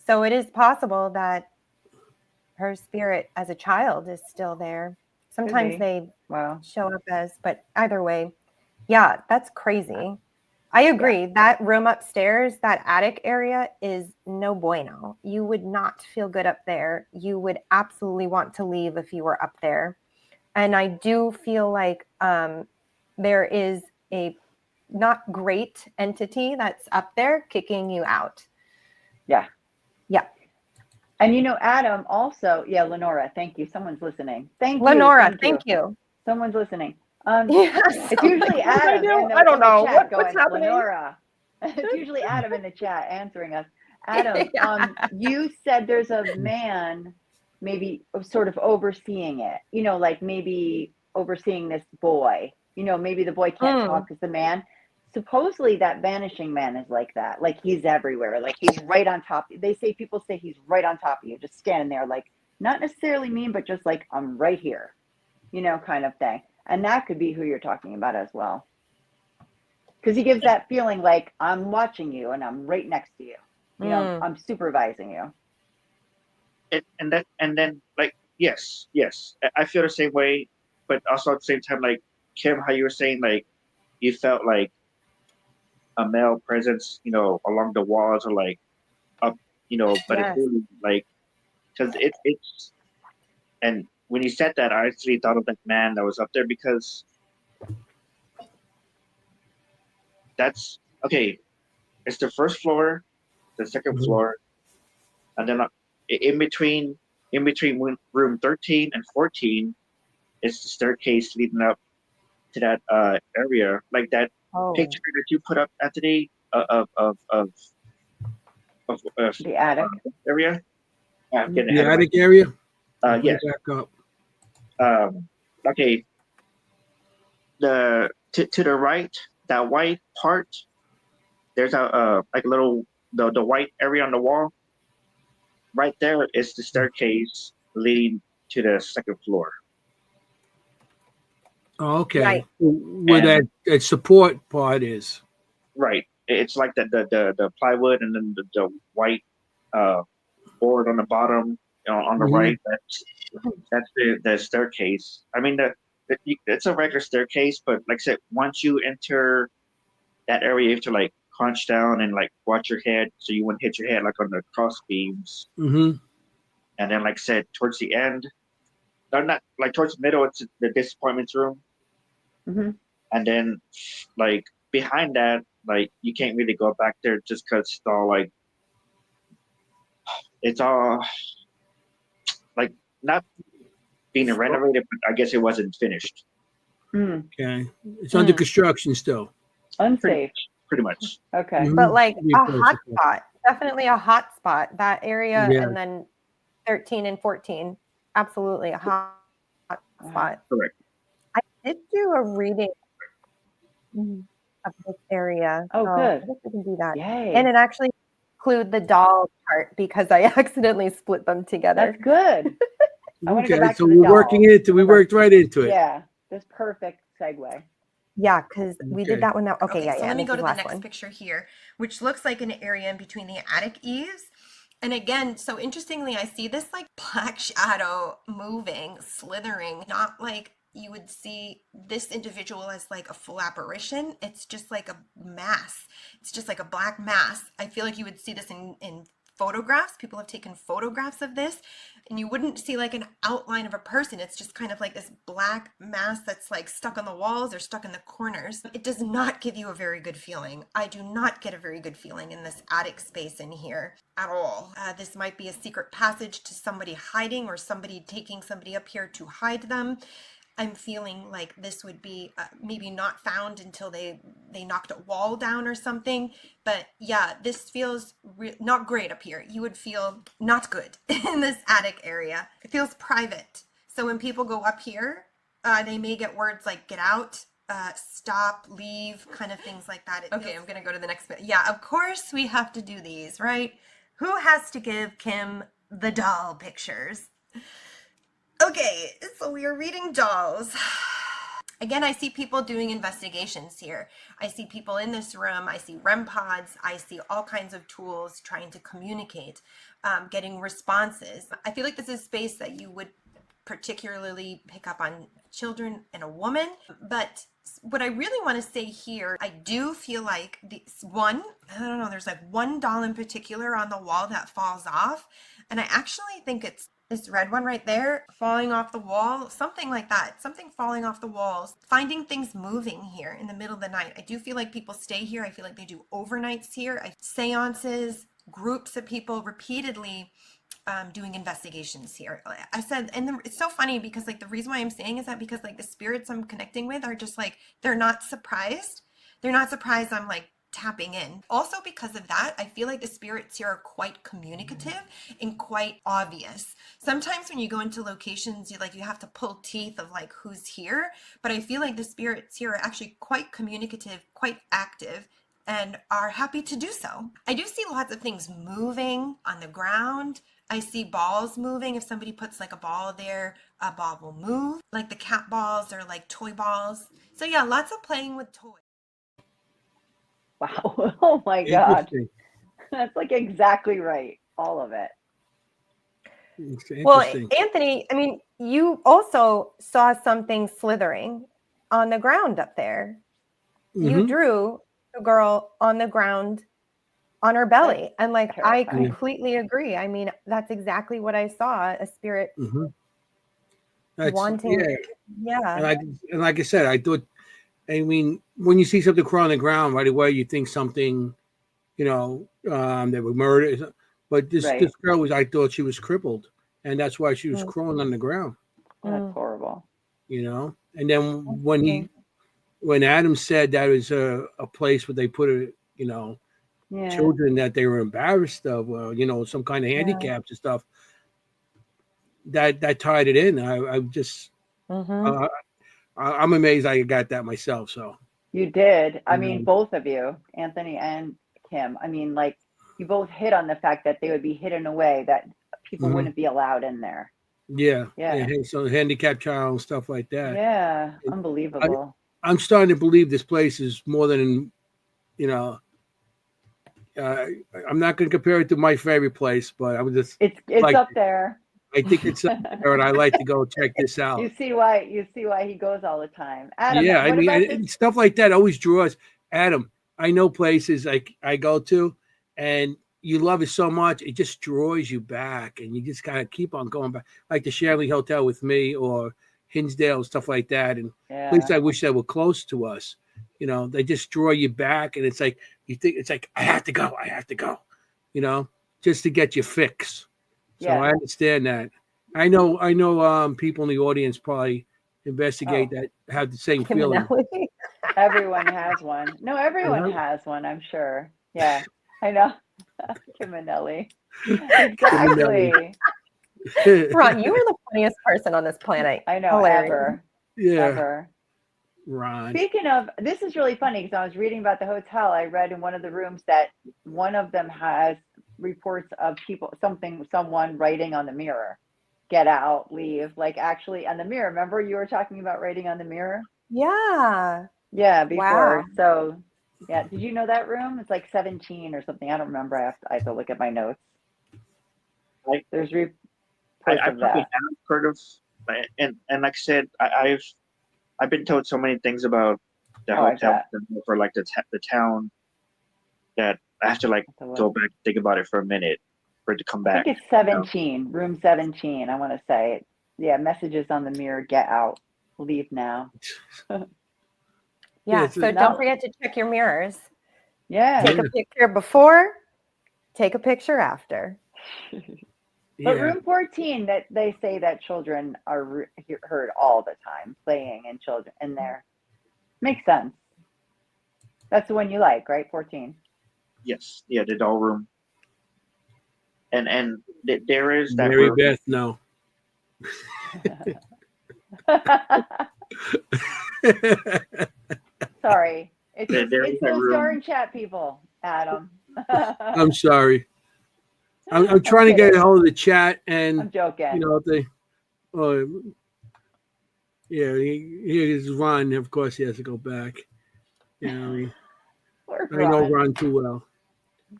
[SPEAKER 2] so it is possible that her spirit as a child is still there. Sometimes
[SPEAKER 3] be.
[SPEAKER 2] they
[SPEAKER 3] Wow.
[SPEAKER 2] show up but either way, yeah, that's crazy. I agree. That room upstairs, that attic area is no bueno. You would not feel good up there. You would absolutely want to leave if you were up there. And I do feel like there is a not great entity that's up there kicking you out.
[SPEAKER 3] Yeah.
[SPEAKER 2] Yeah.
[SPEAKER 3] And Adam also, yeah, Lenora, thank you. Someone's listening. Thank
[SPEAKER 2] Lenora,
[SPEAKER 3] you.
[SPEAKER 2] thank you.
[SPEAKER 3] Someone's listening.
[SPEAKER 2] Yes.
[SPEAKER 3] It's usually
[SPEAKER 2] What did I
[SPEAKER 3] Adam
[SPEAKER 2] do?
[SPEAKER 3] in the,
[SPEAKER 2] I don't
[SPEAKER 3] in the
[SPEAKER 2] know.
[SPEAKER 3] chat
[SPEAKER 2] What's
[SPEAKER 3] going,
[SPEAKER 2] happening?
[SPEAKER 3] Lenora. It's usually Adam in the chat answering us. Adam,
[SPEAKER 2] Yeah.
[SPEAKER 3] you said there's a man maybe sort of overseeing it, like maybe overseeing this boy. Maybe the boy can't talk because the man, supposedly that vanishing man is like that. Like he's everywhere. Like he's right on top. People say he's right on top of you, just standing there, like not necessarily mean, but just like, I'm right here, kind of thing. And that could be who you're talking about as well. Because he gives that feeling like I'm watching you and I'm right next to you. I'm supervising you.
[SPEAKER 4] And then like yes, I feel the same way, but also at the same time, like Kim, how you were saying, like you felt like a male presence, along the walls or like up, but
[SPEAKER 2] Yes.
[SPEAKER 4] it's really like because it's and when you said that, I actually thought of that man that was up there because that's okay. It's the first floor, the second
[SPEAKER 1] Mhm.
[SPEAKER 4] floor, and then in between room 13 and 14 is the staircase leading up to that area, like that picture that you put up, Anthony, of
[SPEAKER 3] The attic.
[SPEAKER 4] area. I'm getting ahead
[SPEAKER 1] The
[SPEAKER 4] of
[SPEAKER 1] attic area. Put
[SPEAKER 4] yes.
[SPEAKER 1] it back up.
[SPEAKER 4] Okay. To the right, that white part, there's a like a little the white area on the wall. Right there is the staircase leading to the second floor.
[SPEAKER 1] Oh, okay.
[SPEAKER 2] Right.
[SPEAKER 1] Where
[SPEAKER 4] And-
[SPEAKER 1] that support part is.
[SPEAKER 4] Right. It's like the plywood and then the white board on the bottom, on the
[SPEAKER 1] Mhm.
[SPEAKER 4] right. That's the staircase. I mean, it's a regular staircase, but like I said, once you enter that area, you have to like crunch down and like watch your head so you wouldn't hit your head like on the cross beams.
[SPEAKER 1] Mm-hmm.
[SPEAKER 4] And then, like I said, towards the end, not like towards the middle, it's the disappointments room.
[SPEAKER 3] Mm-hmm.
[SPEAKER 4] And then, like behind that, like you can't really go back there just because it's all like not being renovated, but I guess it wasn't finished.
[SPEAKER 1] Okay. It's under construction still.
[SPEAKER 3] Unsafe.
[SPEAKER 4] Pretty much.
[SPEAKER 3] Okay.
[SPEAKER 1] Mhm.
[SPEAKER 2] But like
[SPEAKER 1] Be
[SPEAKER 2] a
[SPEAKER 1] close,
[SPEAKER 2] hot
[SPEAKER 1] okay.
[SPEAKER 2] spot, definitely a hot spot, that area.
[SPEAKER 1] Yeah.
[SPEAKER 2] And then 13 and 14, absolutely a hot spot.
[SPEAKER 4] Correct.
[SPEAKER 2] I did do a reading of this area.
[SPEAKER 3] Oh,
[SPEAKER 2] so
[SPEAKER 3] good.
[SPEAKER 2] I guess we can do that.
[SPEAKER 3] Yay.
[SPEAKER 2] And it actually include the doll part because I accidentally split them together.
[SPEAKER 3] That's good. I want to go
[SPEAKER 1] Okay,
[SPEAKER 3] back
[SPEAKER 1] so
[SPEAKER 3] to the
[SPEAKER 1] we're
[SPEAKER 3] dolls.
[SPEAKER 1] working into. We worked right into it.
[SPEAKER 3] Yeah, this perfect segue.
[SPEAKER 2] Yeah, because we
[SPEAKER 1] Okay.
[SPEAKER 2] did that one now. Okay, yeah,
[SPEAKER 5] so
[SPEAKER 2] yeah.
[SPEAKER 5] let me
[SPEAKER 2] this
[SPEAKER 5] go
[SPEAKER 2] is
[SPEAKER 5] to the
[SPEAKER 2] last
[SPEAKER 5] next
[SPEAKER 2] one.
[SPEAKER 5] picture here, which looks like an area in between the attic eaves. And again, so interestingly, I see this like black shadow moving, slithering, not like you would see this individual as like a full apparition. It's just like a mass. It's just like a black mass. I feel like you would see this in photographs. People have taken photographs of this, and you wouldn't see like an outline of a person. It's just kind of like this black mass that's like stuck on the walls or stuck in the corners. It does not give you a very good feeling. I do not get a very good feeling in this attic space in here at all. This might be a secret passage to somebody hiding or somebody taking somebody up here to hide them. I'm feeling like this would be maybe not found until they knocked a wall down or something. But yeah, this feels not great up here. You would feel not good in this attic area. It feels private. So when people go up here, they may get words like get out, stop, leave, kind of things like that. Okay, I'm going to go to the next bit. Yeah, of course we have to do these, right? Who has to give Kim the doll pictures? Okay, so we are reading dolls. Again, I see people doing investigations here. I see people in this room. I see REM pods. I see all kinds of tools trying to communicate, getting responses. I feel like this is space that you would particularly pick up on children and a woman. But what I really want to say here, I do feel like I don't know, there's like one doll in particular on the wall that falls off. And I actually think it's this red one right there falling off the wall, something like that, something falling off the walls, finding things moving here in the middle of the night. I do feel like people stay here. I feel like they do overnights here. Seances, groups of people repeatedly doing investigations here. I said, and it's so funny because like the reason why I'm saying is that because like the spirits I'm connecting with are just like, they're not surprised. They're not surprised I'm like tapping in. Also because of that, I feel like the spirits here are quite communicative and quite obvious. Sometimes when you go into locations, you have to pull teeth of like who's here, but I feel like the spirits here are actually quite communicative, quite active, and are happy to do so. I do see lots of things moving on the ground. I see balls moving. If somebody puts like a ball there, a ball will move. Like the cat balls or like toy balls. So yeah, lots of playing with toys.
[SPEAKER 3] Wow. Oh my God. That's like exactly right. All of it.
[SPEAKER 2] Well, Anthony, I mean, you also saw something slithering on the ground up there. Mm-hmm. You drew a girl on the ground on her belly. And like, I completely agree. I mean, that's exactly what I saw, a spirit wanting. Yeah.
[SPEAKER 1] And like I said, I thought, I mean, when you see something crawl on the ground right away, you think something, they were murdered. But this girl I thought she was crippled. And that's why she was crawling on the ground.
[SPEAKER 3] That's horrible.
[SPEAKER 1] And then when Adam said that was a place where they put children that they were embarrassed of, some kind of handicaps and stuff, that tied it in. I'm just, I'm amazed I got that myself. So
[SPEAKER 3] you did. I mean, both of you, Anthony and Kim. I mean, like you both hit on the fact that they would be hidden away, that people wouldn't be allowed in there.
[SPEAKER 1] Yeah. So handicapped child and stuff like that.
[SPEAKER 3] Yeah, unbelievable.
[SPEAKER 1] I'm starting to believe this place is more than, I'm not going to compare it to my favorite place, but I was just.
[SPEAKER 3] It's up there.
[SPEAKER 1] I think it's up there, and I like to go check this out.
[SPEAKER 3] You see why he goes all the time. Adam,
[SPEAKER 1] yeah, I mean, stuff like that always draws. Adam, I know places I go to, and you love it so much, it just draws you back, and you just kind of keep on going back, like the Shanley Hotel with me, or Hinsdale, stuff like that. And at least I wish they were close to us. They just draw you back, and it's like you think it's like I have to go, just to get your fix. So I understand that. I know people in the audience probably investigate that, have the same feeling.
[SPEAKER 3] Everyone has one. No, everyone has one, I'm sure. Yeah, I know. Kiminelli. Exactly.
[SPEAKER 2] Ron, you are the funniest person on this planet.
[SPEAKER 3] I know, ever.
[SPEAKER 1] Yeah.
[SPEAKER 3] Ever.
[SPEAKER 1] Ron.
[SPEAKER 3] Speaking of, this is really funny because I was reading about the hotel. I read in one of the rooms that one of them has reports of someone writing on the mirror, get out, leave, like actually on the mirror. Remember you were talking about writing on the mirror?
[SPEAKER 2] Yeah.
[SPEAKER 3] Yeah, before.
[SPEAKER 2] Wow.
[SPEAKER 3] So, yeah, did you know that room? It's like 17 or something. I don't remember. I have to look at my notes.
[SPEAKER 4] I-
[SPEAKER 3] There's reports
[SPEAKER 4] I
[SPEAKER 3] of
[SPEAKER 4] probably
[SPEAKER 3] that.
[SPEAKER 4] have heard of, and like I said, I've been told so many things about the
[SPEAKER 3] Oh, I
[SPEAKER 4] hotel
[SPEAKER 3] bet.
[SPEAKER 4] for like the town that I have to like
[SPEAKER 3] Let's have a look.
[SPEAKER 4] go back and think about it for a minute for it to come
[SPEAKER 3] I think
[SPEAKER 4] back.
[SPEAKER 3] it's 17, room 17. I want to say, yeah, messages on the mirror, get out, leave now.
[SPEAKER 2] Yeah.
[SPEAKER 1] it's a-
[SPEAKER 2] So
[SPEAKER 3] No.
[SPEAKER 2] don't forget to check your mirrors.
[SPEAKER 3] Yeah.
[SPEAKER 2] Take a picture before, take a picture after.
[SPEAKER 3] But
[SPEAKER 1] yeah.
[SPEAKER 3] room 14, that they say that children are heard all the time playing and children in there. Makes sense. That's the one you like, right? 14.
[SPEAKER 4] Yes, yeah, the doll room, and there is that
[SPEAKER 1] Mary
[SPEAKER 4] room.
[SPEAKER 1] Beth, no.
[SPEAKER 3] Sorry. It's
[SPEAKER 4] There is that
[SPEAKER 3] those
[SPEAKER 4] room.
[SPEAKER 3] darn chat people, Adam.
[SPEAKER 1] I'm sorry. I'm trying to get a hold of the chat, and
[SPEAKER 3] I'm joking.
[SPEAKER 1] they. Yeah, here's Ron. Of course, he has to go back.
[SPEAKER 3] Poor
[SPEAKER 1] I know
[SPEAKER 3] Ron.
[SPEAKER 1] Ron too well.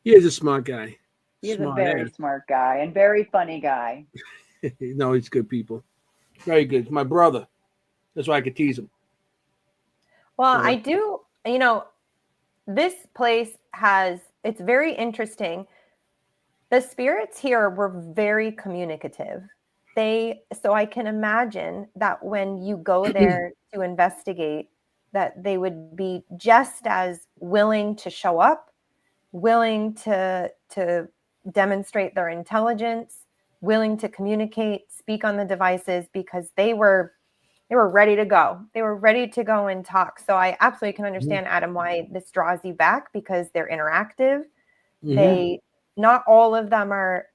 [SPEAKER 1] He is a smart guy.
[SPEAKER 3] He's a
[SPEAKER 1] Smart
[SPEAKER 3] very
[SPEAKER 1] ass.
[SPEAKER 3] smart guy and very funny guy.
[SPEAKER 1] No, he's good people. Very good. My brother. That's why I could tease him.
[SPEAKER 2] Well,
[SPEAKER 1] So-
[SPEAKER 2] I do, this place it's very interesting. The spirits here were very communicative. So I can imagine that when you go there to investigate, that they would be just as willing to show up, willing to demonstrate their intelligence, willing to communicate, speak on the devices, because they were ready to go. They were ready to go and talk. So I absolutely can understand, Adam, why this draws you back, because they're interactive.
[SPEAKER 1] Mhm.
[SPEAKER 2] Not all of them are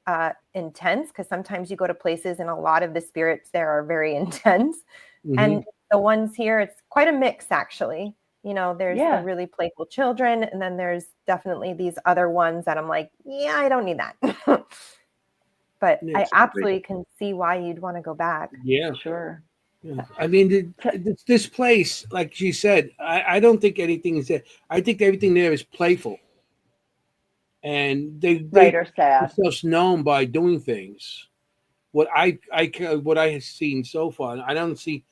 [SPEAKER 2] intense, because sometimes you go to places and a lot of the spirits there are very intense.
[SPEAKER 1] Mhm.
[SPEAKER 2] And the ones here, it's quite a mix, actually. There's the
[SPEAKER 3] Yeah.
[SPEAKER 2] really playful children, and then there's definitely these other ones that I'm like, yeah, I don't need that. But
[SPEAKER 1] Yeah,
[SPEAKER 2] I
[SPEAKER 1] exactly.
[SPEAKER 2] absolutely can see why you'd want to go back.
[SPEAKER 1] Yeah.
[SPEAKER 3] Sure.
[SPEAKER 1] Yeah. I mean, this place, like she said, I don't think anything is there. I think everything there is playful, and they
[SPEAKER 3] Right, or sad.
[SPEAKER 1] themselves known by doing things. What I have seen so far, I don't see.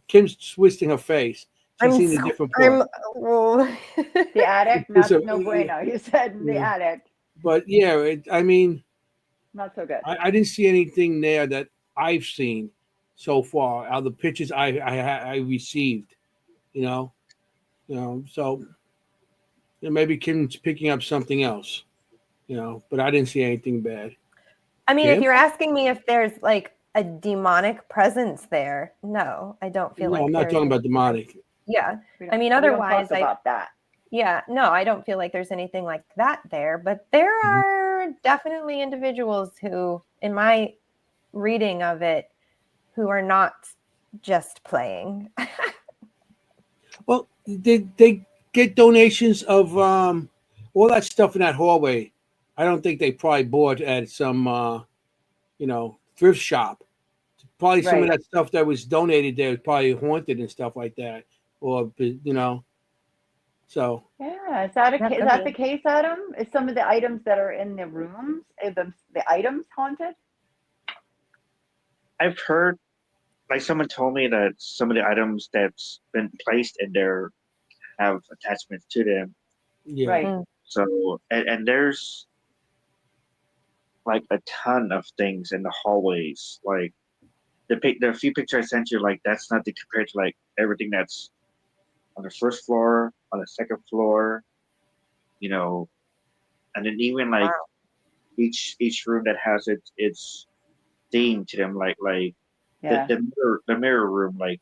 [SPEAKER 1] Kim's twisting her face. She's seen a different part.
[SPEAKER 3] The attic,
[SPEAKER 1] So,
[SPEAKER 3] no bueno. You said in the
[SPEAKER 1] yeah.
[SPEAKER 3] attic.
[SPEAKER 1] But yeah, I mean,
[SPEAKER 3] Not so good.
[SPEAKER 1] I didn't see anything there that I've seen so far. Out of the pictures I received, so maybe Kim's picking up something else, but I didn't see anything bad.
[SPEAKER 2] I mean,
[SPEAKER 1] Kim?
[SPEAKER 2] if you're asking me if there's like a demonic presence there, no, I don't feel
[SPEAKER 1] No,
[SPEAKER 2] like
[SPEAKER 1] I'm not
[SPEAKER 2] there's
[SPEAKER 1] talking about demonic.
[SPEAKER 2] Yeah.
[SPEAKER 3] We
[SPEAKER 2] I mean,
[SPEAKER 3] we don't
[SPEAKER 2] otherwise,
[SPEAKER 3] talk about that.
[SPEAKER 2] yeah, no, I don't feel like there's anything like that there. But there
[SPEAKER 1] Mhm.
[SPEAKER 2] are definitely individuals who, in my reading of it, who are not just playing.
[SPEAKER 1] Well, they get donations of all that stuff in that hallway. I don't think they probably bought at some thrift shop. Probably some of
[SPEAKER 3] Right.
[SPEAKER 1] that stuff that was donated there is probably haunted and stuff like that, or So
[SPEAKER 3] Yeah. Is that
[SPEAKER 2] That
[SPEAKER 3] is
[SPEAKER 2] could
[SPEAKER 3] that
[SPEAKER 2] be.
[SPEAKER 3] the case, Adam? Is some of the items that are in the rooms, the items haunted?
[SPEAKER 4] I've heard, like someone told me that some of the items that's been placed in there have attachments to them.
[SPEAKER 1] yeah,
[SPEAKER 3] Right.
[SPEAKER 2] Mm.
[SPEAKER 4] So and there's like a ton of things in the hallways. Like the few pictures I sent you, like that's nothing compared to like everything that's on the first floor, on the second floor, and then even like
[SPEAKER 2] Wow.
[SPEAKER 4] each room that has its theme to them, like
[SPEAKER 3] Yeah.
[SPEAKER 4] the mirror room, like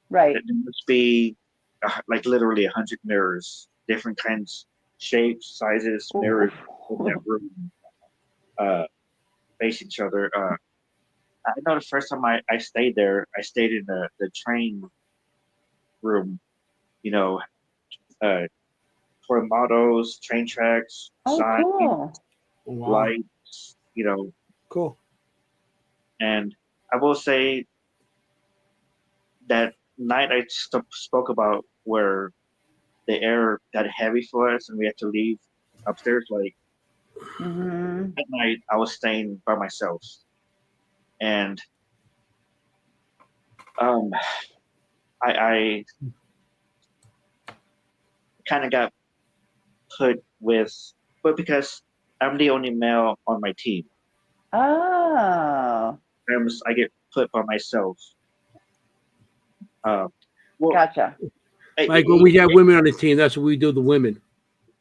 [SPEAKER 3] Right.
[SPEAKER 4] there must be like literally 100 mirrors, different kinds, shapes, sizes, mirrors in that
[SPEAKER 3] Ooh.
[SPEAKER 4] room, face each other. I know the first time I stayed there, I stayed in the train room, you know, for models, train tracks,
[SPEAKER 3] Oh,
[SPEAKER 4] signs,
[SPEAKER 3] cool.
[SPEAKER 1] Wow.
[SPEAKER 4] lights,
[SPEAKER 1] Cool.
[SPEAKER 4] and I will say that night I spoke about where the air got heavy for us and we had to leave upstairs. Like
[SPEAKER 3] Mm-hmm.
[SPEAKER 4] at night, I was staying by myself, and um, I kind of got put with, but because I'm the only male on my team,
[SPEAKER 3] Oh,
[SPEAKER 4] I get put by myself. Well,
[SPEAKER 3] gotcha.
[SPEAKER 1] Like when we have women on the team, that's what we do. The women,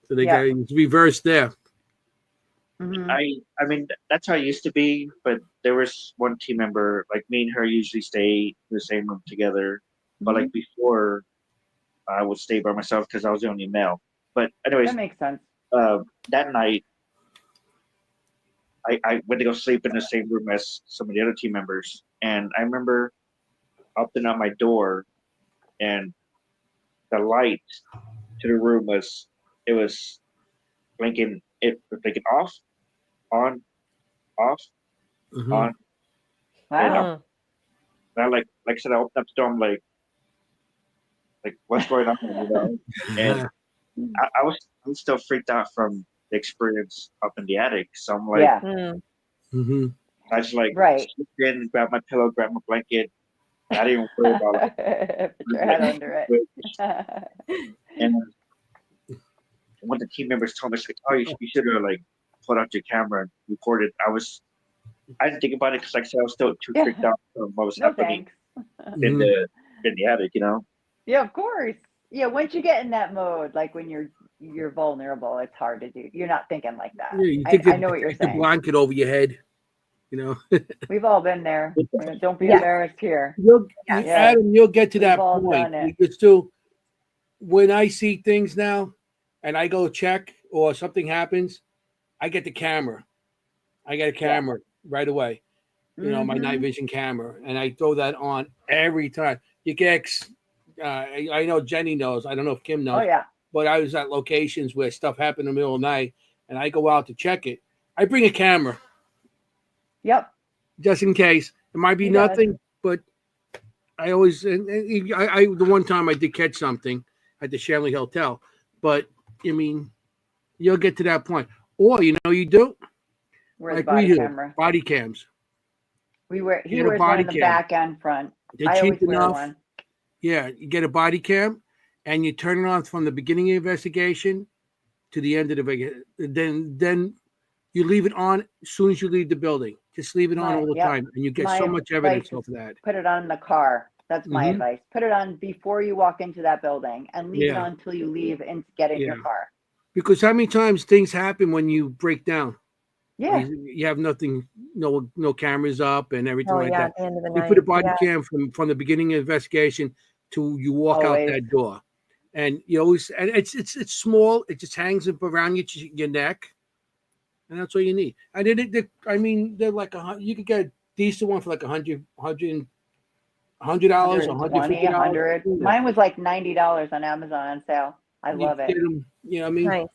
[SPEAKER 1] so they
[SPEAKER 3] Yeah.
[SPEAKER 1] got reverse there.
[SPEAKER 3] Mm-hmm.
[SPEAKER 4] I mean that's how it used to be, but there was one team member, like me and her usually stay in the same room together, but like before I would stay by myself because I was the only male. But anyways,
[SPEAKER 3] That makes sense.
[SPEAKER 4] that night I went to go sleep in the same room as some of the other team members, and I remember opening up my door, and the light to the room was blinking. It was blinking off, on, off,
[SPEAKER 1] Mhm.
[SPEAKER 4] on, and
[SPEAKER 3] Wow.
[SPEAKER 4] I like I said, I opened up the door. I'm like what's going on, And I was still freaked out from the experience up in the attic. So I'm like,
[SPEAKER 3] Yeah.
[SPEAKER 1] Mm-hmm.
[SPEAKER 4] I just like
[SPEAKER 3] Right.
[SPEAKER 4] slipped in, grabbed my pillow, grabbed my blanket. I didn't even worry about it.
[SPEAKER 3] Put your head under it.
[SPEAKER 4] And when the team members told me, it's like, oh, you should have like pulled out your camera and recorded. I didn't think about it because, like I said, I was still too freaked out from what was
[SPEAKER 3] No
[SPEAKER 4] happening
[SPEAKER 3] thanks.
[SPEAKER 4] in the attic,
[SPEAKER 3] Yeah, of course. Yeah, once you get in that mode, like when you're vulnerable, it's hard to do. You're not thinking like that.
[SPEAKER 1] Yeah, you think
[SPEAKER 3] I know what you're
[SPEAKER 1] take the
[SPEAKER 3] saying.
[SPEAKER 1] blanket over your head,
[SPEAKER 3] We've all been there. Don't be
[SPEAKER 2] Yeah.
[SPEAKER 3] embarrassed here.
[SPEAKER 1] Adam, you'll get to
[SPEAKER 3] We've
[SPEAKER 1] that
[SPEAKER 3] all
[SPEAKER 1] point.
[SPEAKER 3] done it.
[SPEAKER 1] Because too, when I see things now, and I go check or something happens, I get the camera. I get a camera right away. My night vision camera, and I throw that on every time. You get, I know Jenny knows. I don't know if Kim knows.
[SPEAKER 3] Oh yeah.
[SPEAKER 1] But I was at locations where stuff happened in the middle of the night, and I go out to check it. I bring a camera.
[SPEAKER 3] Yep.
[SPEAKER 1] Just in case. It might be nothing, but I always, I the one time I did catch something at the Shanley Hotel, but I mean, you'll get to that point. Or, you do?
[SPEAKER 3] We're
[SPEAKER 1] like
[SPEAKER 3] the body
[SPEAKER 1] we do,
[SPEAKER 3] camera.
[SPEAKER 1] body cams.
[SPEAKER 3] He
[SPEAKER 1] Get a
[SPEAKER 3] wears one
[SPEAKER 1] body
[SPEAKER 3] in the
[SPEAKER 1] cam.
[SPEAKER 3] back and front.
[SPEAKER 1] They're
[SPEAKER 3] I
[SPEAKER 1] cheap
[SPEAKER 3] always wear
[SPEAKER 1] enough.
[SPEAKER 3] one.
[SPEAKER 1] Yeah, you get a body cam, and you turn it on from the beginning of the investigation to the end of the then you leave it on as soon as you leave the building. Just leave it on all the time, and you get so much evidence off of that.
[SPEAKER 3] Put it on in the car. That's my advice. Put it on before you walk into that building, and leave it on until you leave and get in your car.
[SPEAKER 1] Because how many times things happen when you break down?
[SPEAKER 3] Yeah.
[SPEAKER 1] You have nothing, no cameras up and everything that.
[SPEAKER 2] At the end of the
[SPEAKER 1] You
[SPEAKER 2] night.
[SPEAKER 1] put a body cam from the beginning of the investigation to you walk out that door, and you always, and it's small. It just hangs up around your neck, and that's all you need. And they're like you could get a decent one for like $100, $120, $150.
[SPEAKER 3] 100. Mine was like $90 on Amazon on sale. I love it.
[SPEAKER 1] Them, I mean,
[SPEAKER 2] nice.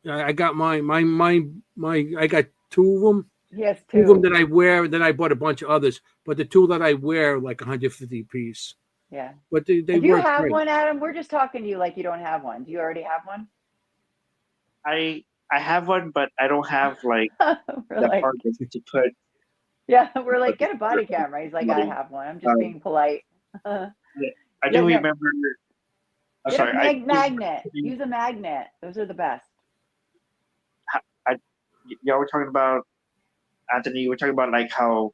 [SPEAKER 1] I got mine. I got two of them.
[SPEAKER 3] Yes,
[SPEAKER 1] two of them that I wear. Then I bought a bunch of others, but the two that I wear like 150 piece.
[SPEAKER 3] Yeah.
[SPEAKER 1] But they
[SPEAKER 3] do you have
[SPEAKER 1] great.
[SPEAKER 3] one, Adam? We're just talking to you like you don't have one. Do you already have one?
[SPEAKER 4] I have one, but I don't have like
[SPEAKER 3] the
[SPEAKER 4] part to put.
[SPEAKER 3] Yeah, we're like, get a body camera. He's like, I have one. I'm just being polite.
[SPEAKER 4] I do remember.
[SPEAKER 3] I'm sorry. Magnet. Use a magnet. Those are the best.
[SPEAKER 4] Y'all were talking about, Anthony. You were talking about like how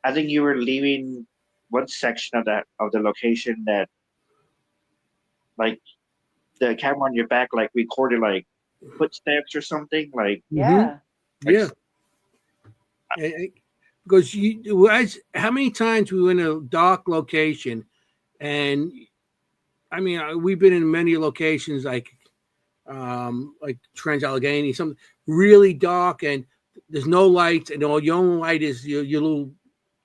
[SPEAKER 4] I think you were leaving one section of the location that like the camera on your back like recorded like footsteps or something like.
[SPEAKER 3] Yeah.
[SPEAKER 1] Yeah. Because how many times we were in a dark location, and I mean we've been in many locations like Trans Allegheny, something really dark, and there's no lights, and all your only light is your little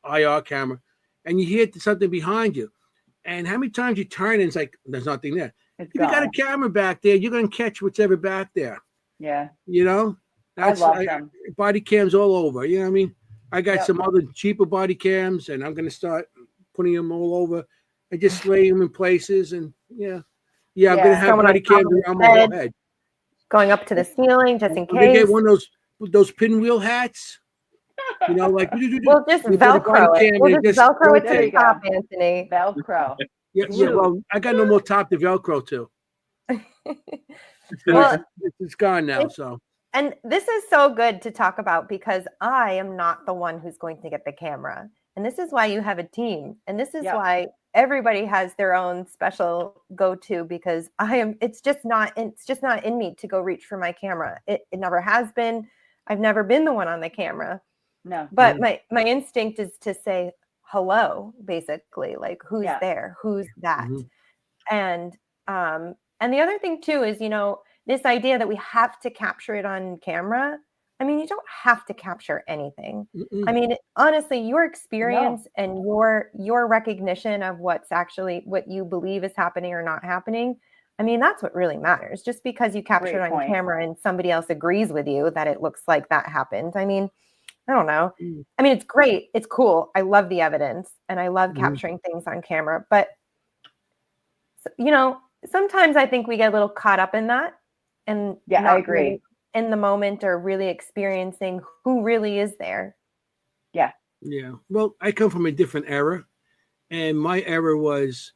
[SPEAKER 1] IR camera, and you hear something behind you, And how many times you turn and it's like there's nothing there.
[SPEAKER 3] It's
[SPEAKER 1] If you got a
[SPEAKER 3] gone.
[SPEAKER 1] camera back there, you're gonna catch whatever back there.
[SPEAKER 3] Yeah.
[SPEAKER 1] You know,
[SPEAKER 3] I love them.
[SPEAKER 1] Body cams all over. You know what I mean? I got
[SPEAKER 3] Yep.
[SPEAKER 1] some other cheaper body cams, and I'm gonna start putting them all over and just lay them in places. And I'm gonna have
[SPEAKER 2] Someone on
[SPEAKER 1] body
[SPEAKER 2] top
[SPEAKER 1] cams
[SPEAKER 2] of the
[SPEAKER 1] around my whole head.
[SPEAKER 2] going up to the ceiling just in
[SPEAKER 1] I'm gonna
[SPEAKER 2] case.
[SPEAKER 1] get one of those pinwheel hats. You know, like
[SPEAKER 2] We'll just
[SPEAKER 1] you put a body
[SPEAKER 2] Velcro it.
[SPEAKER 1] cam
[SPEAKER 2] We'll
[SPEAKER 1] and
[SPEAKER 2] just Velcro it
[SPEAKER 3] There
[SPEAKER 2] to
[SPEAKER 3] you
[SPEAKER 2] the top,
[SPEAKER 3] go.
[SPEAKER 2] Anthony.
[SPEAKER 3] Velcro.
[SPEAKER 1] Yeah, well, I got no more top to Velcro to.
[SPEAKER 2] Well,
[SPEAKER 1] It's gone now. So
[SPEAKER 2] and this is so good to talk about because I am not the one who's going to get the camera. And this is why you have a team. And this is why everybody has their own special go-to because it's just not in me to go reach for my camera. It never has been. I've never been the one on the camera.
[SPEAKER 3] No.
[SPEAKER 2] But my instinct is to say hello, basically, like who's there, who's that. And the other thing too is, this idea that we have to capture it on camera. I mean, you don't have to capture anything. I mean, honestly, your experience and your recognition of what you believe is happening or not happening. I mean, that's what really matters. Just because you capture it on camera and somebody else agrees with you that it looks like that happened. I mean, I don't know. I mean, it's great. It's cool. I love the evidence and I love capturing things on camera. But, sometimes I think we get a little caught up in that and
[SPEAKER 3] I agree.
[SPEAKER 2] Really in the moment or really experiencing who really is there.
[SPEAKER 3] Yeah.
[SPEAKER 1] Yeah. Well, I come from a different era. And my era was,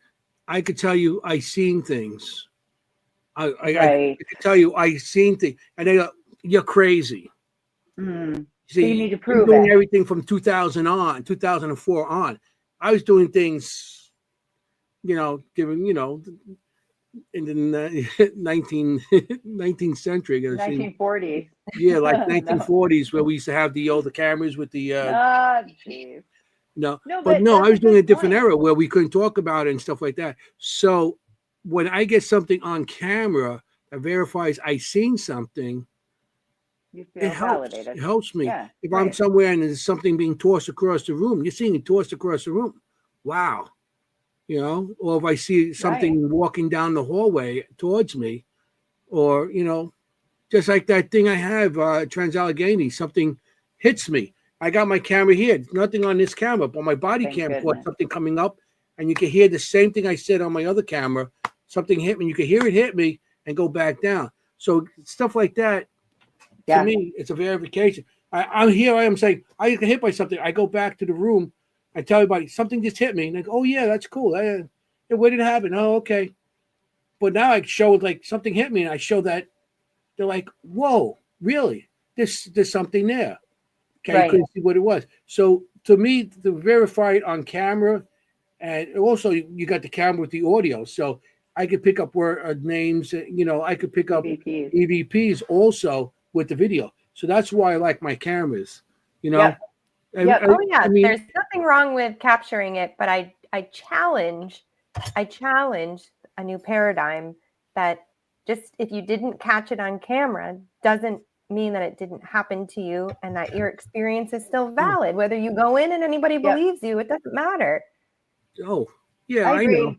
[SPEAKER 1] I could tell you I seen things. I could tell you I seen things. And they go, you're crazy.
[SPEAKER 3] Mm.
[SPEAKER 1] See,
[SPEAKER 3] so you need to prove
[SPEAKER 1] doing
[SPEAKER 3] it.
[SPEAKER 1] everything from 2004 on. I was doing things, giving, in the 19th century.
[SPEAKER 3] 1940s.
[SPEAKER 1] Yeah, like 1940s where we used to have the cameras with the.
[SPEAKER 3] Jeez.
[SPEAKER 1] No,
[SPEAKER 3] No,
[SPEAKER 1] but no, I was doing a different
[SPEAKER 3] point.
[SPEAKER 1] era where we couldn't talk about it and stuff like that. So when I get something on camera that verifies I seen something,
[SPEAKER 3] You feel validated.
[SPEAKER 1] It helps me.
[SPEAKER 3] Yeah,
[SPEAKER 1] if I'm somewhere and there's something being tossed across the room, you're seeing it tossed across the room. Wow. Or if I see something walking down the hallway towards me, or, just like that thing I have, Trans-Allegheny, something hits me. I got my camera here. Nothing on this camera, but my body cam caught something coming up, and you can hear the same thing I said on my other camera. Something hit me. You can hear it hit me and go back down. So stuff like that, to me, it's a verification. I'm here. I am saying I get hit by something. I go back to the room. I tell everybody something just hit me, and they go, "Oh yeah, that's cool. Where did it happen? Oh, okay." But now I show like something hit me, and I show that they're like, "Whoa, really? There's something there." Okay, you couldn't see what it was. So to me, to verify it on camera, and also you got the camera with the audio, so I could pick up names. I could pick up EVPs also with the video. So that's why I like my cameras.
[SPEAKER 2] Oh yeah, there's nothing wrong with capturing it, but I challenge a new paradigm that just if you didn't catch it on camera doesn't mean that it didn't happen to you and that your experience is still valid. Whether you go in and anybody believes you, it doesn't matter.
[SPEAKER 1] Oh, yeah, I know.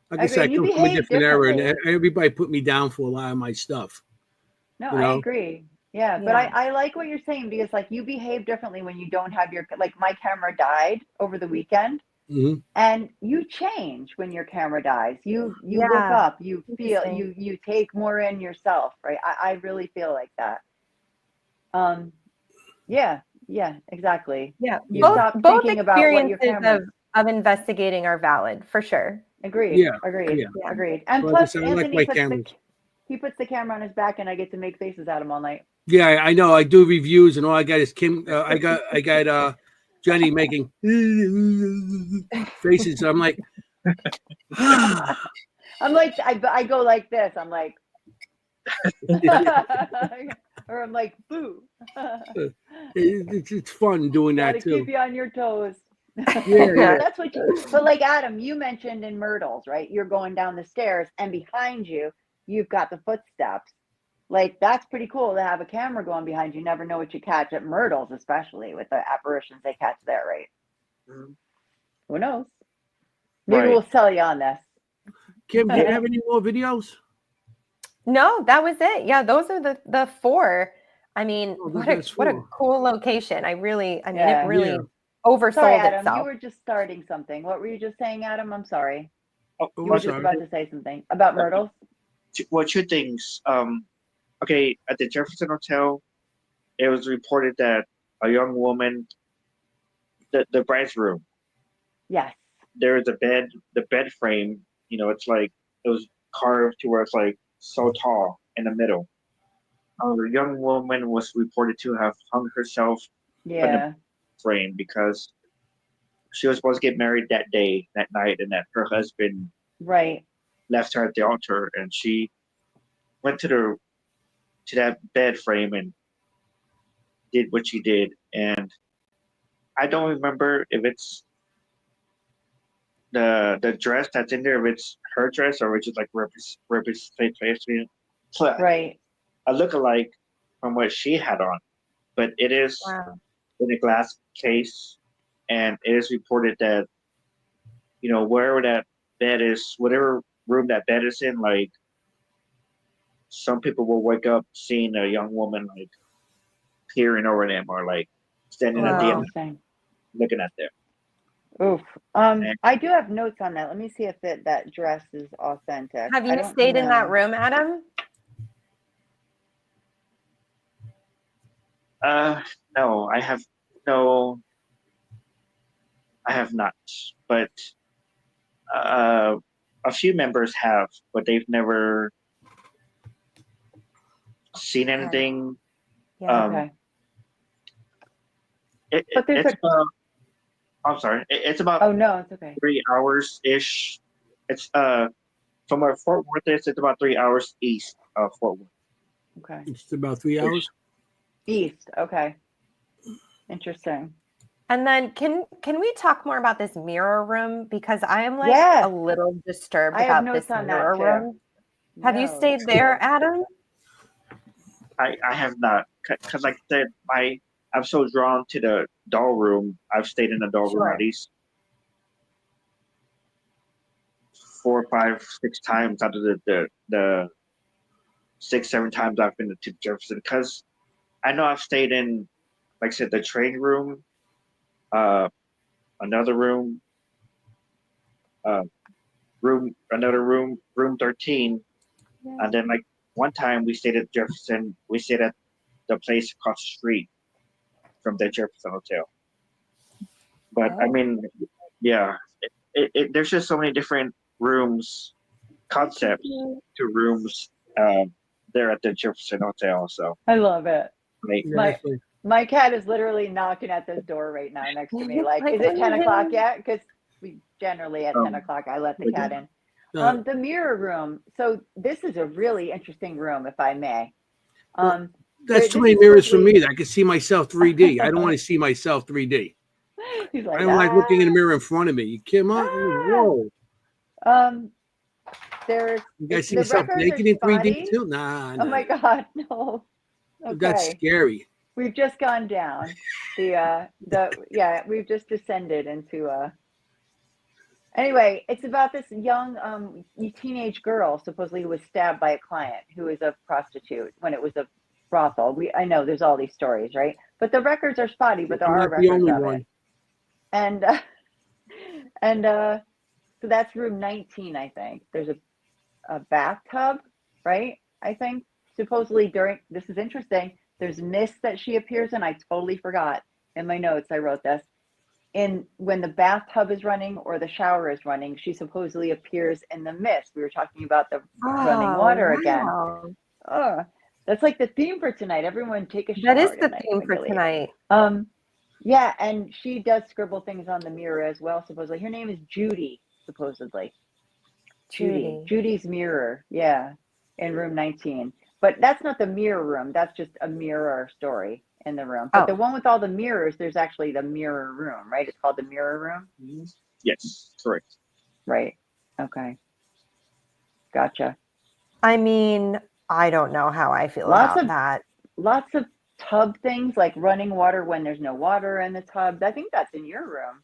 [SPEAKER 1] Like I said, I come from a different era, and everybody put me down for a lot of my stuff.
[SPEAKER 3] No, I agree. Yeah, but I like what you're saying because like you behave differently when you don't have my camera died over the weekend. And you change when your camera dies. You look up, you feel, you take more in yourself, right? I really feel like that. Yeah, exactly.
[SPEAKER 2] Yeah,
[SPEAKER 3] you
[SPEAKER 2] both experiences of investigating are valid for sure.
[SPEAKER 3] Agreed.
[SPEAKER 1] Yeah,
[SPEAKER 3] agreed. And plus, Anthony he puts the camera on his back, and I get to make faces at him all night.
[SPEAKER 1] Yeah, I know. I do reviews, and all I got is Kim. I got Jenny making faces. I'm like,
[SPEAKER 3] I go like this. I'm like, or I'm like, boo.
[SPEAKER 1] It's fun doing that too.
[SPEAKER 3] Keep you on your toes.
[SPEAKER 1] Yeah.
[SPEAKER 3] That's what but like Adam, you mentioned in Myrtles, right? You're going down the stairs, and behind you, you've got the footsteps. Like, that's pretty cool to have a camera going behind you. You never know what you catch at Myrtles, especially with the apparitions they catch there, right? Who knows? Maybe
[SPEAKER 4] Right.
[SPEAKER 3] we'll sell you on this.
[SPEAKER 1] Kim, do you have any more videos?
[SPEAKER 2] No, that was it. Yeah, those are the four. I mean,
[SPEAKER 1] Oh,
[SPEAKER 2] what
[SPEAKER 1] that's
[SPEAKER 2] a
[SPEAKER 1] four.
[SPEAKER 2] cool location. I mean,
[SPEAKER 3] Yeah.
[SPEAKER 2] it really
[SPEAKER 1] Yeah.
[SPEAKER 2] oversold
[SPEAKER 3] Sorry, Adam. You
[SPEAKER 2] itself.
[SPEAKER 3] were just starting something. What were you just saying, Adam? I'm sorry.
[SPEAKER 4] Oh,
[SPEAKER 1] Oh,
[SPEAKER 3] You were
[SPEAKER 1] I'm
[SPEAKER 3] just
[SPEAKER 1] sorry.
[SPEAKER 3] about to say something about Myrtles.
[SPEAKER 4] well, two things. Okay, at the Jefferson Hotel, it was reported that a young woman, the bride's room,
[SPEAKER 3] Yes.
[SPEAKER 4] there is a bed, the bed frame, it's like it was carved to where it's like so tall in the middle. The young woman was reported to have hung herself in the
[SPEAKER 3] Yeah.
[SPEAKER 4] frame because she was supposed to get married that day, that night, and that her husband
[SPEAKER 3] Right.
[SPEAKER 4] left her at the altar, and she went to that bed frame and did what she did. And I don't remember if it's the dress that's in there, if it's her dress or it's just like representation,
[SPEAKER 3] Right.
[SPEAKER 4] a lookalike from what she had on. But it is
[SPEAKER 2] Wow.
[SPEAKER 4] in a glass case, and it is reported that wherever that bed is, whatever room that bed is in, like some people will wake up seeing a young woman like peering over them or like standing at the end
[SPEAKER 2] Wow.
[SPEAKER 3] Interesting.
[SPEAKER 4] looking at them.
[SPEAKER 3] Oof.
[SPEAKER 4] And
[SPEAKER 3] I do have notes on that. Let me see if that dress is authentic.
[SPEAKER 2] Have
[SPEAKER 3] I
[SPEAKER 2] you
[SPEAKER 3] don't
[SPEAKER 2] stayed in that
[SPEAKER 3] know.
[SPEAKER 2] room, Adam?
[SPEAKER 4] No, I have not. But a few members have, but they've never seen anything.
[SPEAKER 2] Yeah.
[SPEAKER 3] Okay.
[SPEAKER 4] It's about. I'm sorry. It's about
[SPEAKER 3] Oh no, it's okay.
[SPEAKER 4] 3 hours ish. It's from where Fort Worth is. It's about 3 hours east of Fort Worth.
[SPEAKER 3] Okay.
[SPEAKER 1] It's about 3 hours.
[SPEAKER 3] East. Okay. Interesting.
[SPEAKER 2] And then can we talk more about this mirror room, because I am like
[SPEAKER 3] Yes.
[SPEAKER 2] a little disturbed
[SPEAKER 3] I have
[SPEAKER 2] about this
[SPEAKER 3] notes on that
[SPEAKER 2] mirror
[SPEAKER 3] too.
[SPEAKER 2] room. Have you
[SPEAKER 3] No.
[SPEAKER 2] stayed there, Adam?
[SPEAKER 4] I have not, because like I said, I'm so drawn to the doll room. I've stayed in the doll room
[SPEAKER 2] Sure.
[SPEAKER 4] at least 4, 5, 6 times out of the 6, 7 times I've been to Jefferson. Because I know I've stayed in, like I said, the train room, another room, room 13,
[SPEAKER 3] Yeah.
[SPEAKER 4] and then like one time we stayed at Jefferson. We stayed at the place across the street from the Jefferson Hotel. But I
[SPEAKER 2] Oh.
[SPEAKER 4] mean, yeah, there's just so many different rooms, concepts to rooms there at the Jefferson Hotel. So
[SPEAKER 3] I love it.
[SPEAKER 4] like,
[SPEAKER 3] My my cat is literally knocking at this door right now next to me. Like, is it 10 o'clock yet? Because we generally at 10 o'clock I let the cat in. The mirror room. So this is a really interesting room, if I may.
[SPEAKER 1] That's too many mirrors for me. I can see myself 3D. I don't want to see myself 3D.
[SPEAKER 3] He's like,
[SPEAKER 1] I don't like looking in the mirror in front of me. You kidding me? Whoa.
[SPEAKER 3] There's
[SPEAKER 1] You guys see
[SPEAKER 3] the
[SPEAKER 1] yourself
[SPEAKER 3] records
[SPEAKER 1] naked
[SPEAKER 3] are
[SPEAKER 1] in 3D
[SPEAKER 3] spotty.
[SPEAKER 1] too? Nah.
[SPEAKER 3] Oh my God, no.
[SPEAKER 1] That's
[SPEAKER 3] Okay.
[SPEAKER 1] scary.
[SPEAKER 3] We've just gone down we've just descended into anyway, it's about this young teenage girl supposedly who was stabbed by a client who is a prostitute when it was a brothel. I know there's all these stories, right? But the records are spotty, but there
[SPEAKER 1] I'm
[SPEAKER 3] are
[SPEAKER 1] not the
[SPEAKER 3] records
[SPEAKER 1] only
[SPEAKER 3] of
[SPEAKER 1] one.
[SPEAKER 3] it. And so that's room 19, I think. There's a bathtub, right? I think supposedly this is interesting. There's mist that she appears in. I totally forgot in my notes. I wrote this. When the bathtub is running or the shower is running, she supposedly appears in the mist. We were talking about the running water again. Oh, that's like the theme for tonight. Everyone take a shower.
[SPEAKER 2] That is the
[SPEAKER 3] tonight,
[SPEAKER 2] theme for tonight.
[SPEAKER 3] Yeah, and she does scribble things on the mirror as well, supposedly. Her name is Judy, supposedly. Judy's mirror, yeah, in room 19. But that's not the mirror room. That's just a mirror story in the room. But the one with all the mirrors, there's actually the mirror room, right? It's called the mirror room?
[SPEAKER 4] yes, correct.
[SPEAKER 3] Right. Okay. Gotcha.
[SPEAKER 2] I mean, I don't know how I feel about that.
[SPEAKER 3] Lots of tub things like running water when there's no water in the tub. I think that's in your room.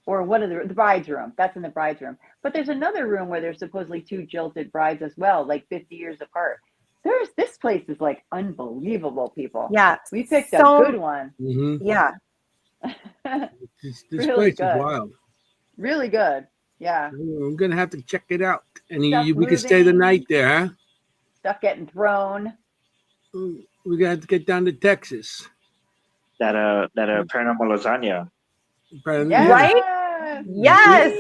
[SPEAKER 3] or what are the bride's room? That's in the bride's room. But there's another room where there's supposedly two jilted brides as well, like 50 years apart. This place is like unbelievable, people.
[SPEAKER 2] Yeah.
[SPEAKER 3] We picked
[SPEAKER 2] So-
[SPEAKER 3] a good one.
[SPEAKER 1] Mm-hmm.
[SPEAKER 2] Yeah.
[SPEAKER 1] This
[SPEAKER 3] Really
[SPEAKER 1] place
[SPEAKER 3] good.
[SPEAKER 1] is wild.
[SPEAKER 3] Really good. Yeah.
[SPEAKER 1] I'm gonna have to check it out, and
[SPEAKER 3] Stuff
[SPEAKER 1] we can stay the
[SPEAKER 3] moving.
[SPEAKER 1] night there, huh?
[SPEAKER 3] Stuff getting thrown.
[SPEAKER 1] We got to get down to Texas.
[SPEAKER 4] That paranormal lasagna.
[SPEAKER 1] But,
[SPEAKER 3] Yeah.
[SPEAKER 2] Right? Yes.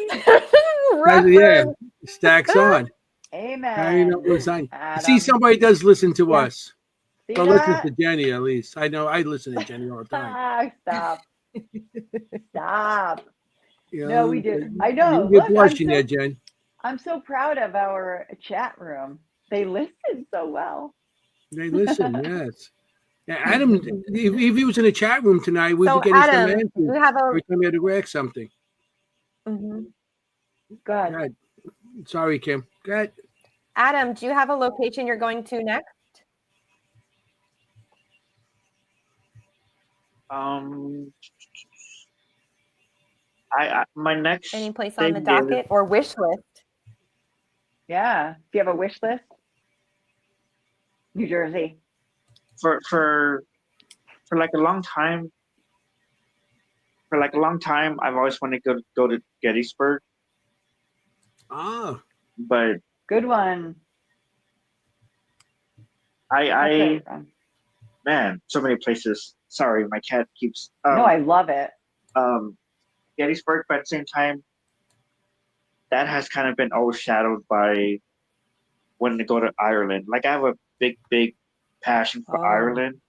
[SPEAKER 1] Yeah,
[SPEAKER 2] Reference.
[SPEAKER 1] stacks on.
[SPEAKER 3] Amen.
[SPEAKER 1] Lasagna.
[SPEAKER 3] Adam.
[SPEAKER 1] See, somebody does listen to
[SPEAKER 2] Yeah.
[SPEAKER 1] us.
[SPEAKER 3] See
[SPEAKER 1] Well, listen
[SPEAKER 3] that?
[SPEAKER 1] to Jenny at least. I know I listen to Jenny all the time.
[SPEAKER 3] Stop. Stop.
[SPEAKER 1] You
[SPEAKER 3] No, we do. I know.
[SPEAKER 1] You're
[SPEAKER 3] Look,
[SPEAKER 1] blushing there, Jen.
[SPEAKER 3] I'm so proud of our chat room. They listen so well.
[SPEAKER 1] They listen, yes. Yeah, Adam, if he was in the chat room tonight, we'd
[SPEAKER 2] So
[SPEAKER 1] be getting some
[SPEAKER 2] Adam,
[SPEAKER 1] answers
[SPEAKER 2] you have a.
[SPEAKER 1] every time we had to react something.
[SPEAKER 2] Mhm.
[SPEAKER 3] Go ahead.
[SPEAKER 1] God. Sorry, Kim. Go ahead.
[SPEAKER 2] Adam, do you have a location you're going to next?
[SPEAKER 4] I my next
[SPEAKER 2] Any place on the
[SPEAKER 4] thing is
[SPEAKER 2] docket or wish list?
[SPEAKER 3] Yeah. Do you have a wish list? New Jersey.
[SPEAKER 4] for like a long time. For like a long time, I've always wanted to go to Gettysburg,
[SPEAKER 1] Ah,
[SPEAKER 4] but
[SPEAKER 3] Good one.
[SPEAKER 4] I
[SPEAKER 3] Okay.
[SPEAKER 4] man, so many places. Sorry, my cat keeps
[SPEAKER 3] No, I love it.
[SPEAKER 4] Gettysburg, but at the same time, that has kind of been overshadowed by wanting to go to Ireland. Like I have a big passion for
[SPEAKER 2] Oh.
[SPEAKER 4] Ireland,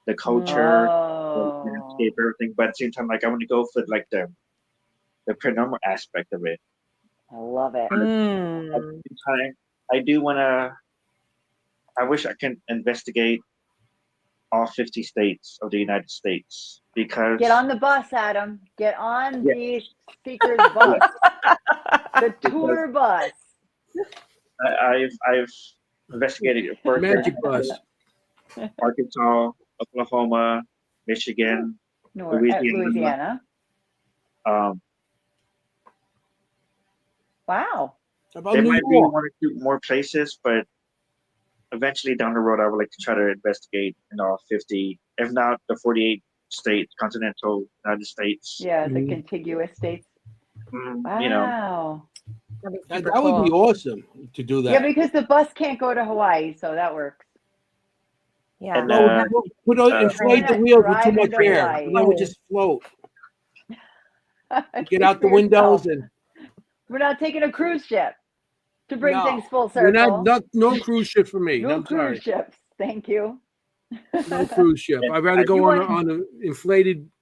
[SPEAKER 4] the culture, the
[SPEAKER 3] Oh.
[SPEAKER 4] landscape, everything. But at the same time, like I want to go for like the paranormal aspect of it.
[SPEAKER 3] I love it.
[SPEAKER 4] At the same time, I do want to. I wish I can investigate all 50 states of the United States because
[SPEAKER 3] Get on the bus, Adam. Get on
[SPEAKER 4] Yeah.
[SPEAKER 3] the Seekers bus. The tour bus.
[SPEAKER 4] I've investigated of course,
[SPEAKER 1] magic bus.
[SPEAKER 4] Arkansas, Oklahoma, Michigan,
[SPEAKER 3] Louisiana.
[SPEAKER 4] um,
[SPEAKER 3] Wow.
[SPEAKER 1] How about
[SPEAKER 4] there
[SPEAKER 1] New
[SPEAKER 4] might be
[SPEAKER 1] York?
[SPEAKER 4] one or two more places, but eventually down the road, I would like to try to investigate in all 50, if not the 48 states, continental United States.
[SPEAKER 3] Yeah, the
[SPEAKER 1] Mhm.
[SPEAKER 3] contiguous states.
[SPEAKER 4] You know,
[SPEAKER 3] Wow.
[SPEAKER 2] That'd be
[SPEAKER 1] That,
[SPEAKER 2] super
[SPEAKER 1] that would be
[SPEAKER 2] cool.
[SPEAKER 1] awesome to do that.
[SPEAKER 3] Yeah, because the bus can't go to Hawaii, so that works.
[SPEAKER 2] Yeah.
[SPEAKER 4] and
[SPEAKER 1] Well, we don't inflate the
[SPEAKER 3] We're not
[SPEAKER 1] wheels with too
[SPEAKER 3] driving
[SPEAKER 1] much
[SPEAKER 3] to
[SPEAKER 1] air,
[SPEAKER 3] Hawaii.
[SPEAKER 1] and then we just float.
[SPEAKER 3] Think
[SPEAKER 1] Get out the
[SPEAKER 3] for
[SPEAKER 1] windows
[SPEAKER 3] yourself.
[SPEAKER 1] and
[SPEAKER 3] We're not taking a cruise ship to bring
[SPEAKER 1] No.
[SPEAKER 3] things full
[SPEAKER 1] we're
[SPEAKER 3] circle.
[SPEAKER 1] not no cruise ship for me.
[SPEAKER 3] No
[SPEAKER 1] I'm
[SPEAKER 3] cruise
[SPEAKER 1] sorry.
[SPEAKER 3] ships. Thank you.
[SPEAKER 1] No cruise ship. I'd rather
[SPEAKER 4] You
[SPEAKER 1] go
[SPEAKER 3] want-
[SPEAKER 1] on an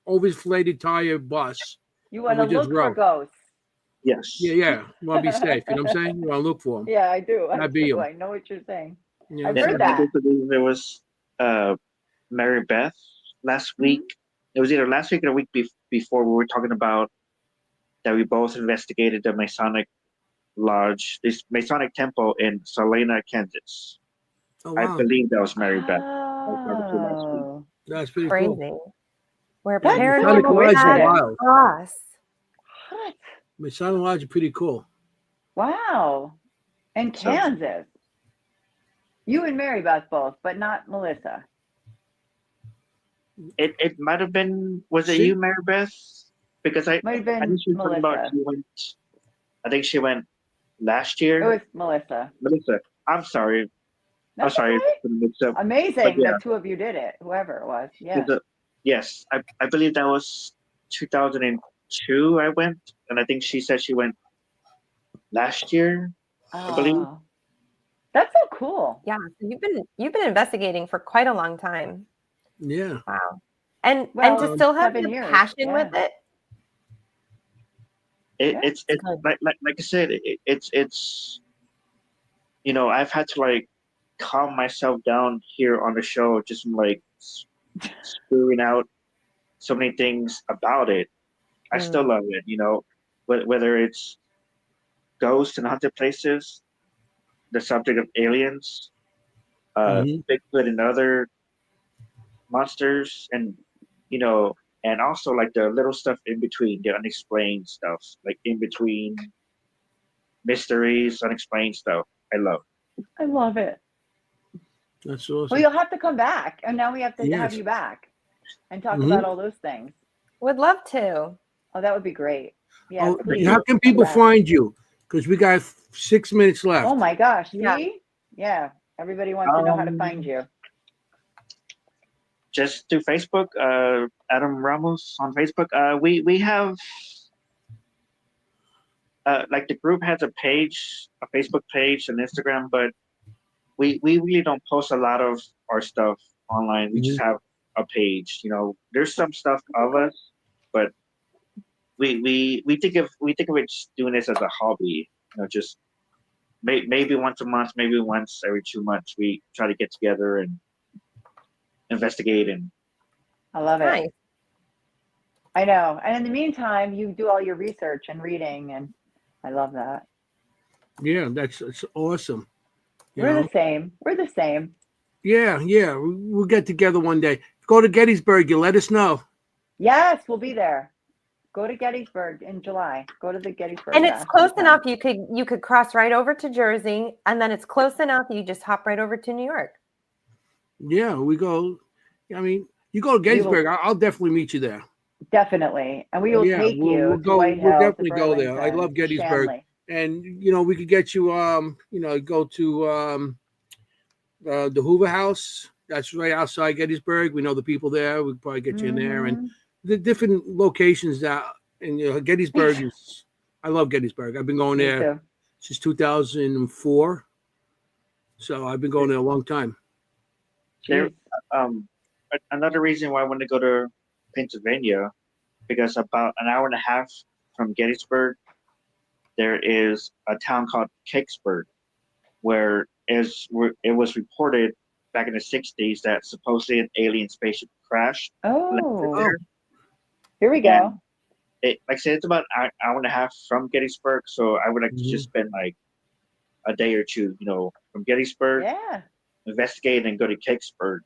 [SPEAKER 1] overinflated tire bus.
[SPEAKER 3] You want to
[SPEAKER 1] we just
[SPEAKER 3] look for
[SPEAKER 1] row.
[SPEAKER 3] ghosts.
[SPEAKER 4] yes,
[SPEAKER 1] Yeah. You want to be safe. You know what I'm saying? You want to look for them.
[SPEAKER 3] Yeah, I do.
[SPEAKER 1] Not be 'em.
[SPEAKER 3] I know what you're saying.
[SPEAKER 1] You know
[SPEAKER 3] I've
[SPEAKER 1] what I'm
[SPEAKER 3] heard
[SPEAKER 1] saying?
[SPEAKER 3] that.
[SPEAKER 4] I believe there was Mary Beth last week. It was either last week or a week before we were talking about that we both investigated the Masonic Lodge, this Masonic temple in Salina, Kansas.
[SPEAKER 1] Oh,
[SPEAKER 4] I
[SPEAKER 1] wow.
[SPEAKER 4] believe that was Mary Beth. was talking to last week.
[SPEAKER 3] Oh,
[SPEAKER 1] That's pretty
[SPEAKER 2] Crazy.
[SPEAKER 1] cool.
[SPEAKER 2] Where
[SPEAKER 3] That's
[SPEAKER 1] Masonic
[SPEAKER 2] paranormal
[SPEAKER 1] Lodge is
[SPEAKER 2] had
[SPEAKER 1] wild.
[SPEAKER 2] us.
[SPEAKER 3] what?
[SPEAKER 1] Masonic Lodge is pretty cool.
[SPEAKER 3] Wow. And
[SPEAKER 4] So-
[SPEAKER 3] Kansas. You and Mary Beth both, but not Melissa.
[SPEAKER 4] It might have been. Was it
[SPEAKER 1] See?
[SPEAKER 4] you, Mary Beth? Because I
[SPEAKER 3] Might have
[SPEAKER 4] I
[SPEAKER 3] been
[SPEAKER 4] think she was talking about
[SPEAKER 3] Melissa.
[SPEAKER 4] she went. I think she went last year.
[SPEAKER 3] It was Melissa.
[SPEAKER 4] Melissa, I'm sorry.
[SPEAKER 3] That's
[SPEAKER 4] I'm sorry
[SPEAKER 3] okay.
[SPEAKER 4] for the mix-up.
[SPEAKER 3] Amazing
[SPEAKER 4] But yeah.
[SPEAKER 3] that two of you did it, whoever it was. Yeah.
[SPEAKER 4] Yes, I believe that was 2002. I went, and I think she said she went last year. I believe.
[SPEAKER 3] Oh. That's so cool.
[SPEAKER 2] Yeah. So you've been investigating for quite a long time.
[SPEAKER 1] Yeah.
[SPEAKER 2] Wow. And
[SPEAKER 3] Well,
[SPEAKER 2] to still have
[SPEAKER 3] 7
[SPEAKER 2] the
[SPEAKER 3] years,
[SPEAKER 2] passion
[SPEAKER 3] yeah.
[SPEAKER 2] with it.
[SPEAKER 4] It's
[SPEAKER 2] good.
[SPEAKER 4] like I said, it's you know, I've had to like calm myself down here on the show, just like spewing out so many things about it. I still love it, you know, whether it's ghosts and haunted places, the subject of aliens,
[SPEAKER 1] Mhm.
[SPEAKER 4] Bigfoot and other monsters, and you know, and also like the little stuff in between, the unexplained stuff, like in between mysteries, unexplained stuff. I love.
[SPEAKER 3] I love it.
[SPEAKER 1] That's
[SPEAKER 3] Well,
[SPEAKER 1] awesome.
[SPEAKER 3] you'll have to come back, and now we have to have
[SPEAKER 1] Yes.
[SPEAKER 3] you back and talk
[SPEAKER 1] Mhm.
[SPEAKER 3] about all those things.
[SPEAKER 2] Would love to.
[SPEAKER 3] Oh, that would be great. Yeah,
[SPEAKER 1] Oh,
[SPEAKER 3] please.
[SPEAKER 1] how can
[SPEAKER 3] come
[SPEAKER 1] people
[SPEAKER 3] back.
[SPEAKER 1] find you? Because we got 6 minutes left.
[SPEAKER 3] Oh my gosh!
[SPEAKER 2] Yeah.
[SPEAKER 3] See, yeah, everybody wants to know how to find
[SPEAKER 4] Um,
[SPEAKER 3] you.
[SPEAKER 4] Just do Facebook, Adam Ramos on Facebook. We have like the group has a page, a Facebook page, and Instagram, but we really don't post a lot of our stuff online. We just have a page. You know, there's some stuff of us, but we think of it just doing this as a hobby. You know, just maybe once a month, maybe once every 2 months, we try to get together and investigate. And
[SPEAKER 3] I love it.
[SPEAKER 2] Nice.
[SPEAKER 3] I know. And in the meantime, you do all your research and reading, and I love that.
[SPEAKER 1] Yeah, that's awesome. You
[SPEAKER 3] We're
[SPEAKER 1] know?
[SPEAKER 3] the same. We're the same.
[SPEAKER 1] Yeah. We'll get together one day. Go to Gettysburg. You let us know.
[SPEAKER 3] Yes, we'll be there. Go to Gettysburg in July. Go to the Gettysburg.
[SPEAKER 2] And it's close
[SPEAKER 3] Fest.
[SPEAKER 2] enough you could cross right over to Jersey, and then it's close enough you just hop right over to New York.
[SPEAKER 1] Yeah, we go. I mean, you go to Gettysburg, I'll definitely meet you there.
[SPEAKER 3] Definitely. And we will take you to White
[SPEAKER 1] We'll
[SPEAKER 3] House,
[SPEAKER 1] definitely go there. I love Gettysburg.
[SPEAKER 3] Shanley.
[SPEAKER 1] And we could get you go to the Hoover House. That's right outside Gettysburg. We know the people there. We could probably get you in there. And the different locations that and Gettysburg is. I love Gettysburg. I've been going there since 2004. So I've been going there a long time.
[SPEAKER 4] there, another reason why I want to go to Pennsylvania, because about an hour and a half from Gettysburg, there is a town called Kicksburg, where it was reported back in the 60s that supposedly an alien spaceship crashed.
[SPEAKER 3] Oh, here we go.
[SPEAKER 4] Like I said, it's about an hour and a half from Gettysburg, so I would like to just spend like a day or two, from Gettysburg, investigate, and go to Kicksburg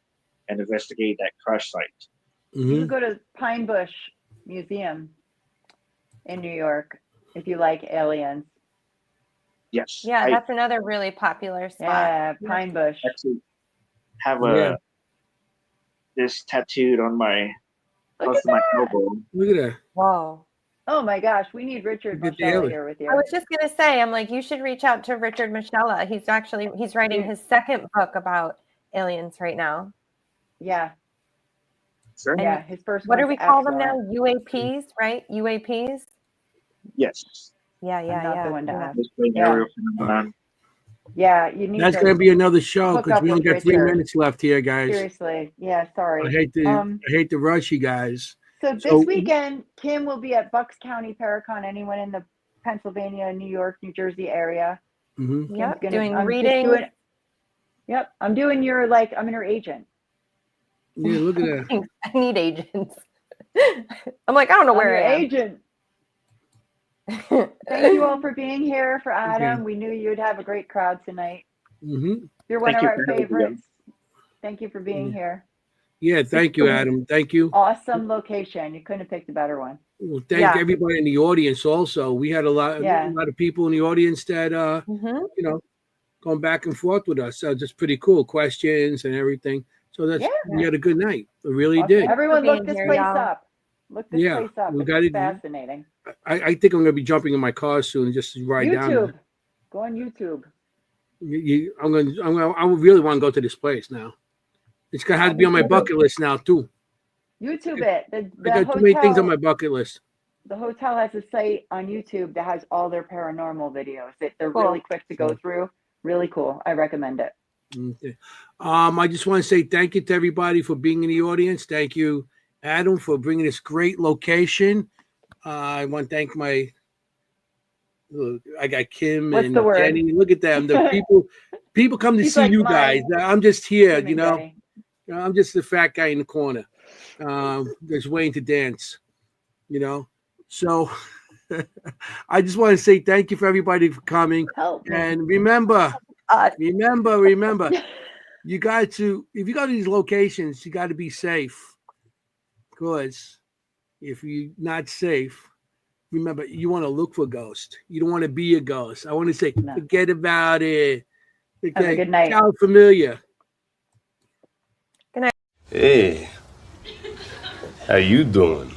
[SPEAKER 4] and investigate that crash site.
[SPEAKER 3] You could go to Pine Bush Museum in New York if you like aliens.
[SPEAKER 4] Yes.
[SPEAKER 2] Yeah, that's another really popular spot.
[SPEAKER 3] Yeah, Pine Bush.
[SPEAKER 4] I actually have this tattooed on my close to my elbow.
[SPEAKER 1] Look at that.
[SPEAKER 2] Whoa.
[SPEAKER 3] Oh my gosh, we need Richard Michelle here with you.
[SPEAKER 2] I was just gonna say, I'm like, you should reach out to Richard Michella. He's writing his second book about aliens right now.
[SPEAKER 3] Yeah.
[SPEAKER 4] Sure.
[SPEAKER 3] Yeah, his first.
[SPEAKER 2] What do we call them now? UAPs, right? UAPs.
[SPEAKER 4] Yes.
[SPEAKER 2] Yeah.
[SPEAKER 3] Not the one to have.
[SPEAKER 4] Yeah,
[SPEAKER 3] you need.
[SPEAKER 1] That's going to be another show because we only got 3 minutes left here, guys.
[SPEAKER 3] Seriously, yeah. Sorry.
[SPEAKER 1] I hate to rush you guys.
[SPEAKER 3] So this weekend, Kim will be at Bucks County Paracon. Anyone in the Pennsylvania, New York, New Jersey area?
[SPEAKER 1] Mm-hmm.
[SPEAKER 2] Yep. Doing reading.
[SPEAKER 3] Yep. I'm doing I'm your agent.
[SPEAKER 1] Yeah, look at that.
[SPEAKER 2] I need agents. I'm like, I don't know where I am.
[SPEAKER 3] Agent. Thank you all for being here. For Adam, we knew you'd have a great crowd tonight.
[SPEAKER 1] Mm-hmm.
[SPEAKER 3] You're one of our favorites. Thank you for being here.
[SPEAKER 1] Yeah, thank you, Adam. Thank you.
[SPEAKER 3] Awesome location. You couldn't have picked a better one.
[SPEAKER 1] Well, thank everybody in the audience. Also, we had a lot of people in the audience that going back and forth with us. So just pretty cool questions and everything. So we had a good night. We really did.
[SPEAKER 3] Everyone, look this place up. Look this place up. It's fascinating.
[SPEAKER 1] I think I'm going to be jumping in my car soon just to ride down there.
[SPEAKER 3] Go on YouTube.
[SPEAKER 1] I really want to go to this place now. It's going to have to be on my bucket list now too.
[SPEAKER 3] YouTube it.
[SPEAKER 1] I got too many things on my bucket list.
[SPEAKER 3] The hotel has a site on YouTube that has all their paranormal videos. They're really quick to go through. Really cool. I recommend it.
[SPEAKER 1] Okay. I just want to say thank you to everybody for being in the audience. Thank you, Adam, for bringing this great location. I want to thank I got Kim and Jenny. Look at them. The people come to see you guys. I'm just here, I'm just the fat guy in the corner. Just waiting to dance, So I just want to say thank you for everybody for coming. And remember, you got to, if you go to these locations, you got to be safe because if you're not safe, remember, you want to look for ghosts. You don't want to be a ghost. I want to say,
[SPEAKER 3] No.
[SPEAKER 1] forget about it. Okay.
[SPEAKER 3] Have a good night.
[SPEAKER 1] Ciao, familia.
[SPEAKER 6] Hey, how you doing?